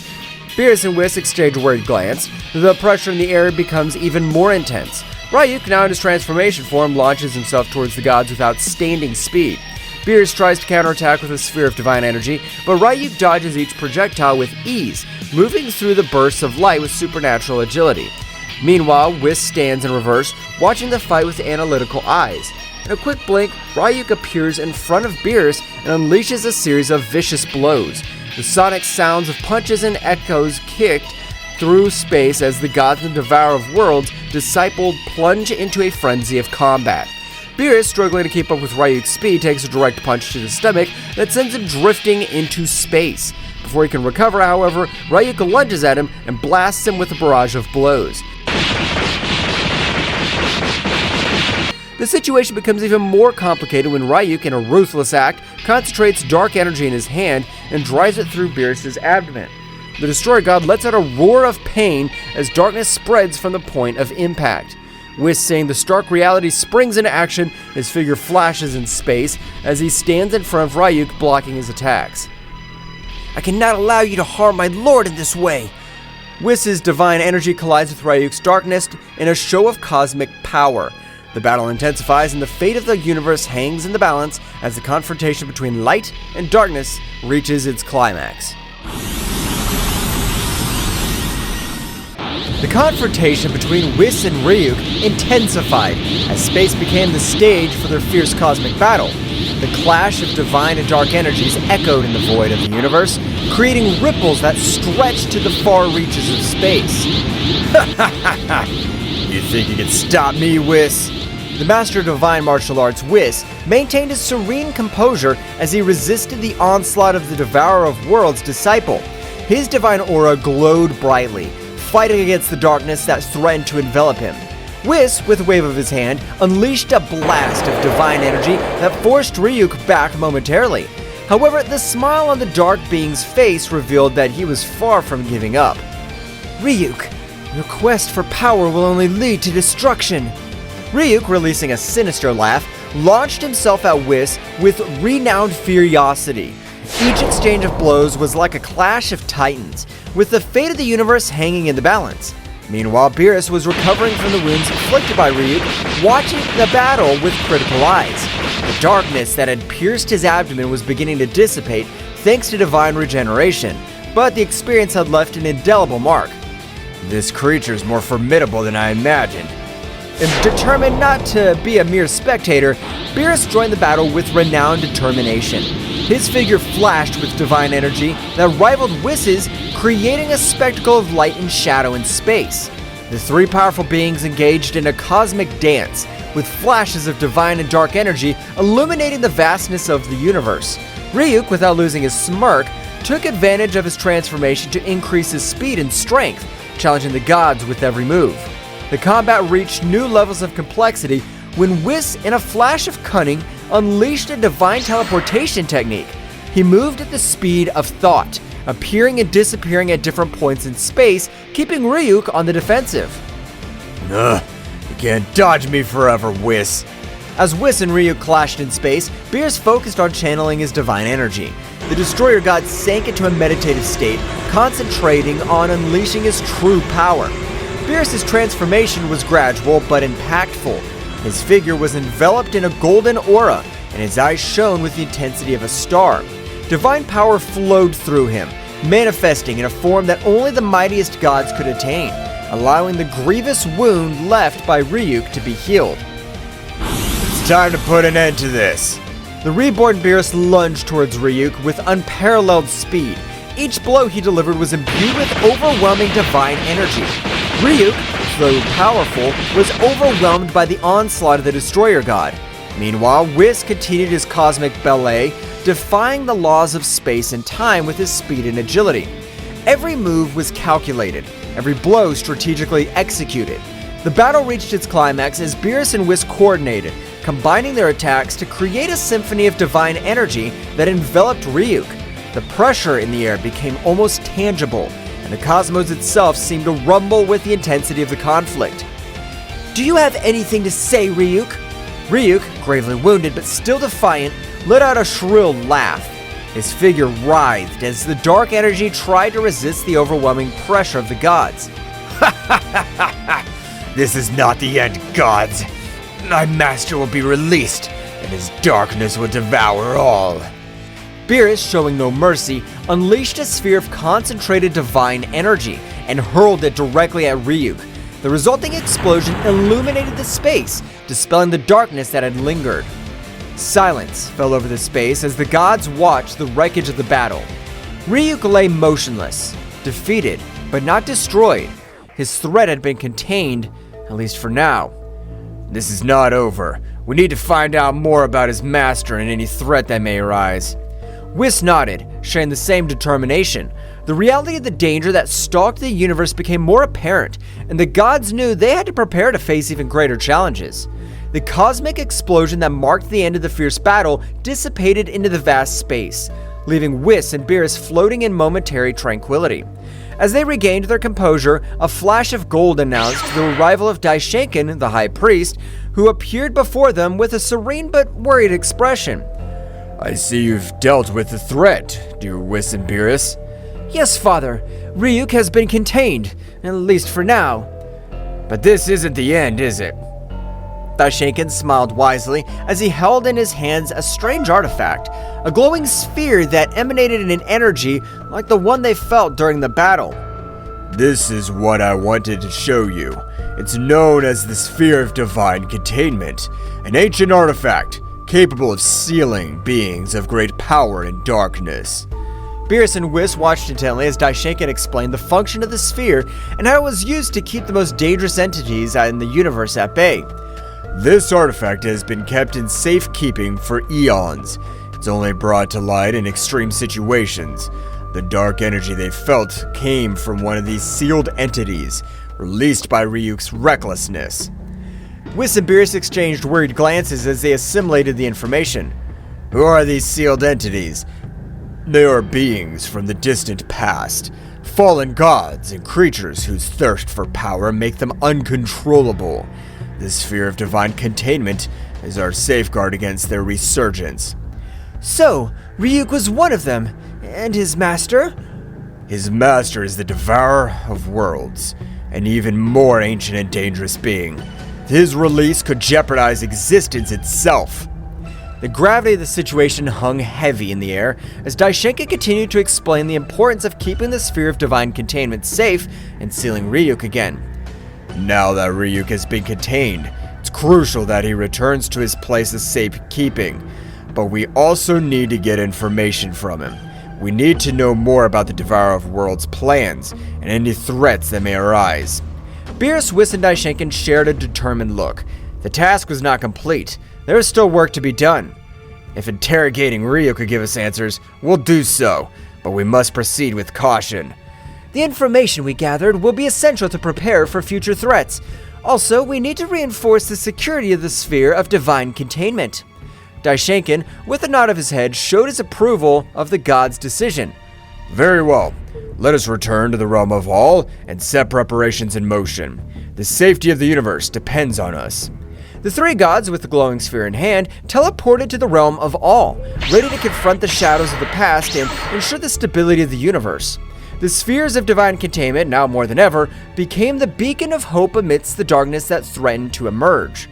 Beerus and Whis exchange a worried glance. The pressure in the air becomes even more intense. Ryuk, now in his transformation form, launches himself towards the gods with outstanding speed. Beerus tries to counterattack with a sphere of divine energy, but Ryuk dodges each projectile with ease, moving through the bursts of light with supernatural agility. Meanwhile, Whis stands in reverse, watching the fight with analytical eyes. In a quick blink, Ryuk appears in front of Beerus and unleashes a series of vicious blows. The sonic sounds of punches and echoes kicked through space as the gods and devourer of worlds, discipled, plunge into a frenzy of combat. Beerus, struggling to keep up with Ryuk's speed, takes a direct punch to the stomach that sends him drifting into space. Before he can recover, however, Ryuk lunges at him and blasts him with a barrage of blows. The situation becomes even more complicated when Ryuk, in a ruthless act, concentrates dark energy in his hand and drives it through Beerus' abdomen. The Destroyer God lets out a roar of pain as darkness spreads from the point of impact. Whis, seeing the stark reality, springs into action. His figure flashes in space as he stands in front of Ryuk, blocking his attacks. I cannot allow you to harm my lord in this way. Whis' divine energy collides with Ryuk's darkness in a show of cosmic power. The battle intensifies and the fate of the universe hangs in the balance as the confrontation between light and darkness reaches its climax. The confrontation between Whis and Ryuk intensified as space became the stage for their fierce cosmic battle. The clash of divine and dark energies echoed in the void of the universe, creating ripples that stretched to the far reaches of space. You think you can stop me, Whis? The master of divine martial arts, Whis, maintained his serene composure as he resisted the onslaught of the devourer of worlds disciple. His divine aura glowed brightly, fighting against the darkness that threatened to envelop him. Whis, with a wave of his hand, unleashed a blast of divine energy that forced Ryuk back momentarily. However, the smile on the dark being's face revealed that he was far from giving up. Ryuk, your quest for power will only lead to destruction. Ryuk, releasing a sinister laugh, launched himself at Whis with renowned furiosity. Each exchange of blows was like a clash of titans, with the fate of the universe hanging in the balance. Meanwhile, Beerus was recovering from the wounds inflicted by Ryuk, watching the battle with critical eyes. The darkness that had pierced his abdomen was beginning to dissipate thanks to divine regeneration, but the experience had left an indelible mark. This creature's more formidable than I imagined. And determined not to be a mere spectator, Beerus joined the battle with renowned determination. His figure flashed with divine energy that rivaled Whis's, creating a spectacle of light and shadow in space. The three powerful beings engaged in a cosmic dance, with flashes of divine and dark energy illuminating the vastness of the universe. Ryuk, without losing his smirk, took advantage of his transformation to increase his speed and strength, challenging the gods with every move. The combat reached new levels of complexity when Whis, in a flash of cunning, unleashed a divine teleportation technique. He moved at the speed of thought, appearing and disappearing at different points in space, keeping Ryuk on the defensive. You can't dodge me forever, Whis. As Whis and Ryuk clashed in space, Beerus focused on channeling his divine energy. The Destroyer God sank into a meditative state, concentrating on unleashing his true power. Beerus' transformation was gradual but impactful. His figure was enveloped in a golden aura, and his eyes shone with the intensity of a star. Divine power flowed through him, manifesting in a form that only the mightiest gods could attain, allowing the grievous wound left by Ryuk to be healed. It's time to put an end to this. The reborn Beerus lunged towards Ryuk with unparalleled speed. Each blow he delivered was imbued with overwhelming divine energy. Ryuk, though powerful, was overwhelmed by the onslaught of the Destroyer God. Meanwhile, Whis continued his cosmic ballet, defying the laws of space and time with his speed and agility. Every move was calculated, every blow strategically executed. The battle reached its climax as Beerus and Whis coordinated, combining their attacks to create a symphony of divine energy that enveloped Ryuk. The pressure in the air became almost tangible, and the cosmos itself seemed to rumble with the intensity of the conflict. "Do you have anything to say, Ryuk?" Ryuk, gravely wounded but still defiant, let out a shrill laugh. His figure writhed as the dark energy tried to resist the overwhelming pressure of the gods. This is not the end, gods. My master will be released, and his darkness will devour all. Beerus, showing no mercy, unleashed a sphere of concentrated divine energy and hurled it directly at Ryuk. The resulting explosion illuminated the space, dispelling the darkness that had lingered. Silence fell over the space as the gods watched the wreckage of the battle. Ryuk lay motionless, defeated, but not destroyed. His threat had been contained, at least for now. This is not over. We need to find out more about his master and any threat that may arise. Whis nodded, sharing the same determination. The reality of the danger that stalked the universe became more apparent, and the gods knew they had to prepare to face even greater challenges. The cosmic explosion that marked the end of the fierce battle dissipated into the vast space, leaving Whis and Beerus floating in momentary tranquility. As they regained their composure, a flash of gold announced the arrival of Daishenkin, the High Priest, who appeared before them with a serene but worried expression. I see you've dealt with the threat, dear Whis and Beerus. Yes, Father. Ryuk has been contained, at least for now. But this isn't the end, is it? Daishenkin smiled wisely as he held in his hands a strange artifact, a glowing sphere that emanated an energy like the one they felt during the battle. This is what I wanted to show you. It's known as the Sphere of Divine Containment, an ancient artifact capable of sealing beings of great power and darkness. Beerus and Whis watched intently as Daishenkin explained the function of the sphere and how it was used to keep the most dangerous entities in the universe at bay. This artifact has been kept in safekeeping for eons. It's only brought to light in extreme situations. The dark energy they felt came from one of these sealed entities, released by Ryuk's recklessness. Whis and Beerus exchanged worried glances as they assimilated the information. Who are these sealed entities? They are beings from the distant past, fallen gods and creatures whose thirst for power make them uncontrollable. The Sphere of Divine Containment is our safeguard against their resurgence. So, Ryuk was one of them. And his master? His master is the Devourer of Worlds, an even more ancient and dangerous being. His release could jeopardize existence itself. The gravity of the situation hung heavy in the air as Daishenka continued to explain the importance of keeping the sphere of divine containment safe and sealing Ryuk again. Now that Ryuk has been contained, it's crucial that he returns to his place of safekeeping. But we also need to get information from him. We need to know more about the Devourer of Worlds' plans and any threats that may arise. Beerus, Whis, and Daishenkin shared a determined look. The task was not complete. There was still work to be done. If interrogating Ryuk could give us answers, we'll do so, but we must proceed with caution. The information we gathered will be essential to prepare for future threats. Also, we need to reinforce the security of the sphere of divine containment. Daishenkin, with a nod of his head, showed his approval of the god's decision. Very well. Let us return to the realm of all and set preparations in motion. The safety of the universe depends on us. The three gods, with the glowing sphere in hand, teleported to the realm of all, ready to confront the shadows of the past and ensure the stability of the universe. The spheres of divine containment, now more than ever, became the beacon of hope amidst the darkness that threatened to emerge.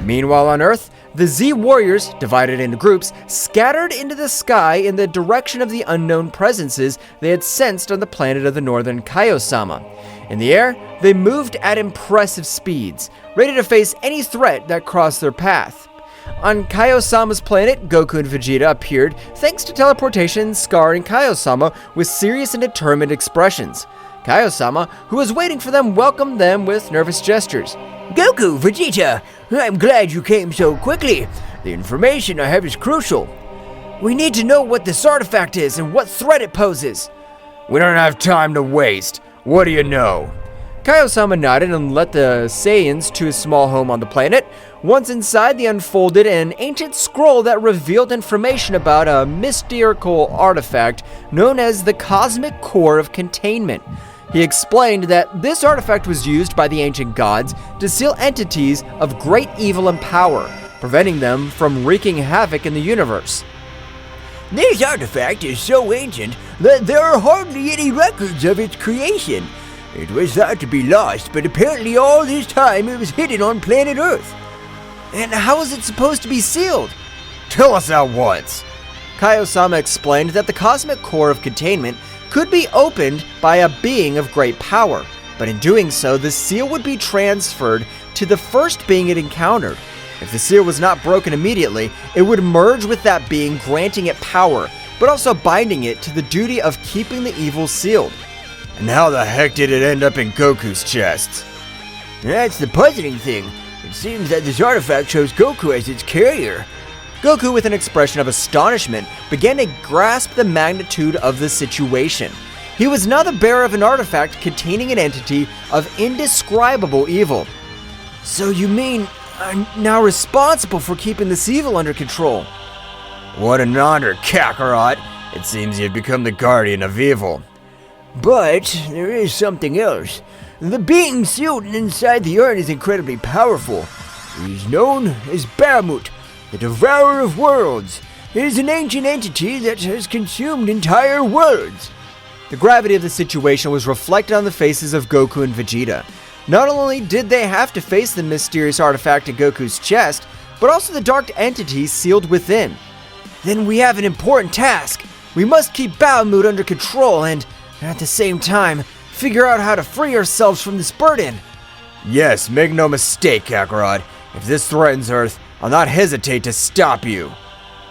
Meanwhile on Earth, the Z warriors, divided into groups, scattered into the sky in the direction of the unknown presences they had sensed on the planet of the northern Zeno-sama. In the air, they moved at impressive speeds, ready to face any threat that crossed their path. On Zeno-sama's planet, Goku and Vegeta appeared thanks to teleportation, scarring Zeno-sama with serious and determined expressions. Zeno-sama, who was waiting for them, welcomed them with nervous gestures. Goku, Vegeta, I'm glad you came so quickly. The information I have is crucial. We need to know what this artifact is and what threat it poses. We don't have time to waste. What do you know? Zeno-sama nodded and led the Saiyans to his small home on the planet. Once inside, they unfolded an ancient scroll that revealed information about a mystical artifact known as the Cosmic Core of Containment. He explained that this artifact was used by the ancient gods to seal entities of great evil and power, preventing them from wreaking havoc in the universe. This artifact is so ancient that there are hardly any records of its creation. It was thought to be lost, but apparently all this time it was hidden on planet Earth. And how is it supposed to be sealed? Tell us at once. Zeno-sama explained that the Cosmic Core of Containment could be opened by a being of great power, but in doing so, the seal would be transferred to the first being it encountered. If the seal was not broken immediately, it would merge with that being, granting it power, but also binding it to the duty of keeping the evil sealed. And how the heck did it end up in Goku's chest? That's the puzzling thing. It seems that this artifact shows Goku as its carrier. Goku, with an expression of astonishment, began to grasp the magnitude of the situation. He was now the bearer of an artifact containing an entity of indescribable evil. So you mean I'm now responsible for keeping this evil under control? What an honor, Kakarot! It seems you've become the guardian of evil. But there is something else. The being sealed inside the urn is incredibly powerful. He is known as Bahamut, the Devourer of Worlds. It is an ancient entity that has consumed entire worlds. The gravity of the situation was reflected on the faces of Goku and Vegeta. Not only did they have to face the mysterious artifact in Goku's chest, but also the dark entity sealed within. Then we have an important task. We must keep Bahamut under control and, at the same time, figure out how to free ourselves from this burden. Yes, make no mistake, Kakarot. If this threatens Earth, I'll not hesitate to stop you.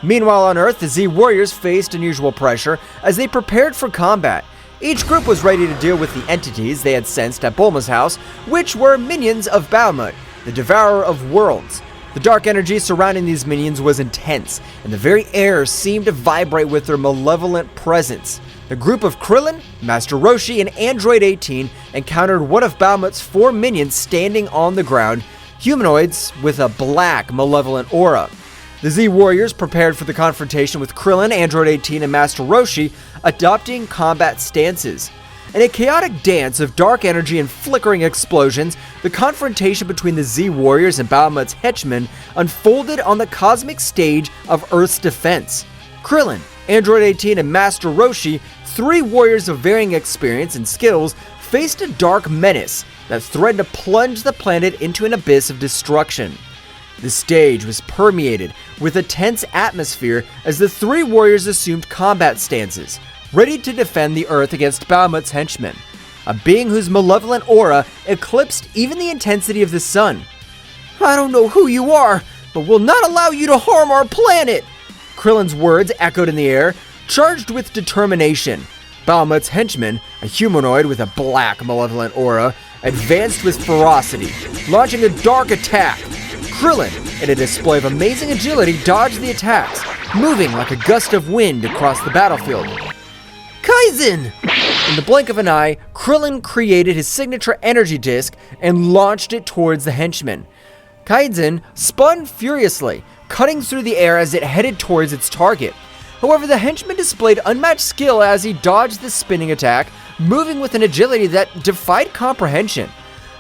Meanwhile on Earth, the Z warriors faced unusual pressure as they prepared for combat. Each group was ready to deal with the entities they had sensed at Bulma's house, which were minions of Bahamut, the Devourer of Worlds. The dark energy surrounding these minions was intense, and the very air seemed to vibrate with their malevolent presence. The group of Krillin, Master Roshi, and Android 18 encountered one of Bahamut's 4 minions standing on the ground, humanoids with a black, malevolent aura. The Z warriors prepared for the confrontation with Krillin, Android 18, and Master Roshi, adopting combat stances. In a chaotic dance of dark energy and flickering explosions, the confrontation between the Z warriors and Bahamut's henchmen unfolded on the cosmic stage of Earth's defense. Krillin, Android 18 and Master Roshi, three warriors of varying experience and skills, faced a dark menace that threatened to plunge the planet into an abyss of destruction. The stage was permeated with a tense atmosphere as the three warriors assumed combat stances, ready to defend the Earth against Bahamut's henchmen, a being whose malevolent aura eclipsed even the intensity of the sun. "I don't know who you are, but will not allow you to harm our planet!" Krillin's words echoed in the air, charged with determination. Bahamut's henchman, a humanoid with a black malevolent aura, advanced with ferocity, launching a dark attack. Krillin, in a display of amazing agility, dodged the attacks, moving like a gust of wind across the battlefield. Kaizen! In the blink of an eye, Krillin created his signature energy disc and launched it towards the henchman. Kaizen spun furiously, cutting through the air as it headed towards its target. However, the henchman displayed unmatched skill as he dodged the spinning attack, moving with an agility that defied comprehension.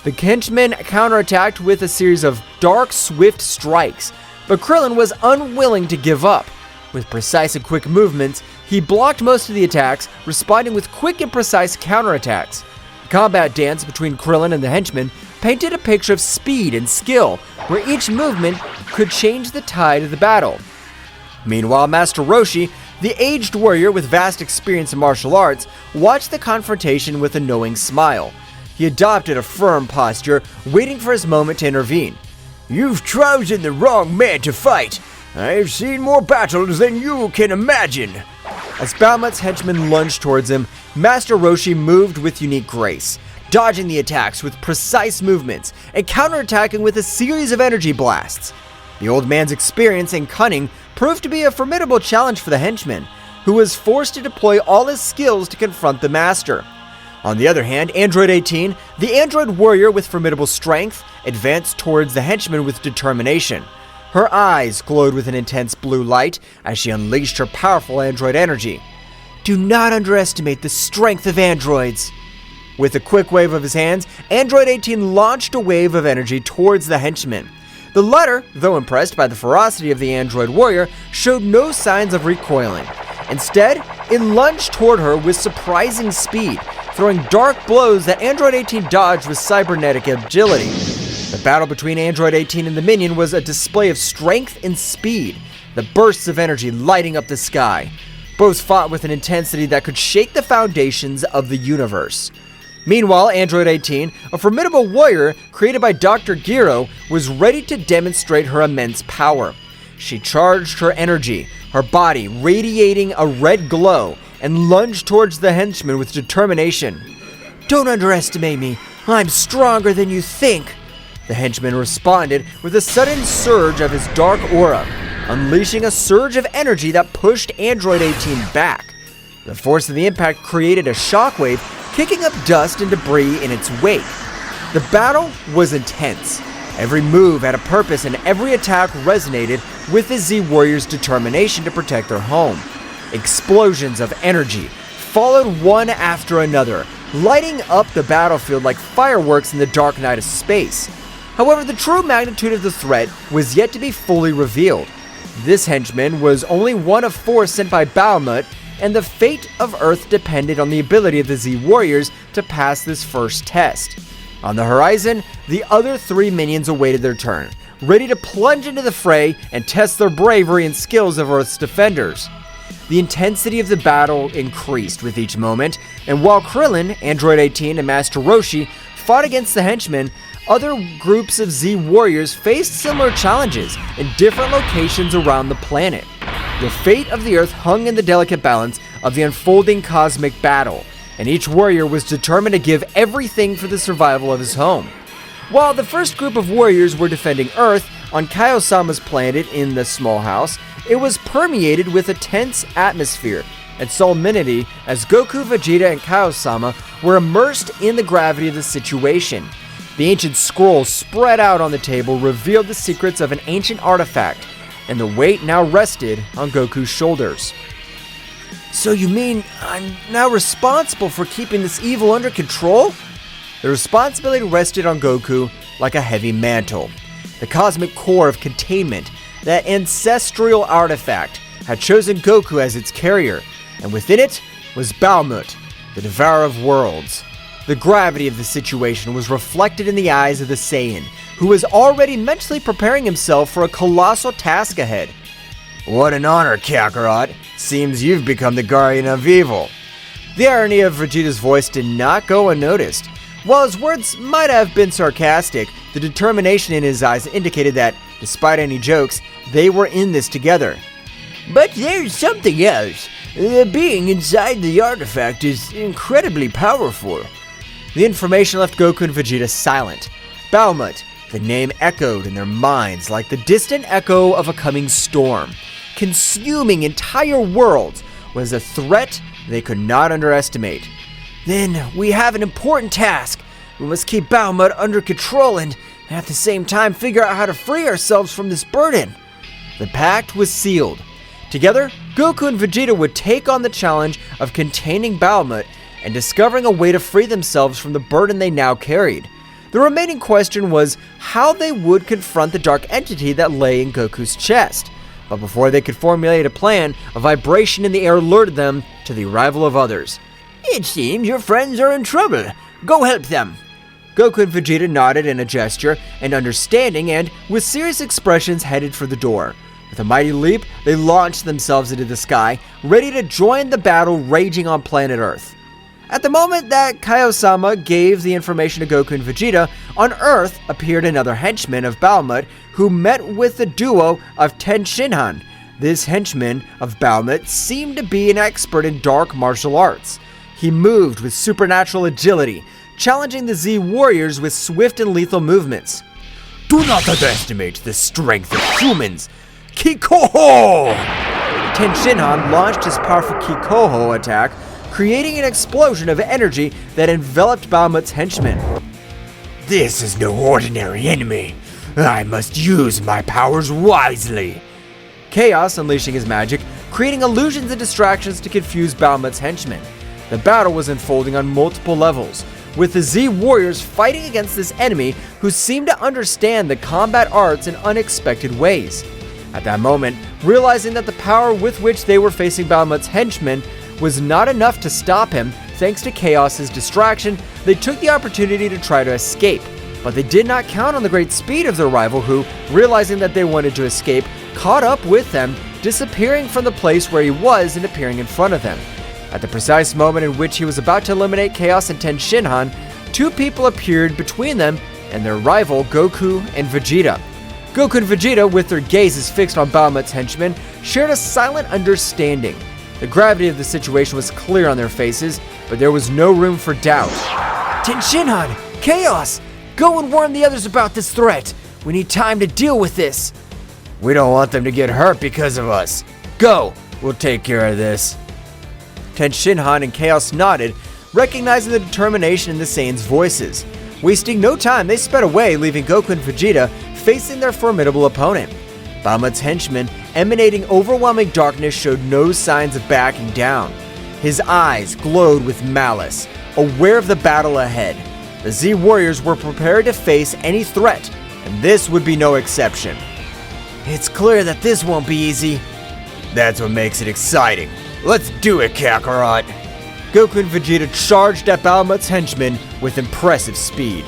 The henchman counterattacked with a series of dark, swift strikes, but Krillin was unwilling to give up. With precise and quick movements, he blocked most of the attacks, responding with quick and precise counterattacks. The combat dance between Krillin and the henchman painted a picture of speed and skill, where each movement could change the tide of the battle. Meanwhile, Master Roshi, the aged warrior with vast experience in martial arts, watched the confrontation with a knowing smile. He adopted a firm posture, waiting for his moment to intervene. "You've chosen the wrong man to fight. I've seen more battles than you can imagine." As Bahamut's henchman lunged towards him, Master Roshi moved with unique grace, dodging the attacks with precise movements and counterattacking with a series of energy blasts. The old man's experience and cunning proved to be a formidable challenge for the henchman, who was forced to deploy all his skills to confront the master. On the other hand, Android 18, the android warrior with formidable strength, advanced towards the henchman with determination. Her eyes glowed with an intense blue light as she unleashed her powerful android energy. "Do not underestimate the strength of androids." With a quick wave of his hands, Android 18 launched a wave of energy towards the henchman. The latter, though impressed by the ferocity of the android warrior, showed no signs of recoiling. Instead, it lunged toward her with surprising speed, throwing dark blows that Android 18 dodged with cybernetic agility. The battle between Android 18 and the minion was a display of strength and speed, the bursts of energy lighting up the sky. Both fought with an intensity that could shake the foundations of the universe. Meanwhile, Android 18, a formidable warrior created by Dr. Gero, was ready to demonstrate her immense power. She charged her energy, her body radiating a red glow, and lunged towards the henchman with determination. "Don't underestimate me. I'm stronger than you think." The henchman responded with a sudden surge of his dark aura, unleashing a surge of energy that pushed Android 18 back. The force of the impact created a shockwave, kicking up dust and debris in its wake. The battle was intense. Every move had a purpose and every attack resonated with the Z Warriors' determination to protect their home. Explosions of energy followed one after another, lighting up the battlefield like fireworks in the dark night of space. However, the true magnitude of the threat was yet to be fully revealed. This henchman was only one of four sent by Bahamut, and the fate of Earth depended on the ability of the Z Warriors to pass this first test. On the horizon, the other three minions awaited their turn, ready to plunge into the fray and test their bravery and skills of Earth's defenders. The intensity of the battle increased with each moment, and while Krillin, Android 18, and Master Roshi fought against the henchmen, other groups of Z Warriors faced similar challenges in different locations around the planet. The fate of the Earth hung in the delicate balance of the unfolding cosmic battle, and each warrior was determined to give everything for the survival of his home. While the first group of warriors were defending Earth on Kaio-sama's planet in the small house, it was permeated with a tense atmosphere and solemnity as Goku, Vegeta, and Kaio-sama were immersed in the gravity of the situation. The ancient scroll spread out on the table revealed the secrets of an ancient artifact, and the weight now rested on Goku's shoulders. "So you mean I'm now responsible for keeping this evil under control?" The responsibility rested on Goku like a heavy mantle. The cosmic core of containment, that ancestral artifact, had chosen Goku as its carrier, and within it was Bahamut, the devourer of worlds. The gravity of the situation was reflected in the eyes of the Saiyan, who was already mentally preparing himself for a colossal task ahead. What an honor, Kakarot. Seems you've become the guardian of evil. The irony of Vegeta's voice did not go unnoticed. While his words might have been sarcastic, the determination in his eyes indicated that, despite any jokes, they were in this together. But there's something else. The being inside the artifact is incredibly powerful. The information left Goku and Vegeta silent. Bahamut, the name echoed in their minds like the distant echo of a coming storm. Consuming entire worlds was a threat they could not underestimate. Then we have an important task. We must keep Bahamut under control and at the same time figure out how to free ourselves from this burden. The pact was sealed. Together, Goku and Vegeta would take on the challenge of containing Bahamut and discovering a way to free themselves from the burden they now carried. The remaining question was how they would confront the dark entity that lay in Goku's chest. But before they could formulate a plan, a vibration in the air alerted them to the arrival of others. It seems your friends are in trouble. Go help them. Goku and Vegeta nodded in a gesture and understanding and, with serious expressions, headed for the door. With a mighty leap, they launched themselves into the sky, ready to join the battle raging on planet Earth. At the moment that Zeno-sama gave the information to Goku and Vegeta, on Earth appeared another henchman of Bahamut who met with the duo of Ten Shinhan. This henchman of Bahamut seemed to be an expert in dark martial arts. He moved with supernatural agility, challenging the Z warriors with swift and lethal movements. Do not underestimate the strength of humans. Kikoho! Ten Shinhan launched his powerful Kikoho attack, creating an explosion of energy that enveloped Bahamut's henchmen. This is no ordinary enemy. I must use my powers wisely. Chaos unleashing his magic, creating illusions and distractions to confuse Bahamut's henchmen. The battle was unfolding on multiple levels, with the Z warriors fighting against this enemy who seemed to understand the combat arts in unexpected ways. At that moment, realizing that the power with which they were facing Bahamut's henchmen was not enough to stop him, thanks to Chaos's distraction, they took the opportunity to try to escape. But they did not count on the great speed of their rival who, realizing that they wanted to escape, caught up with them, disappearing from the place where he was and appearing in front of them. At the precise moment in which he was about to eliminate Chaos and Ten Shinhan, two people appeared between them and their rival Goku and Vegeta. Goku and Vegeta, with their gazes fixed on Bahamut's henchmen, shared a silent understanding. The gravity of the situation was clear on their faces, but there was no room for doubt. Ten Shinhan! Chaos! Go and warn the others about this threat. We need time to deal with this. We don't want them to get hurt because of us. Go! We'll take care of this. Ten Shinhan and Chaos nodded, recognizing the determination in the Saiyans' voices. Wasting no time, they sped away, leaving Goku and Vegeta facing their formidable opponent. Bahamut's henchmen, emanating overwhelming darkness, showed no signs of backing down. His eyes glowed with malice, aware of the battle ahead. The Z warriors were prepared to face any threat, and this would be no exception. It's clear that this won't be easy. That's what makes it exciting. Let's do it, Kakarot. Goku and Vegeta charged at Bahamut's henchmen with impressive speed.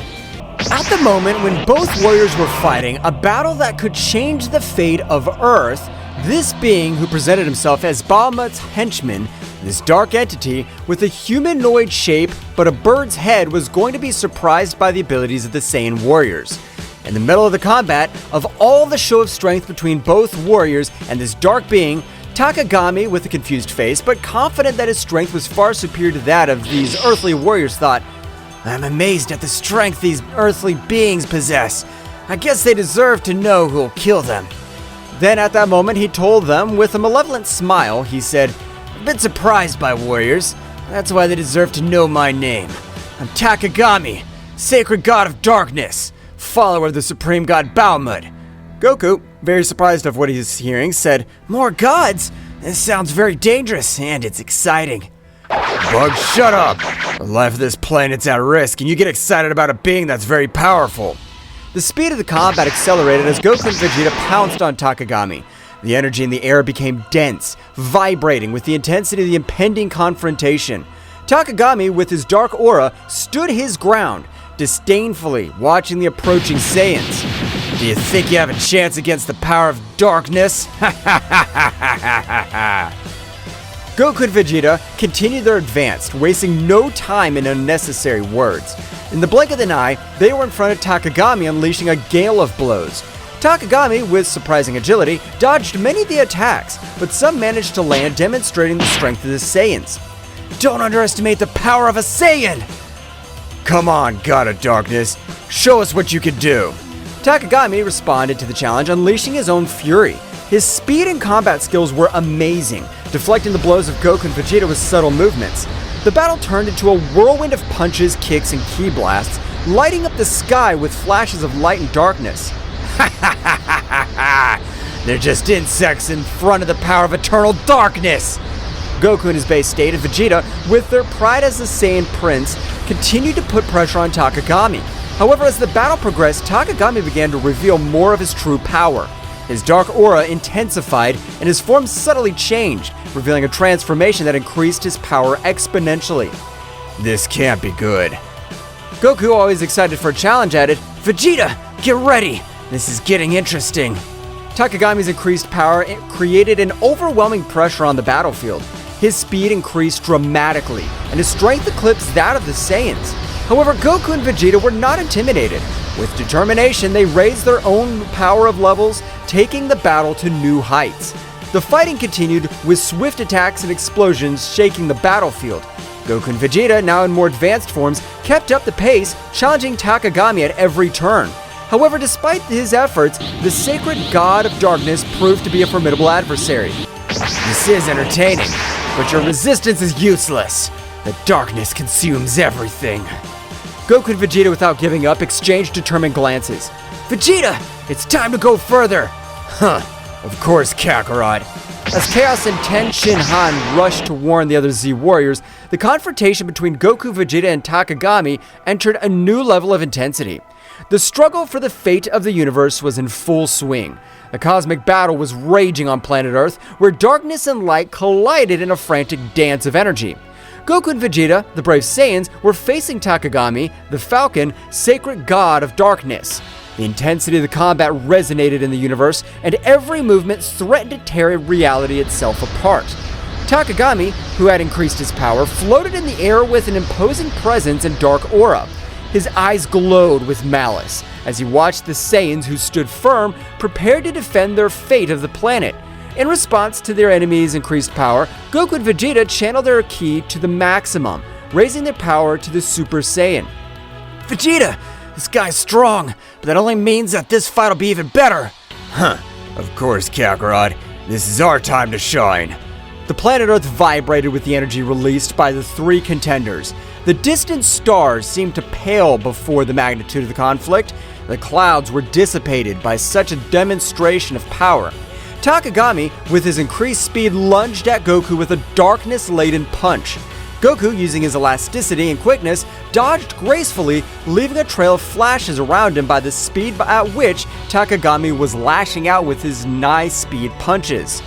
At the moment when both warriors were fighting a battle that could change the fate of Earth, this being who presented himself as Bahamut's henchman, this dark entity with a humanoid shape but a bird's head, was going to be surprised by the abilities of the Saiyan warriors. In the middle of the combat, of all the show of strength between both warriors and this dark being, Takagami, with a confused face but confident that his strength was far superior to that of these earthly warriors, thought, I'm amazed at the strength these earthly beings possess. I guess they deserve to know who'll kill them. Then at that moment he told them with a malevolent smile, he said, I've been surprised by warriors. That's why they deserve to know my name. I'm Takagami, sacred god of darkness, follower of the supreme god Bahamut. Goku, very surprised of what he's hearing, said, More gods? This sounds very dangerous and it's exciting. Bug, shut up! The life of this planet's at risk, and you get excited about a being that's very powerful. The speed of the combat accelerated as Goku and Vegeta pounced on Takagami. The energy in the air became dense, vibrating with the intensity of the impending confrontation. Takagami, with his dark aura, stood his ground, disdainfully watching the approaching Saiyans. Do you think you have a chance against the power of darkness? Goku and Vegeta continued their advance, wasting no time in unnecessary words. In the blink of an eye, they were in front of Takagami, unleashing a gale of blows. Takagami, with surprising agility, dodged many of the attacks, but some managed to land, demonstrating the strength of the Saiyans. Don't underestimate the power of a Saiyan! Come on, God of Darkness, show us what you can do! Takagami responded to the challenge, unleashing his own fury. His speed and combat skills were amazing, deflecting the blows of Goku and Vegeta with subtle movements. The battle turned into a whirlwind of punches, kicks, and ki blasts, lighting up the sky with flashes of light and darkness. They're just insects in front of the power of eternal darkness! Goku in his base state and Vegeta, with their pride as the Saiyan Prince, continued to put pressure on Takagami. However, as the battle progressed, Takagami began to reveal more of his true power. His dark aura intensified, and his form subtly changed, revealing a transformation that increased his power exponentially. This can't be good. Goku, always excited for a challenge, added, Vegeta, get ready! This is getting interesting. Takagami's increased power created an overwhelming pressure on the battlefield. His speed increased dramatically, and his strength eclipsed that of the Saiyans. However, Goku and Vegeta were not intimidated. With determination, they raised their own power of levels, taking the battle to new heights. The fighting continued with swift attacks and explosions shaking the battlefield. Goku and Vegeta, now in more advanced forms, kept up the pace, challenging Takagami at every turn. However, despite his efforts, the sacred god of darkness proved to be a formidable adversary. This is entertaining, but your resistance is useless. The darkness consumes everything. Goku and Vegeta, without giving up, exchanged determined glances. Vegeta, it's time to go further. Of course, Kakarot. As Chaos and Ten Shinhan rushed to warn the other Z warriors, the confrontation between Goku, Vegeta, and Takagami entered a new level of intensity. The struggle for the fate of the universe was in full swing. A cosmic battle was raging on planet Earth, where darkness and light collided in a frantic dance of energy. Goku and Vegeta, the brave Saiyans, were facing Takagami, the Falcon, sacred god of darkness. The intensity of the combat resonated in the universe, and every movement threatened to tear reality itself apart. Takagami, who had increased his power, floated in the air with an imposing presence and dark aura. His eyes glowed with malice as he watched the Saiyans, who stood firm, prepared to defend their fate of the planet. In response to their enemies' increased power, Goku and Vegeta channeled their ki to the maximum, raising their power to the Super Saiyan. Vegeta, this guy's strong, but that only means that this fight will be even better. Of course, Kakarot. This is our time to shine. The planet Earth vibrated with the energy released by the three contenders. The distant stars seemed to pale before the magnitude of the conflict. The clouds were dissipated by such a demonstration of power. Takagami, with his increased speed, lunged at Goku with a darkness-laden punch. Goku, using his elasticity and quickness, dodged gracefully, leaving a trail of flashes around him by the speed at which Takagami was lashing out with his nigh-speed punches.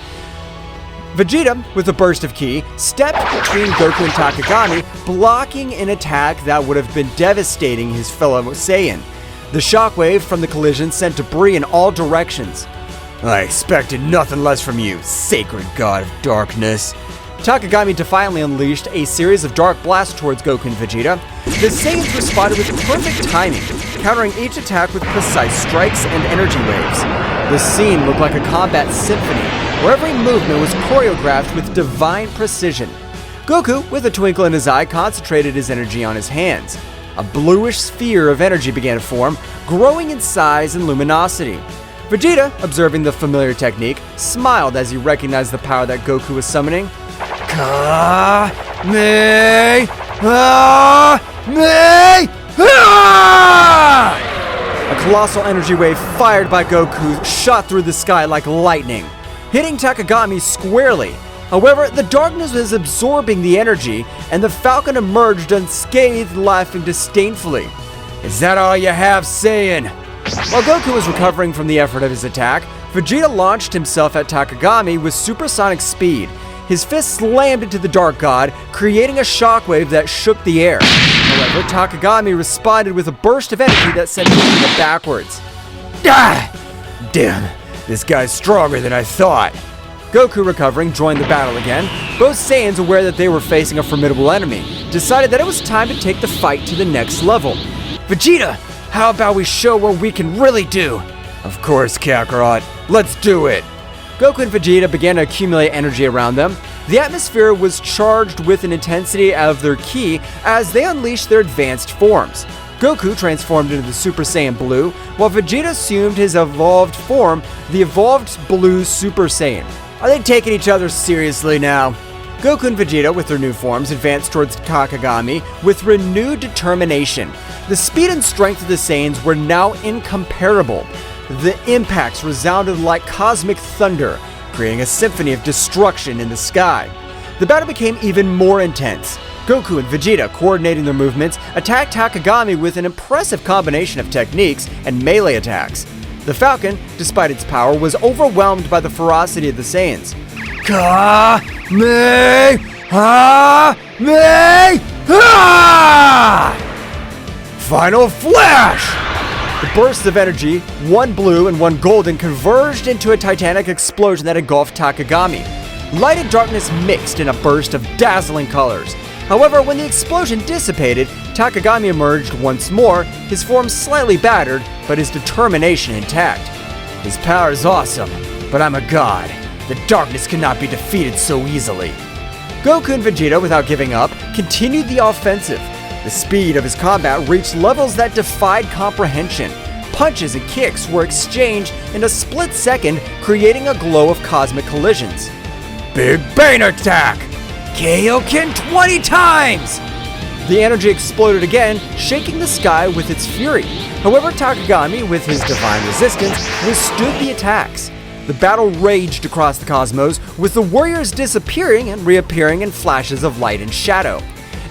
Vegeta, with a burst of ki, stepped between Goku and Takagami, blocking an attack that would have been devastating his fellow Saiyan. The shockwave from the collision sent debris in all directions. I expected nothing less from you, sacred god of darkness. Takagami defiantly unleashed a series of dark blasts towards Goku and Vegeta. The Saiyans responded with perfect timing, countering each attack with precise strikes and energy waves. The scene looked like a combat symphony, where every movement was choreographed with divine precision. Goku, with a twinkle in his eye, concentrated his energy on his hands. A bluish sphere of energy began to form, growing in size and luminosity. Vegeta, observing the familiar technique, smiled as he recognized the power that Goku was summoning. A colossal energy wave fired by Goku shot through the sky like lightning, hitting Takagami squarely. However, the darkness was absorbing the energy, and the Falcon emerged unscathed, laughing disdainfully. Is that all you have, Saiyan? While Goku was recovering from the effort of his attack, Vegeta launched himself at Takagami with supersonic speed. His fist slammed into the Dark God, creating a shockwave that shook the air. However, Takagami responded with a burst of energy that sent Vegeta backwards. Ah! Damn, this guy's stronger than I thought. Goku, recovering, joined the battle again. Both Saiyans, aware that they were facing a formidable enemy, decided that it was time to take the fight to the next level. Vegeta, how about we show what we can really do? Of course, Kakarot. Let's do it. Goku and Vegeta began to accumulate energy around them. The atmosphere was charged with an intensity of their ki as they unleashed their advanced forms. Goku transformed into the Super Saiyan Blue, while Vegeta assumed his evolved form, the evolved Blue Super Saiyan. Are they taking each other seriously now? Goku and Vegeta, with their new forms, advanced towards Takagami with renewed determination. The speed and strength of the Saiyans were now incomparable. The impacts resounded like cosmic thunder, creating a symphony of destruction in the sky. The battle became even more intense. Goku and Vegeta, coordinating their movements, attacked Takagami with an impressive combination of techniques and melee attacks. The Falcon, despite its power, was overwhelmed by the ferocity of the Saiyans. Final flash! The bursts of energy, one blue and one golden, converged into a titanic explosion that engulfed Takagami. Light and darkness mixed in a burst of dazzling colors. However, when the explosion dissipated, Takagami emerged once more, his form slightly battered, but his determination intact. His power is awesome, but I'm a god. The darkness cannot be defeated so easily. Goku and Vegeta, without giving up, continued the offensive. The speed of his combat reached levels that defied comprehension. Punches and kicks were exchanged in a split second, creating a glow of cosmic collisions. Big Bang attack! Kaioken 20 times! The energy exploded again, shaking the sky with its fury. However, Takagami, with his divine resistance, withstood the attacks. The battle raged across the cosmos, with the warriors disappearing and reappearing in flashes of light and shadow.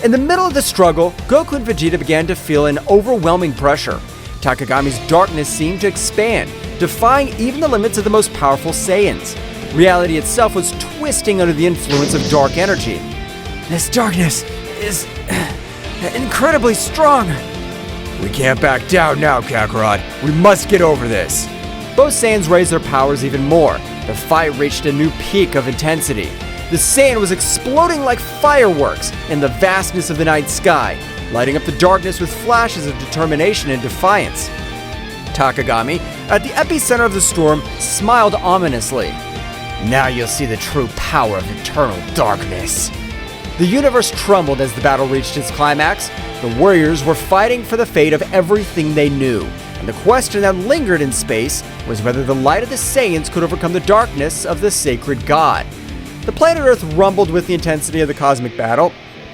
In the middle of the struggle, Goku and Vegeta began to feel an overwhelming pressure. Takagami's darkness seemed to expand, defying even the limits of the most powerful Saiyans. Reality itself was twisting under the influence of dark energy. This darkness is incredibly strong. We can't back down now, Kakarot. We must get over this. Both Saiyans raised their powers even more. The fight reached a new peak of intensity. The Saiyan was exploding like fireworks in the vastness of the night sky, lighting up the darkness with flashes of determination and defiance. Takagami, at the epicenter of the storm, smiled ominously. Now you'll see the true power of eternal darkness. The universe trembled as the battle reached its climax. The warriors were fighting for the fate of everything they knew, and the question that lingered in space was whether the light of the Saiyans could overcome the darkness of the sacred god. The planet Earth rumbled with the intensity of the cosmic battle.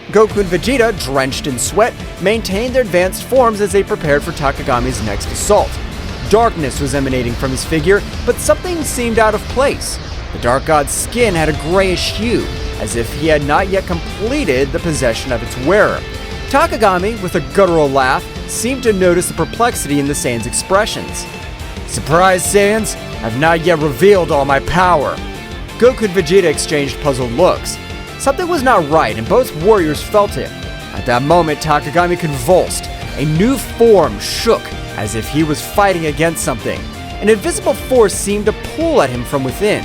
Goku and Vegeta, drenched in sweat, maintained their advanced forms as they prepared for Takagami's next assault. Darkness was emanating from his figure, but something seemed out of place. The Dark God's skin had a grayish hue, as if he had not yet completed the possession of its wearer. Takagami, with a guttural laugh, seemed to notice the perplexity in the Saiyans' expressions. Surprise, Saiyans! I've not yet revealed all my power. Goku and Vegeta exchanged puzzled looks. Something was not right, and both warriors felt it. At that moment, Takagami convulsed. A new form shook, as if he was fighting against something. An invisible force seemed to pull at him from within.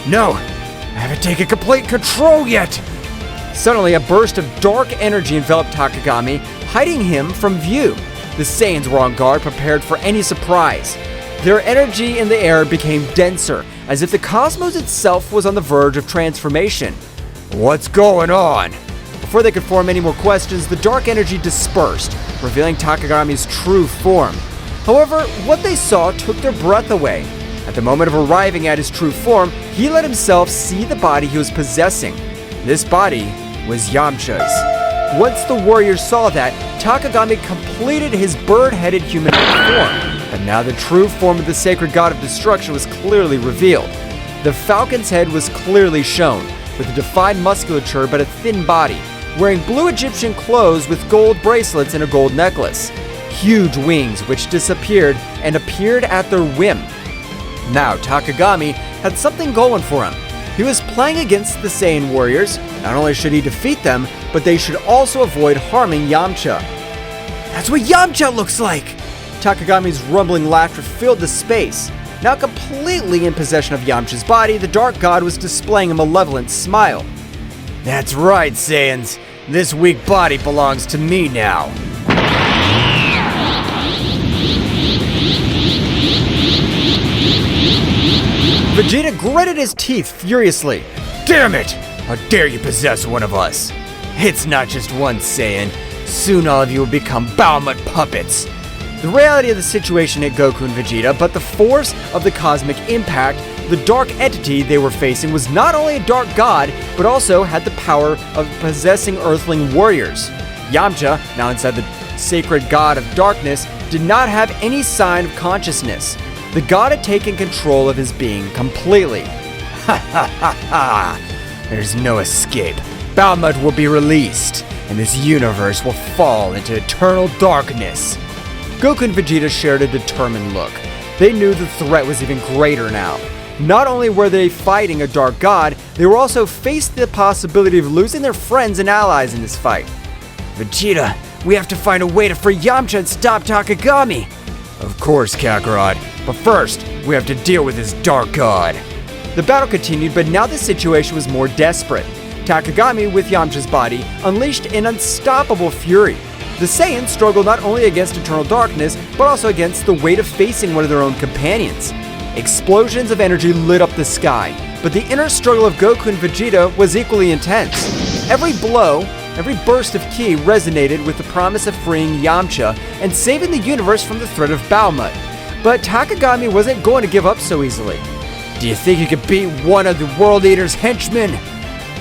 No, I haven't taken complete control yet! Suddenly, a burst of dark energy enveloped Takagami, hiding him from view. The Saiyans were on guard, prepared for any surprise. Their energy in the air became denser, as if the cosmos itself was on the verge of transformation. What's going on? Before they could form any more questions, the dark energy dispersed, revealing Takagami's true form. However, what they saw took their breath away. At the moment of arriving at his true form, he let himself see the body he was possessing. This body was Yamcha's. Once the warriors saw that, Takagami completed his bird-headed humanoid form. But now the true form of the sacred god of destruction was clearly revealed. The Falcon's head was clearly shown, with a defined musculature but a thin body, wearing blue Egyptian clothes with gold bracelets and a gold necklace. Huge wings which disappeared and appeared at their whim. Now, Takagami had something going for him. He was playing against the Saiyan warriors. Not only should he defeat them, but they should also avoid harming Yamcha. That's what Yamcha looks like! Takagami's rumbling laughter filled the space. Now completely in possession of Yamcha's body, the Dark God was displaying a malevolent smile. That's right, Saiyans. This weak body belongs to me now. Vegeta gritted his teeth furiously. Damn it! How dare you possess one of us? It's not just one Saiyan. Soon all of you will become Bahamut puppets. The reality of the situation hit Goku and Vegeta, but the force of the cosmic impact, the dark entity they were facing was not only a dark god, but also had the power of possessing earthling warriors. Yamcha, now inside the sacred god of darkness, did not have any sign of consciousness. The god had taken control of his being completely. Ha ha ha ha! There's no escape. Bahamut will be released, and this universe will fall into eternal darkness. Goku and Vegeta shared a determined look. They knew the threat was even greater now. Not only were they fighting a dark god, they were also faced the possibility of losing their friends and allies in this fight. Vegeta, we have to find a way to free Yamcha and stop Takagami. Of course, Kakarot, but first, we have to deal with this dark god. The battle continued, but now the situation was more desperate. Takagami, with Yamcha's body, unleashed an unstoppable fury. The Saiyans struggled not only against eternal darkness, but also against the weight of facing one of their own companions. Explosions of energy lit up the sky, but the inner struggle of Goku and Vegeta was equally intense. Every blow, every burst of ki resonated with the promise of freeing Yamcha and saving the universe from the threat of Bahamut. But Takagami wasn't going to give up so easily. Do you think you could beat one of the World Eater's henchmen?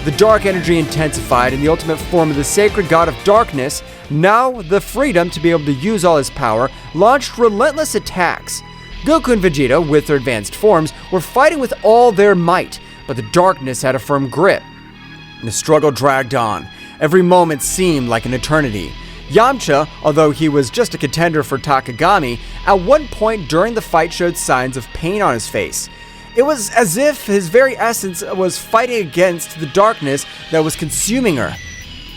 The dark energy intensified in the ultimate form of the sacred god of darkness. Now, the freedom to be able to use all his power launched relentless attacks. Goku and Vegeta, with their advanced forms, were fighting with all their might, but the darkness had a firm grip. The struggle dragged on. Every moment seemed like an eternity. Yamcha, although he was just a contender for Takagami, at one point during the fight showed signs of pain on his face. It was as if his very essence was fighting against the darkness that was consuming her.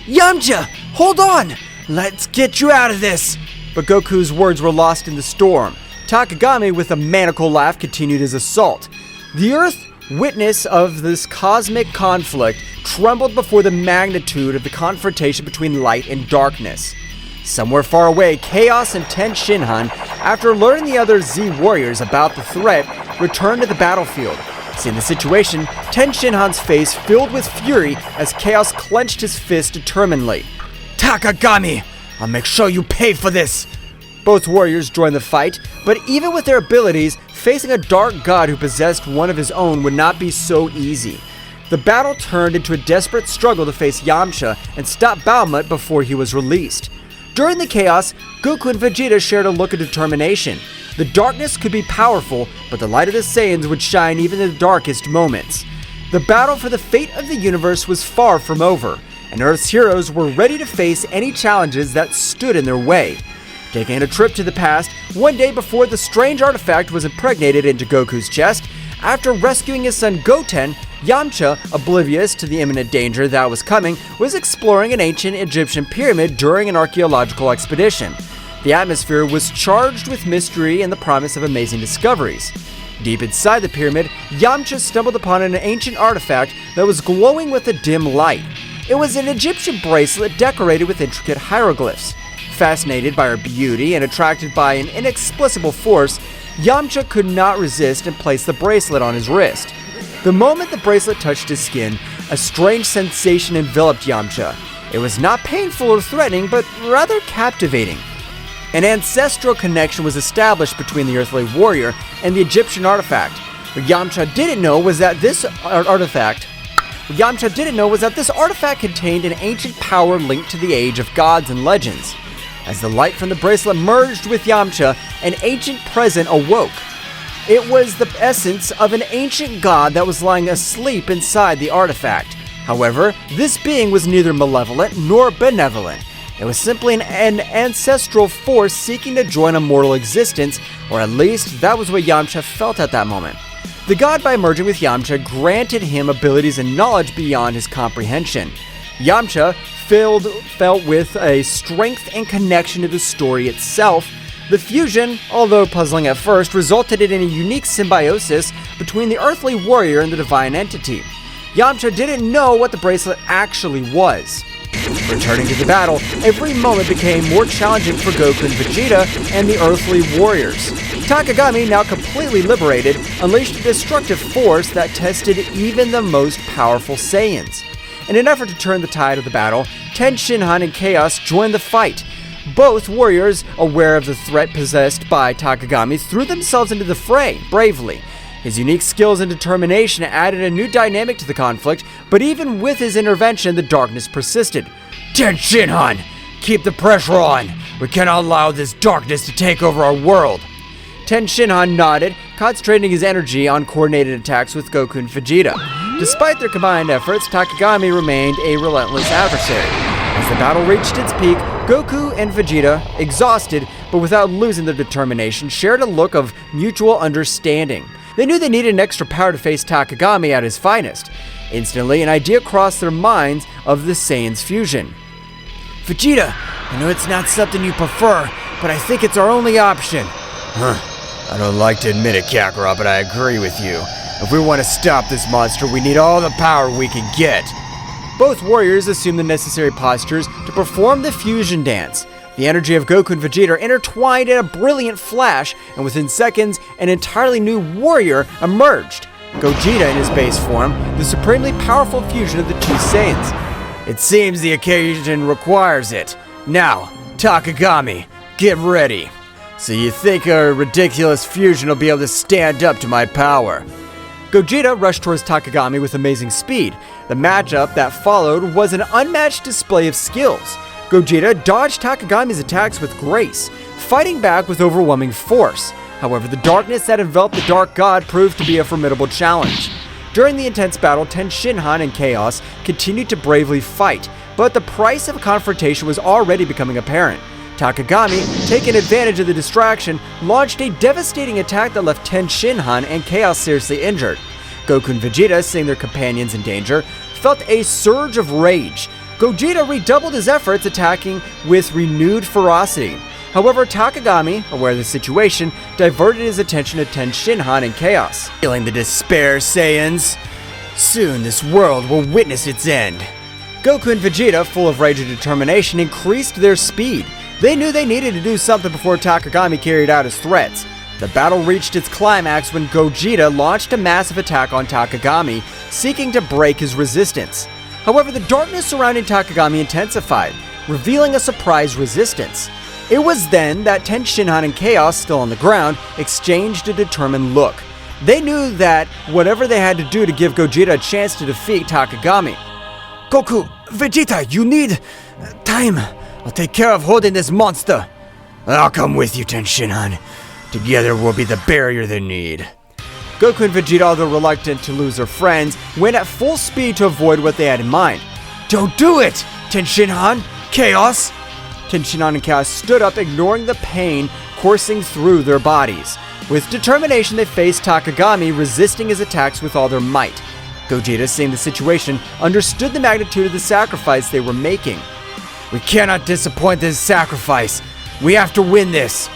Yamcha, hold on! Let's get you out of this! But Goku's words were lost in the storm. Takagami, with a maniacal laugh, continued his assault. The Earth, witness of this cosmic conflict, trembled before the magnitude of the confrontation between light and darkness. Somewhere far away, Chaos and Ten Shinhan, after alerting the other Z warriors about the threat, returned to the battlefield. Seeing the situation, Ten Shinhan's face filled with fury as Chaos clenched his fist determinedly. Takagami, I'll make sure you pay for this! Both warriors joined the fight, but even with their abilities, facing a dark god who possessed one of his own would not be so easy. The battle turned into a desperate struggle to face Yamcha and stop Bahamut before he was released. During the chaos, Goku and Vegeta shared a look of determination. The darkness could be powerful, but the light of the Saiyans would shine even in the darkest moments. The battle for the fate of the universe was far from over, and Earth's heroes were ready to face any challenges that stood in their way. Taking a trip to the past, one day before the strange artifact was impregnated into Goku's chest, after rescuing his son Goten, Yamcha, oblivious to the imminent danger that was coming, was exploring an ancient Egyptian pyramid during an archaeological expedition. The atmosphere was charged with mystery and the promise of amazing discoveries. Deep inside the pyramid, Yamcha stumbled upon an ancient artifact that was glowing with a dim light. It was an Egyptian bracelet decorated with intricate hieroglyphs. Fascinated by her beauty and attracted by an inexplicable force, Yamcha could not resist and placed the bracelet on his wrist. The moment the bracelet touched his skin, a strange sensation enveloped Yamcha. It was not painful or threatening, but rather captivating. An ancestral connection was established between the earthly warrior and the Egyptian artifact. What Yamcha didn't know was that this artifact contained an ancient power linked to the age of gods and legends. As the light from the bracelet merged with Yamcha, an ancient presence awoke. It was the essence of an ancient god that was lying asleep inside the artifact. However, this being was neither malevolent nor benevolent. It was simply an ancestral force seeking to join a mortal existence, or at least that was what Yamcha felt at that moment. The god, by merging with Yamcha, granted him abilities and knowledge beyond his comprehension. Yamcha felt with a strength and connection to the story itself. The fusion, although puzzling at first, resulted in a unique symbiosis between the earthly warrior and the divine entity. Yamcha didn't know what the bracelet actually was. Returning to the battle, every moment became more challenging for Goku and Vegeta and the earthly warriors. Takagami, now completely liberated, unleashed a destructive force that tested even the most powerful Saiyans. In an effort to turn the tide of the battle, Ten Shinhan and Chaos joined the fight. Both warriors, aware of the threat possessed by Takagami, threw themselves into the fray bravely. His unique skills and determination added a new dynamic to the conflict, but even with his intervention, the darkness persisted. Ten Shinhan, keep the pressure on. We cannot allow this darkness to take over our world. Ten Shinhan nodded, concentrating his energy on coordinated attacks with Goku and Vegeta. Despite their combined efforts, Takagami remained a relentless adversary. As the battle reached its peak, Goku and Vegeta, exhausted but without losing their determination, shared a look of mutual understanding. They knew they needed an extra power to face Takagami at his finest. Instantly, an idea crossed their minds of the Saiyans' fusion. Vegeta, I know it's not something you prefer, but I think it's our only option. I don't like to admit it, Kakarot, but I agree with you. If we want to stop this monster, we need all the power we can get. Both warriors assumed the necessary postures to perform the fusion dance. The energy of Goku and Vegeta intertwined in a brilliant flash, and within seconds, an entirely new warrior emerged. Gogeta in his base form, the supremely powerful fusion of the two Saiyans. It seems the occasion requires it. Now, Takagami, get ready. So you think a ridiculous fusion will be able to stand up to my power? Gogeta rushed towards Takagami with amazing speed. The matchup that followed was an unmatched display of skills. Gogeta dodged Takagami's attacks with grace, fighting back with overwhelming force. However, the darkness that enveloped the Dark God proved to be a formidable challenge. During the intense battle, Ten Shinhan and Chaos continued to bravely fight, but the price of a confrontation was already becoming apparent. Takagami, taking advantage of the distraction, launched a devastating attack that left Ten Shinhan and Chaos seriously injured. Goku and Vegeta, seeing their companions in danger, felt a surge of rage. Gogeta redoubled his efforts, attacking with renewed ferocity. However, Takagami, aware of the situation, diverted his attention to Ten Shinhan and Chaos. Feeling the despair, Saiyans? Soon this world will witness its end. Goku and Vegeta, full of rage and determination, increased their speed. They knew they needed to do something before Takagami carried out his threats. The battle reached its climax when Gogeta launched a massive attack on Takagami, seeking to break his resistance. However, the darkness surrounding Takagami intensified, revealing a surprise resistance. It was then that Ten Shinhan and Chaos, still on the ground, exchanged a determined look. They knew that whatever they had to do to give Gogeta a chance to defeat Takagami. Goku, Vegeta, you need time. I'll take care of holding this monster. I'll come with you, Ten Shinhan. Together we'll be the barrier they need. Goku and Vegeta, although reluctant to lose their friends, went at full speed to avoid what they had in mind. Don't do it! Ten Shinhan, Chaos! Ten Shinhan and Chaos stood up, ignoring the pain coursing through their bodies. With determination, they faced Takagami, resisting his attacks with all their might. Gogeta, seeing the situation, understood the magnitude of the sacrifice they were making. We cannot disappoint this sacrifice. We have to win this.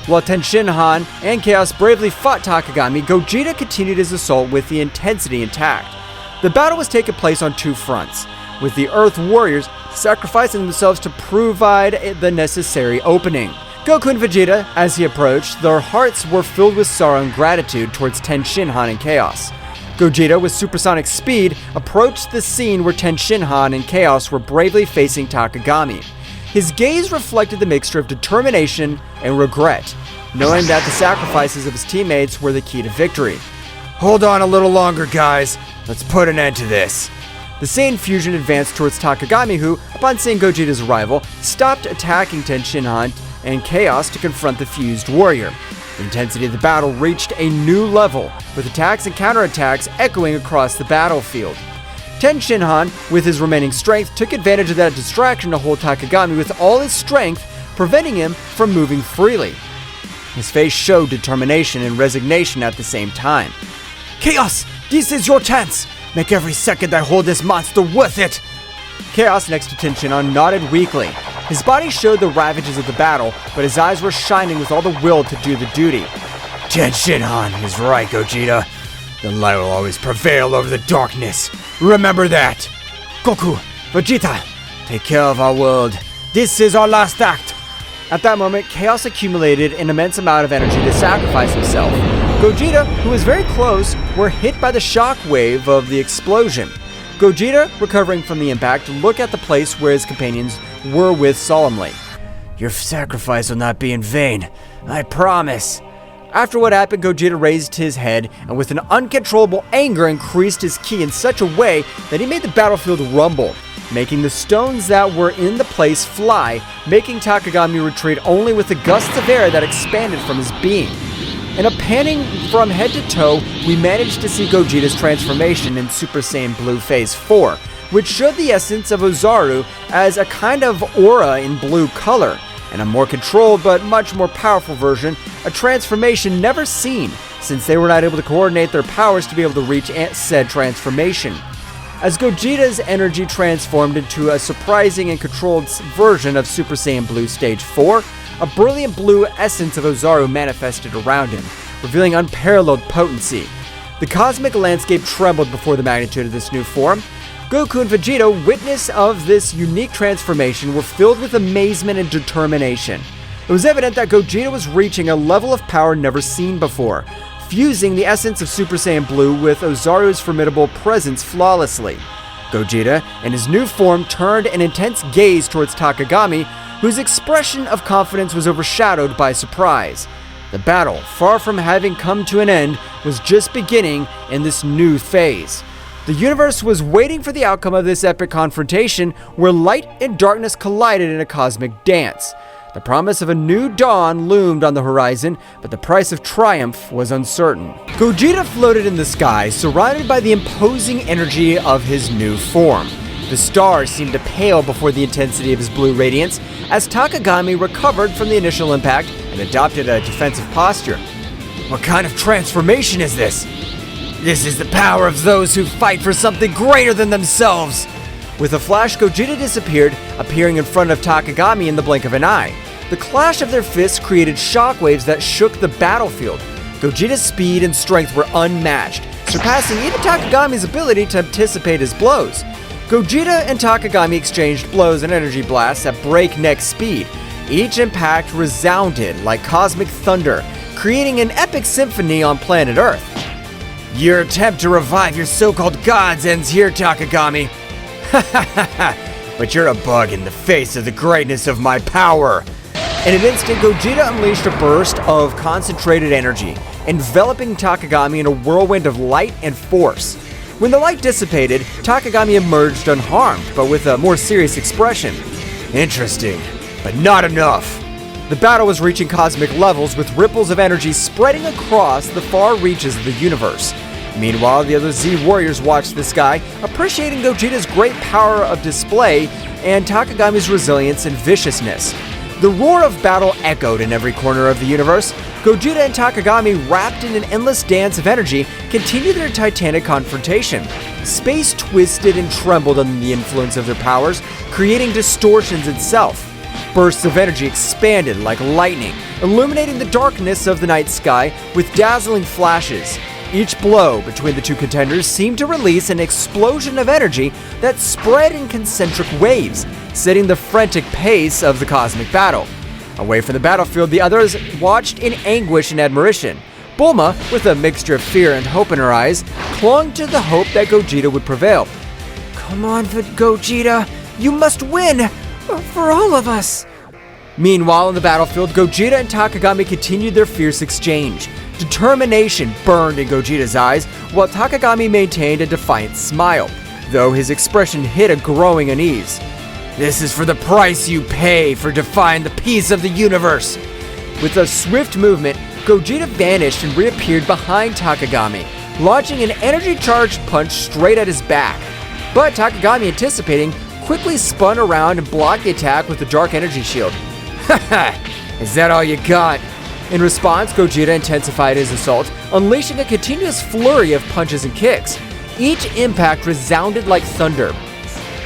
While Ten Shinhan and Chaos bravely fought Takagami, Gogeta continued his assault with the intensity intact. The battle was taking place on two fronts, with the Earth Warriors sacrificing themselves to provide the necessary opening. Goku and Vegeta, as he approached, their hearts were filled with sorrow and gratitude towards Ten Shinhan and Chaos. Gogeta, with supersonic speed, approached the scene where Ten Shinhan and Chaos were bravely facing Takagami. His gaze reflected the mixture of determination and regret, knowing that the sacrifices of his teammates were the key to victory. Hold on a little longer, guys. Let's put an end to this. The Saiyan fusion advanced towards Takagami, who, upon seeing Gogeta's arrival, stopped attacking Ten Shinhan and Chaos to confront the fused warrior. The intensity of the battle reached a new level, with attacks and counterattacks echoing across the battlefield. Tenshinhan, with his remaining strength, took advantage of that distraction to hold Takagami with all his strength, preventing him from moving freely. His face showed determination and resignation at the same time. Chaos, this is your chance. Make every second I hold this monster worth it. Chaos, next to Tenshinhan, nodded weakly. His body showed the ravages of the battle, but his eyes were shining with all the will to do the duty. Tenshinhan is right, Gogeta. The light will always prevail over the darkness. Remember that. Goku, Vegeta, take care of our world. This is our last act. At that moment, Chaos accumulated an immense amount of energy to sacrifice himself. Gogeta, who was very close, were hit by the shock wave of the explosion. Gogeta, recovering from the impact, looked at the place where his companions were with solemnly. Your sacrifice will not be in vain. I promise. After what happened, Gogeta raised his head and with an uncontrollable anger increased his ki in such a way that he made the battlefield rumble, making the stones that were in the place fly, making Takagami retreat only with the gusts of air that expanded from his being. In a panning from head to toe, we managed to see Gogeta's transformation in Super Saiyan Blue Phase 4, which showed the essence of Ozaru as a kind of aura in blue color, and a more controlled but much more powerful version, a transformation never seen, since they were not able to coordinate their powers to be able to reach said transformation. As Gogeta's energy transformed into a surprising and controlled version of Super Saiyan Blue Stage 4, a brilliant blue essence of Ozaru manifested around him, revealing unparalleled potency. The cosmic landscape trembled before the magnitude of this new form. Goku and Vegeta, witness of this unique transformation, were filled with amazement and determination. It was evident that Gogeta was reaching a level of power never seen before, fusing the essence of Super Saiyan Blue with Ozaru's formidable presence flawlessly. Gogeta, in his new form, turned an intense gaze towards Takagami, whose expression of confidence was overshadowed by surprise. The battle, far from having come to an end, was just beginning in this new phase. The universe was waiting for the outcome of this epic confrontation, where light and darkness collided in a cosmic dance. The promise of a new dawn loomed on the horizon, but the price of triumph was uncertain. Gogeta floated in the sky, surrounded by the imposing energy of his new form. The stars seemed to pale before the intensity of his blue radiance, as Takagami recovered from the initial impact and adopted a defensive posture. What kind of transformation is this? This is the power of those who fight for something greater than themselves. With a flash, Gogeta disappeared, appearing in front of Takagami in the blink of an eye. The clash of their fists created shockwaves that shook the battlefield. Gogeta's speed and strength were unmatched, surpassing even Takagami's ability to anticipate his blows. Gogeta and Takagami exchanged blows and energy blasts at breakneck speed. Each impact resounded like cosmic thunder, creating an epic symphony on planet Earth. Your attempt to revive your so-called gods ends here, Takagami. Ha ha ha ha! But you're a bug in the face of the greatness of my power! In an instant, Gogeta unleashed a burst of concentrated energy, enveloping Takagami in a whirlwind of light and force. When the light dissipated, Takagami emerged unharmed, but with a more serious expression. Interesting, but not enough. The battle was reaching cosmic levels, with ripples of energy spreading across the far reaches of the universe. Meanwhile, the other Z warriors watched the sky, appreciating Gogeta's great power of display and Takagami's resilience and viciousness. The roar of battle echoed in every corner of the universe. Gogeta and Takagami, wrapped in an endless dance of energy, continued their titanic confrontation. Space twisted and trembled under the influence of their powers, creating distortions itself. Bursts of energy expanded like lightning, illuminating the darkness of the night sky with dazzling flashes. Each blow between the two contenders seemed to release an explosion of energy that spread in concentric waves, setting the frantic pace of the cosmic battle. Away from the battlefield, the others watched in anguish and admiration. Bulma, with a mixture of fear and hope in her eyes, clung to the hope that Gogeta would prevail. Come on, Gogeta, you must win! For all of us! Meanwhile, on the battlefield, Gogeta and Takagami continued their fierce exchange. Determination burned in Gogeta's eyes, while Takagami maintained a defiant smile, though his expression hid a growing unease. This is for the price you pay for defying the peace of the universe! With a swift movement, Gogeta vanished and reappeared behind Takagami, launching an energy-charged punch straight at his back. but Takagami, anticipating, quickly spun around and blocked the attack with the dark energy shield. Haha, is that all you got? In response, Gogeta intensified his assault, unleashing a continuous flurry of punches and kicks. Each impact resounded like thunder.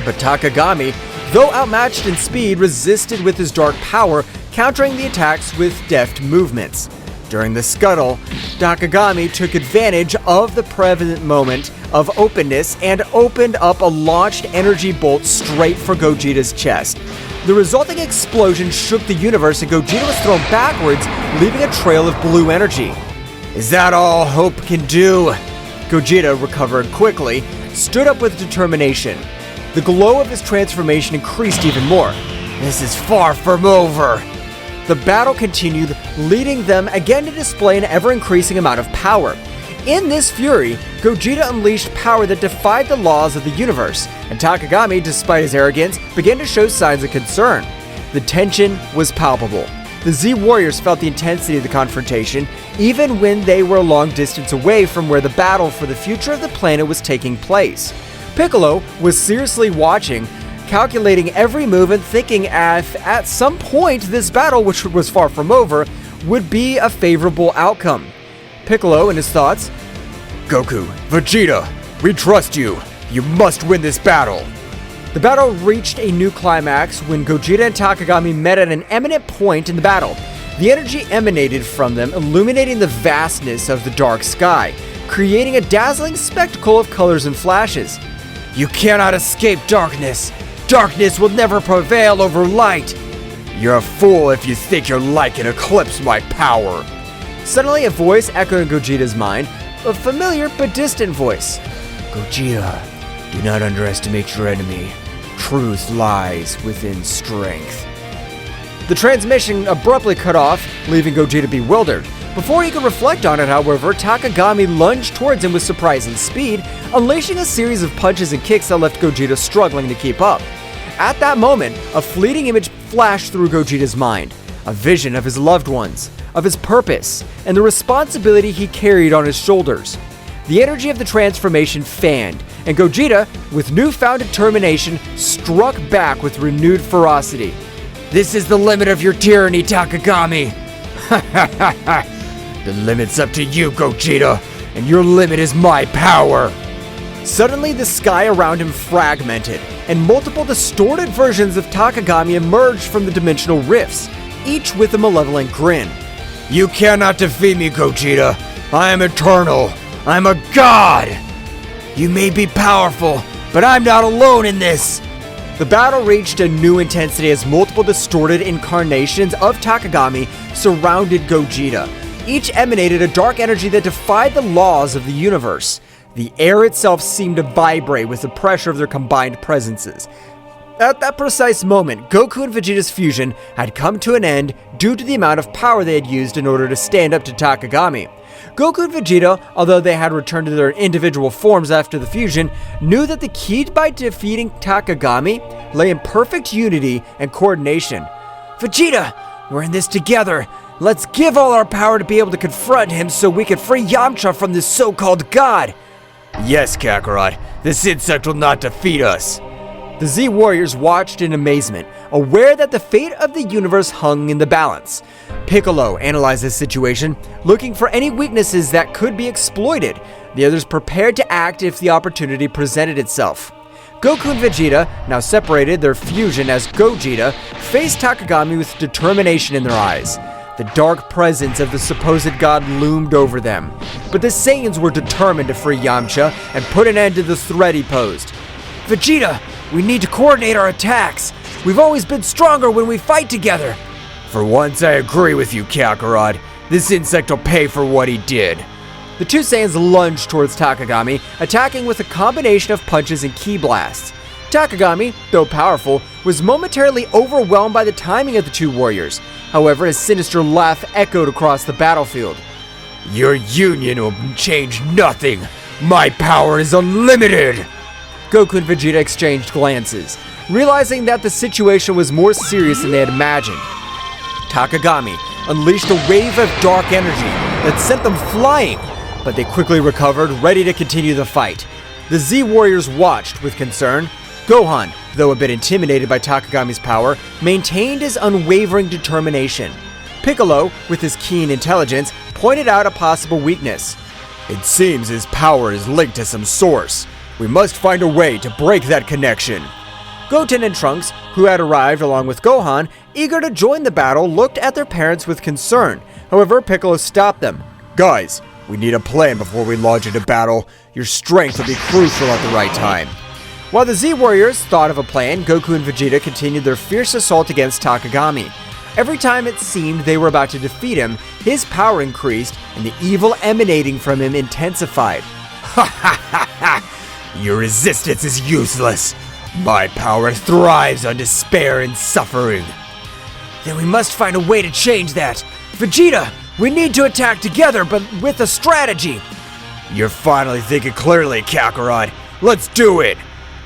But Takagami, though outmatched in speed, resisted with his dark power, countering the attacks with deft movements. During the scuttle, Takagami took advantage of the prevalent moment of openness and opened up a launched energy bolt straight for Gogeta's chest. The resulting explosion shook the universe and Gogeta was thrown backwards, leaving a trail of blue energy. Is that all hope can do? Gogeta recovered quickly, stood up with determination. The glow of his transformation increased even more. This is far from over. The battle continued, leading them again to display an ever-increasing amount of power. In this fury, Gogeta unleashed power that defied the laws of the universe, and Takagami, despite his arrogance, began to show signs of concern. The tension was palpable. The Z Warriors felt the intensity of the confrontation, even when they were a long distance away from where the battle for the future of the planet was taking place. Piccolo was seriously watching, calculating every move and thinking at some point this battle, which was far from over, would be a favorable outcome. Piccolo, in his thoughts, Goku, Vegeta, we trust you. You must win this battle. The battle reached a new climax when Gogeta and Takagami met at an eminent point in the battle. The energy emanated from them, illuminating the vastness of the dark sky, creating a dazzling spectacle of colors and flashes. You cannot escape darkness. Darkness will never prevail over light. You're a fool if you think your light can eclipse my power. Suddenly, a voice echoed in Gogeta's mind, a familiar but distant voice. Gogeta, do not underestimate your enemy. Truth lies within strength. The transmission abruptly cut off, leaving Gogeta bewildered. Before he could reflect on it, however, Takagami lunged towards him with surprising speed, unleashing a series of punches and kicks that left Gogeta struggling to keep up. At that moment, a fleeting image flashed through Gogeta's mind, a vision of his loved ones, of his purpose, and the responsibility he carried on his shoulders. The energy of the transformation fanned, and Gogeta, with newfound determination, struck back with renewed ferocity. This is the limit of your tyranny, Takagami! Ha ha ha ha! The limit's up to you, Gogeta, and your limit is my power! Suddenly, the sky around him fragmented, and multiple distorted versions of Takagami emerged from the dimensional rifts, each with a malevolent grin. You cannot defeat me, Gogeta! I am eternal! I'm a god! You may be powerful, but I'm not alone in this! The battle reached a new intensity as multiple distorted incarnations of Takagami surrounded Gogeta. Each emanated a dark energy that defied the laws of the universe. The air itself seemed to vibrate with the pressure of their combined presences. At that precise moment, Goku and Vegeta's fusion had come to an end due to the amount of power they had used in order to stand up to Takagami. Goku and Vegeta, although they had returned to their individual forms after the fusion, knew that the key by defeating Takagami lay in perfect unity and coordination. Vegeta, we're in this together. Let's give all our power to be able to confront him so we can free Yamcha from this so-called god. Yes, Kakarot, this insect will not defeat us. The Z Warriors watched in amazement, aware that the fate of the universe hung in the balance. Piccolo analyzed this situation, looking for any weaknesses that could be exploited. The others prepared to act if the opportunity presented itself. Goku and Vegeta, now separated, their fusion as Gogeta, faced Takagami with determination in their eyes. The dark presence of the supposed god loomed over them, but the Saiyans were determined to free Yamcha and put an end to the threat he posed. Vegeta, we need to coordinate our attacks. We've always been stronger when we fight together. For once, I agree with you, Kakarot. This insect will pay for what he did. The two Saiyans lunged towards Takagami, attacking with a combination of punches and ki blasts. Takagami, though powerful, was momentarily overwhelmed by the timing of the two warriors. However, his sinister laugh echoed across the battlefield. Your union will change nothing. My power is unlimited. Goku and Vegeta exchanged glances, realizing that the situation was more serious than they had imagined. Takagami unleashed a wave of dark energy that sent them flying, but they quickly recovered, ready to continue the fight. The Z Warriors watched with concern. Gohan, though a bit intimidated by Takagami's power, maintained his unwavering determination. Piccolo, with his keen intelligence, pointed out a possible weakness. It seems his power is linked to some source. We must find a way to break that connection. Goten and Trunks, who had arrived along with Gohan, eager to join the battle, looked at their parents with concern. However, Piccolo stopped them. Guys, we need a plan before we launch into battle. Your strength will be crucial at the right time. While the Z Warriors thought of a plan, Goku and Vegeta continued their fierce assault against Takagami. Every time it seemed they were about to defeat him, his power increased and the evil emanating from him intensified. Ha ha ha ha! Your resistance is useless. My power thrives on despair and suffering. Then we must find a way to change that. Vegeta, we need to attack together, but with a strategy. You're finally thinking clearly, Kakarot. Let's do it!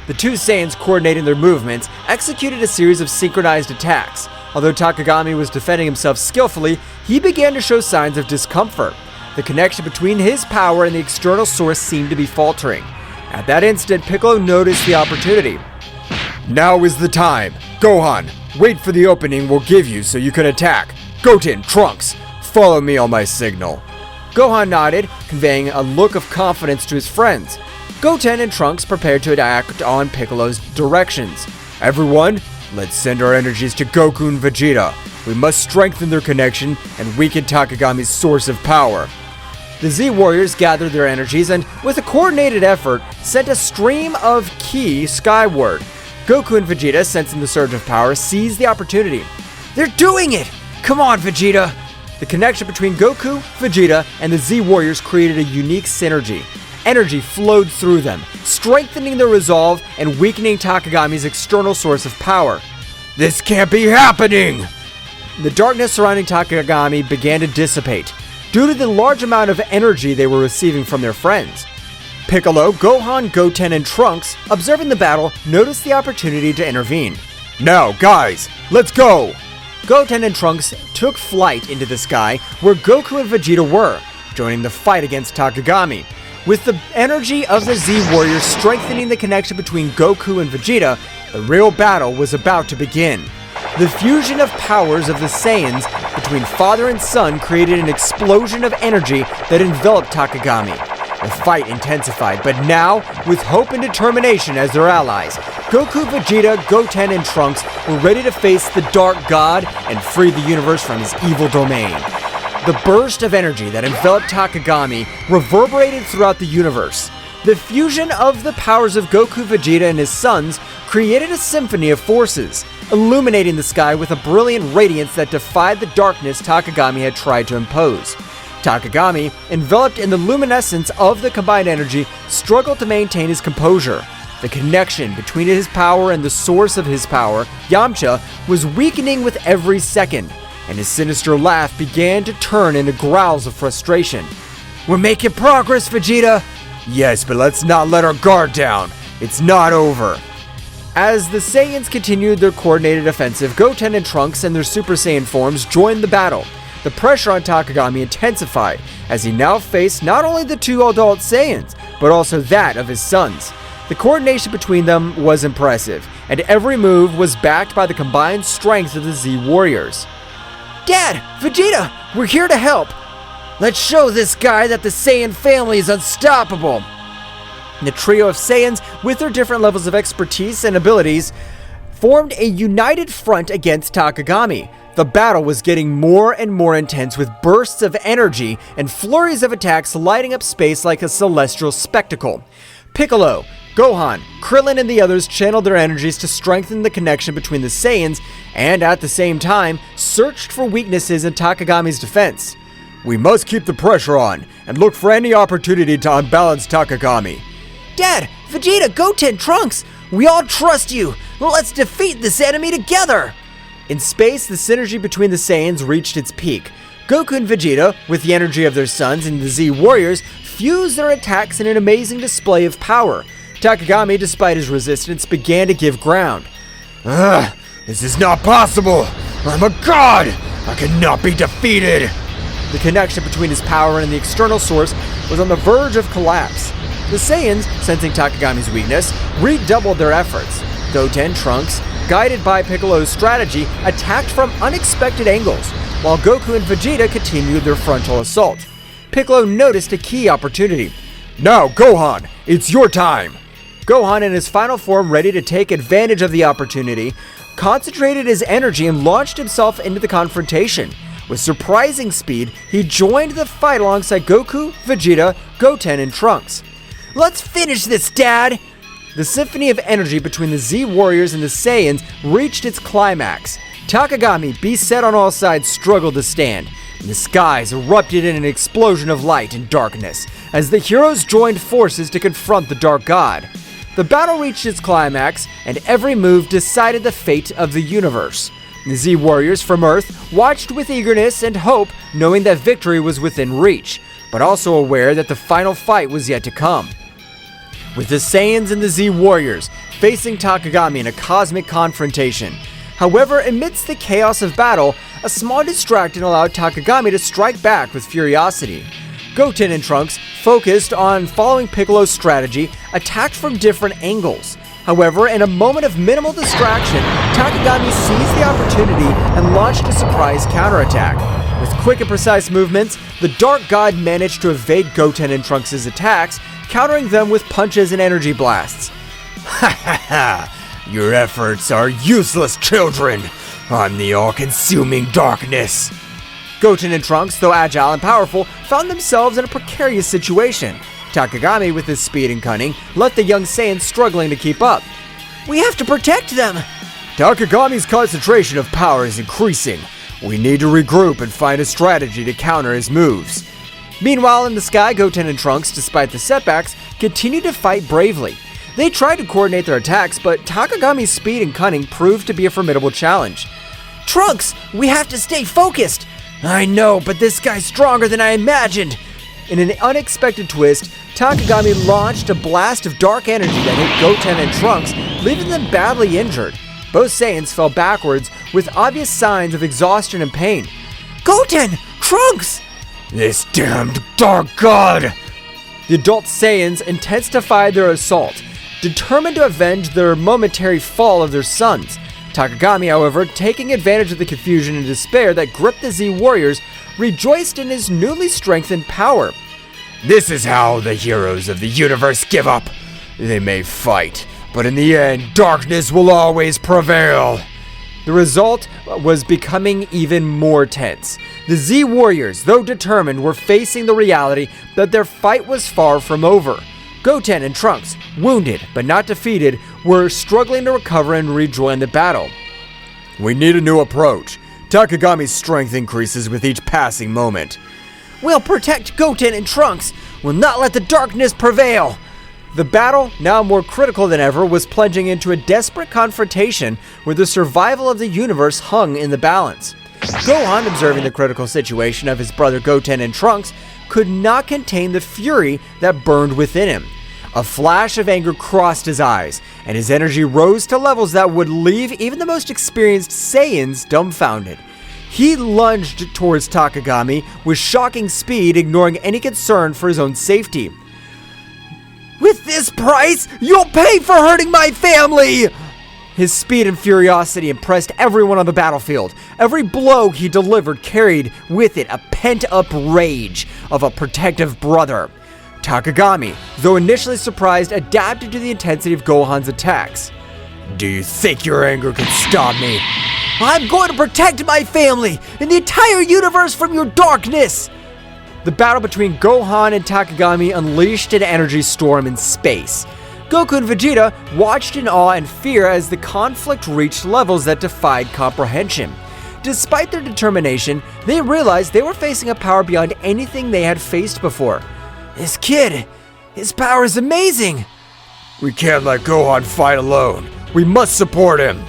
The two Saiyans, coordinating their movements, executed a series of synchronized attacks. Although Takagami was defending himself skillfully, he began to show signs of discomfort. The connection between his power and the external source seemed to be faltering. At that instant, Piccolo noticed the opportunity. Now is the time. Gohan, wait for the opening we'll give you so you can attack. Goten, Trunks, follow me on my signal. Gohan nodded, conveying a look of confidence to his friends. Goten and Trunks prepared to act on Piccolo's directions. Everyone, let's send our energies to Goku and Vegeta. We must strengthen their connection and weaken Takagami's source of power. The Z Warriors gathered their energies and, with a coordinated effort, sent a stream of ki skyward. Goku and Vegeta, sensing the surge of power, seized the opportunity. They're doing it! Come on, Vegeta! The connection between Goku, Vegeta, and the Z Warriors created a unique synergy. Energy flowed through them, strengthening their resolve and weakening Takagami's external source of power. This can't be happening! The darkness surrounding Takagami began to dissipate, due to the large amount of energy they were receiving from their friends. Piccolo, Gohan, Goten, and Trunks, observing the battle, noticed the opportunity to intervene. Now, guys, let's go! Goten and Trunks took flight into the sky where Goku and Vegeta were, joining the fight against Takagami. With the energy of the Z Warriors strengthening the connection between Goku and Vegeta, the real battle was about to begin. The fusion of powers of the Saiyans between father and son created an explosion of energy that enveloped Takagami. The fight intensified, but now, with hope and determination as their allies, Goku, Vegeta, Goten, and Trunks were ready to face the Dark God and free the universe from his evil domain. The burst of energy that enveloped Takagami reverberated throughout the universe. The fusion of the powers of Goku, Vegeta, and his sons created a symphony of forces, illuminating the sky with a brilliant radiance that defied the darkness Takagami had tried to impose. Takagami, enveloped in the luminescence of the combined energy, struggled to maintain his composure. The connection between his power and the source of his power, Yamcha, was weakening with every second, and his sinister laugh began to turn into growls of frustration. We're making progress, Vegeta! Yes, but let's not let our guard down. It's not over. As the Saiyans continued their coordinated offensive, Goten and Trunks and their Super Saiyan forms joined the battle. The pressure on Takagami intensified, as he now faced not only the two adult Saiyans, but also that of his sons. The coordination between them was impressive, and every move was backed by the combined strength of the Z Warriors. Dad! Vegeta! We're here to help! Let's show this guy that the Saiyan family is unstoppable! The trio of Saiyans, with their different levels of expertise and abilities, formed a united front against Takagami. The battle was getting more and more intense, with bursts of energy and flurries of attacks lighting up space like a celestial spectacle. Piccolo, Gohan, Krillin, and the others channeled their energies to strengthen the connection between the Saiyans and, at the same time, searched for weaknesses in Takagami's defense. We must keep the pressure on and look for any opportunity to unbalance Takagami. Dad! Vegeta! Goten! Trunks! We all trust you! Let's defeat this enemy together! In space, the synergy between the Saiyans reached its peak. Goku and Vegeta, with the energy of their sons and the Z Warriors, fused their attacks in an amazing display of power. Takagami, despite his resistance, began to give ground. This is not possible! I'm a god! I cannot be defeated! The connection between his power and the external source was on the verge of collapse. The Saiyans, sensing Takagami's weakness, redoubled their efforts. Goten, Trunks, guided by Piccolo's strategy, attacked from unexpected angles, while Goku and Vegeta continued their frontal assault. Piccolo noticed a key opportunity. Now, Gohan, it's your time! Gohan, in his final form ready to take advantage of the opportunity, concentrated his energy and launched himself into the confrontation. With surprising speed, he joined the fight alongside Goku, Vegeta, Goten, and Trunks. Let's finish this, Dad! The symphony of energy between the Z Warriors and the Saiyans reached its climax. Takagami, beset on all sides, struggled to stand, and the skies erupted in an explosion of light and darkness as the heroes joined forces to confront the Dark God. The battle reached its climax, and every move decided the fate of the universe. The Z Warriors from Earth watched with eagerness and hope, knowing that victory was within reach, but also aware that the final fight was yet to come. With the Saiyans and the Z Warriors facing Takagami in a cosmic confrontation. However, amidst the chaos of battle, a small distraction allowed Takagami to strike back with furiosity. Goten and Trunks, focused on following Piccolo's strategy, attacked from different angles. However, in a moment of minimal distraction, Takagami seized the opportunity and launched a surprise counterattack. With quick and precise movements, the Dark God managed to evade Goten and Trunks' attacks, countering them with punches and energy blasts. Ha ha ha! Your efforts are useless, children! I'm the all-consuming darkness! Goten and Trunks, though agile and powerful, found themselves in a precarious situation. Takagami, with his speed and cunning, left the young Saiyans struggling to keep up. We have to protect them! Takagami's concentration of power is increasing. We need to regroup and find a strategy to counter his moves. Meanwhile, in the sky, Goten and Trunks, despite the setbacks, continued to fight bravely. They tried to coordinate their attacks, but Takagami's speed and cunning proved to be a formidable challenge. Trunks, we have to stay focused! I know, but this guy's stronger than I imagined! In an unexpected twist, Takagami launched a blast of dark energy that hit Goten and Trunks, leaving them badly injured. Both Saiyans fell backwards with obvious signs of exhaustion and pain. Goten! Trunks! This damned Dark God! The adult Saiyans intensified their assault, determined to avenge their momentary fall of their sons. Takagami, however, taking advantage of the confusion and despair that gripped the Z Warriors, rejoiced in his newly strengthened power. This is how the heroes of the universe give up. They may fight, but in the end, darkness will always prevail. The result was becoming even more tense. The Z Warriors, though determined, were facing the reality that their fight was far from over. Goten and Trunks, wounded but not defeated, were struggling to recover and rejoin the battle. We need a new approach. Takagami's strength increases with each passing moment. We'll protect Goten and Trunks. We'll not let the darkness prevail. The battle, now more critical than ever, was plunging into a desperate confrontation where the survival of the universe hung in the balance. Gohan, observing the critical situation of his brother Goten and Trunks, could not contain the fury that burned within him. A flash of anger crossed his eyes, and his energy rose to levels that would leave even the most experienced Saiyans dumbfounded. He lunged towards Takagami with shocking speed, ignoring any concern for his own safety. With this price, you'll pay for hurting my family! His speed and furiosity impressed everyone on the battlefield. Every blow he delivered carried with it a pent-up rage of a protective brother. Takagami, though initially surprised, adapted to the intensity of Gohan's attacks. Do you think your anger can stop me? I'm going to protect my family and the entire universe from your darkness! The battle between Gohan and Takagami unleashed an energy storm in space. Goku and Vegeta watched in awe and fear as the conflict reached levels that defied comprehension. Despite their determination, they realized they were facing a power beyond anything they had faced before. This kid, his power is amazing! We can't let Gohan fight alone. We must support him.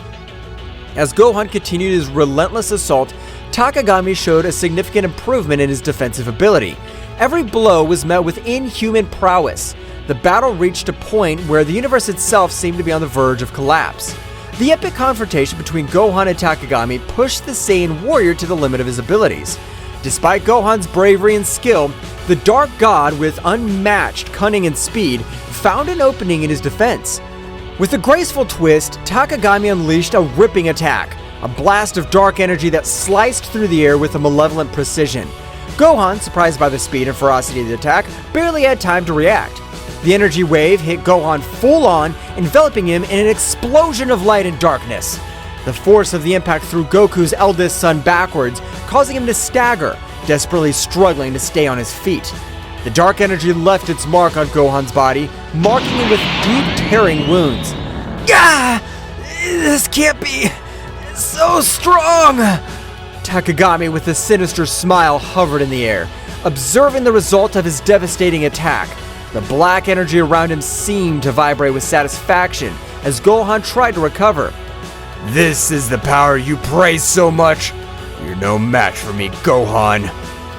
As Gohan continued his relentless assault, Takagami showed a significant improvement in his defensive ability. Every blow was met with inhuman prowess. The battle reached a point where the universe itself seemed to be on the verge of collapse. The epic confrontation between Gohan and Takagami pushed the Saiyan warrior to the limit of his abilities. Despite Gohan's bravery and skill, the Dark God, with unmatched cunning and speed, found an opening in his defense. With a graceful twist, Takagami unleashed a ripping attack, a blast of dark energy that sliced through the air with a malevolent precision. Gohan, surprised by the speed and ferocity of the attack, barely had time to react. The energy wave hit Gohan full on, enveloping him in an explosion of light and darkness. The force of the impact threw Goku's eldest son backwards, causing him to stagger, desperately struggling to stay on his feet. The dark energy left its mark on Gohan's body, marking him with deep, tearing wounds. Ah! This can't be so strong! Takagami, with a sinister smile, hovered in the air, observing the result of his devastating attack. The black energy around him seemed to vibrate with satisfaction as Gohan tried to recover. This is the power you praise so much. You're no match for me, Gohan.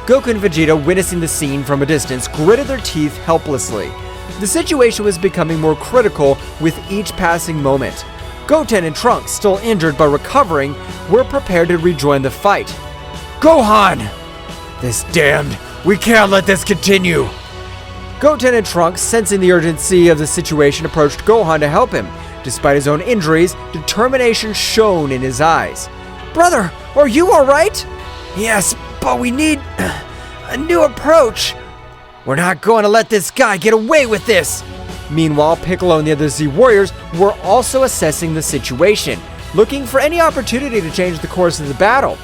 Goku and Vegeta, witnessing the scene from a distance, gritted their teeth helplessly. The situation was becoming more critical with each passing moment. Goten and Trunks, still injured but recovering, were prepared to rejoin the fight. Gohan! We can't let this continue. Goten and Trunks, sensing the urgency of the situation, approached Gohan to help him. Despite his own injuries, determination shone in his eyes. Brother, are you alright? Yes, but we need a new approach. We're not going to let this guy get away with this! Meanwhile, Piccolo and the other Z Warriors were also assessing the situation, looking for any opportunity to change the course of the battle.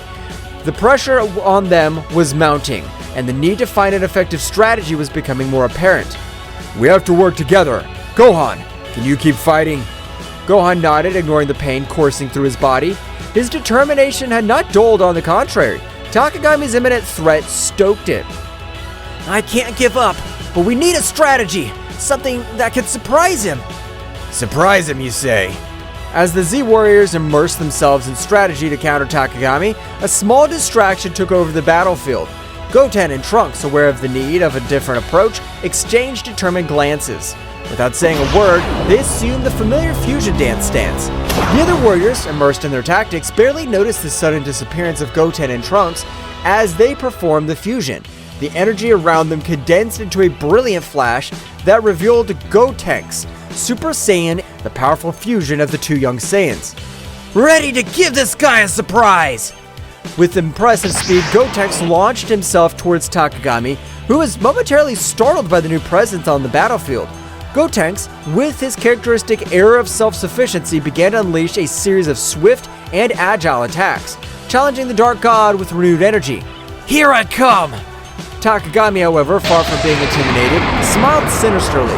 The pressure on them was mounting, and the need to find an effective strategy was becoming more apparent. We have to work together. Gohan, can you keep fighting? Gohan nodded, ignoring the pain coursing through his body. His determination had not dulled, on the contrary. Takagami's imminent threat stoked it. I can't give up, but we need a strategy. Something that could surprise him. Surprise him, you say? As the Z Warriors immersed themselves in strategy to counter Takagami, a small distraction took over the battlefield. Goten and Trunks, aware of the need of a different approach, exchanged determined glances. Without saying a word, they assumed the familiar fusion dance stance. The other warriors, immersed in their tactics, barely noticed the sudden disappearance of Goten and Trunks as they performed the fusion. The energy around them condensed into a brilliant flash that revealed Gotenks, Super Saiyan, the powerful fusion of the two young Saiyans. Ready to give this guy a surprise! With impressive speed, Gotenks launched himself towards Takagami, who was momentarily startled by the new presence on the battlefield. Gotenks, with his characteristic air of self-sufficiency, began to unleash a series of swift and agile attacks, challenging the Dark God with renewed energy. Here I come! Takagami, however, far from being intimidated, smiled sinisterly.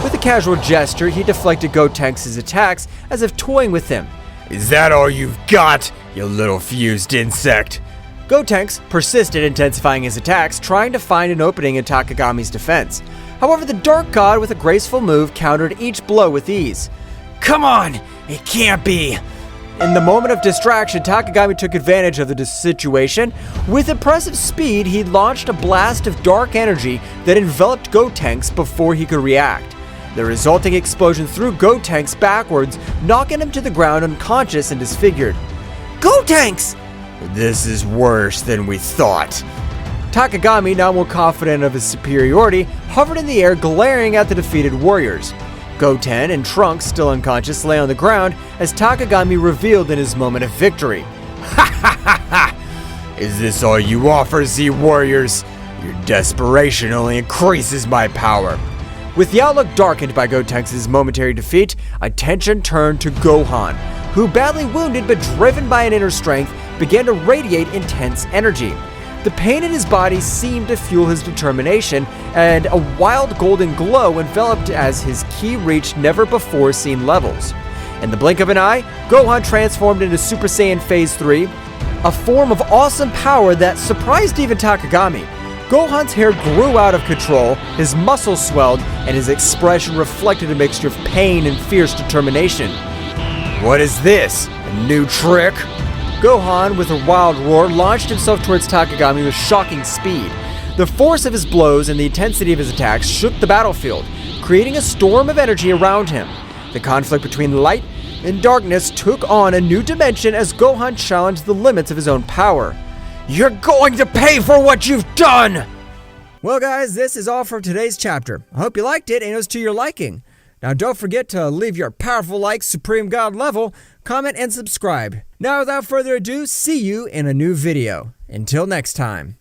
With a casual gesture, he deflected Gotenks' attacks as if toying with him. Is that all you've got, you little fused insect? Gotenks persisted, intensifying his attacks, trying to find an opening in Takagami's defense. However, the Dark God, with a graceful move, countered each blow with ease. Come on! It can't be! In the moment of distraction, Takagami took advantage of the situation. With impressive speed, he launched a blast of dark energy that enveloped Gotenks before he could react. The resulting explosion threw Gotenks backwards, knocking him to the ground unconscious and disfigured. Gotenks! This is worse than we thought. Takagami, now more confident of his superiority, hovered in the air, glaring at the defeated warriors. Goten and Trunks, still unconscious, lay on the ground as Takagami revealed in his moment of victory. Ha ha ha ha! Is this all you offer, Z Warriors? Your desperation only increases my power. With the outlook darkened by Gotenks' momentary defeat, attention turned to Gohan, who, badly wounded but driven by an inner strength, began to radiate intense energy. The pain in his body seemed to fuel his determination, and a wild golden glow enveloped as his ki reached never-before-seen levels. In the blink of an eye, Gohan transformed into Super Saiyan Phase 3, a form of awesome power that surprised even Takagami. Gohan's hair grew out of control, his muscles swelled, and his expression reflected a mixture of pain and fierce determination. What is this? A new trick? Gohan, with a wild roar, launched himself towards Takagami with shocking speed. The force of his blows and the intensity of his attacks shook the battlefield, creating a storm of energy around him. The conflict between light and darkness took on a new dimension as Gohan challenged the limits of his own power. You're going to pay for what you've done! Well, guys, this is all for today's chapter. I hope you liked it and it was to your liking. Now, don't forget to leave your powerful like Supreme God level, comment, and subscribe. Now, without further ado, see you in a new video. Until next time.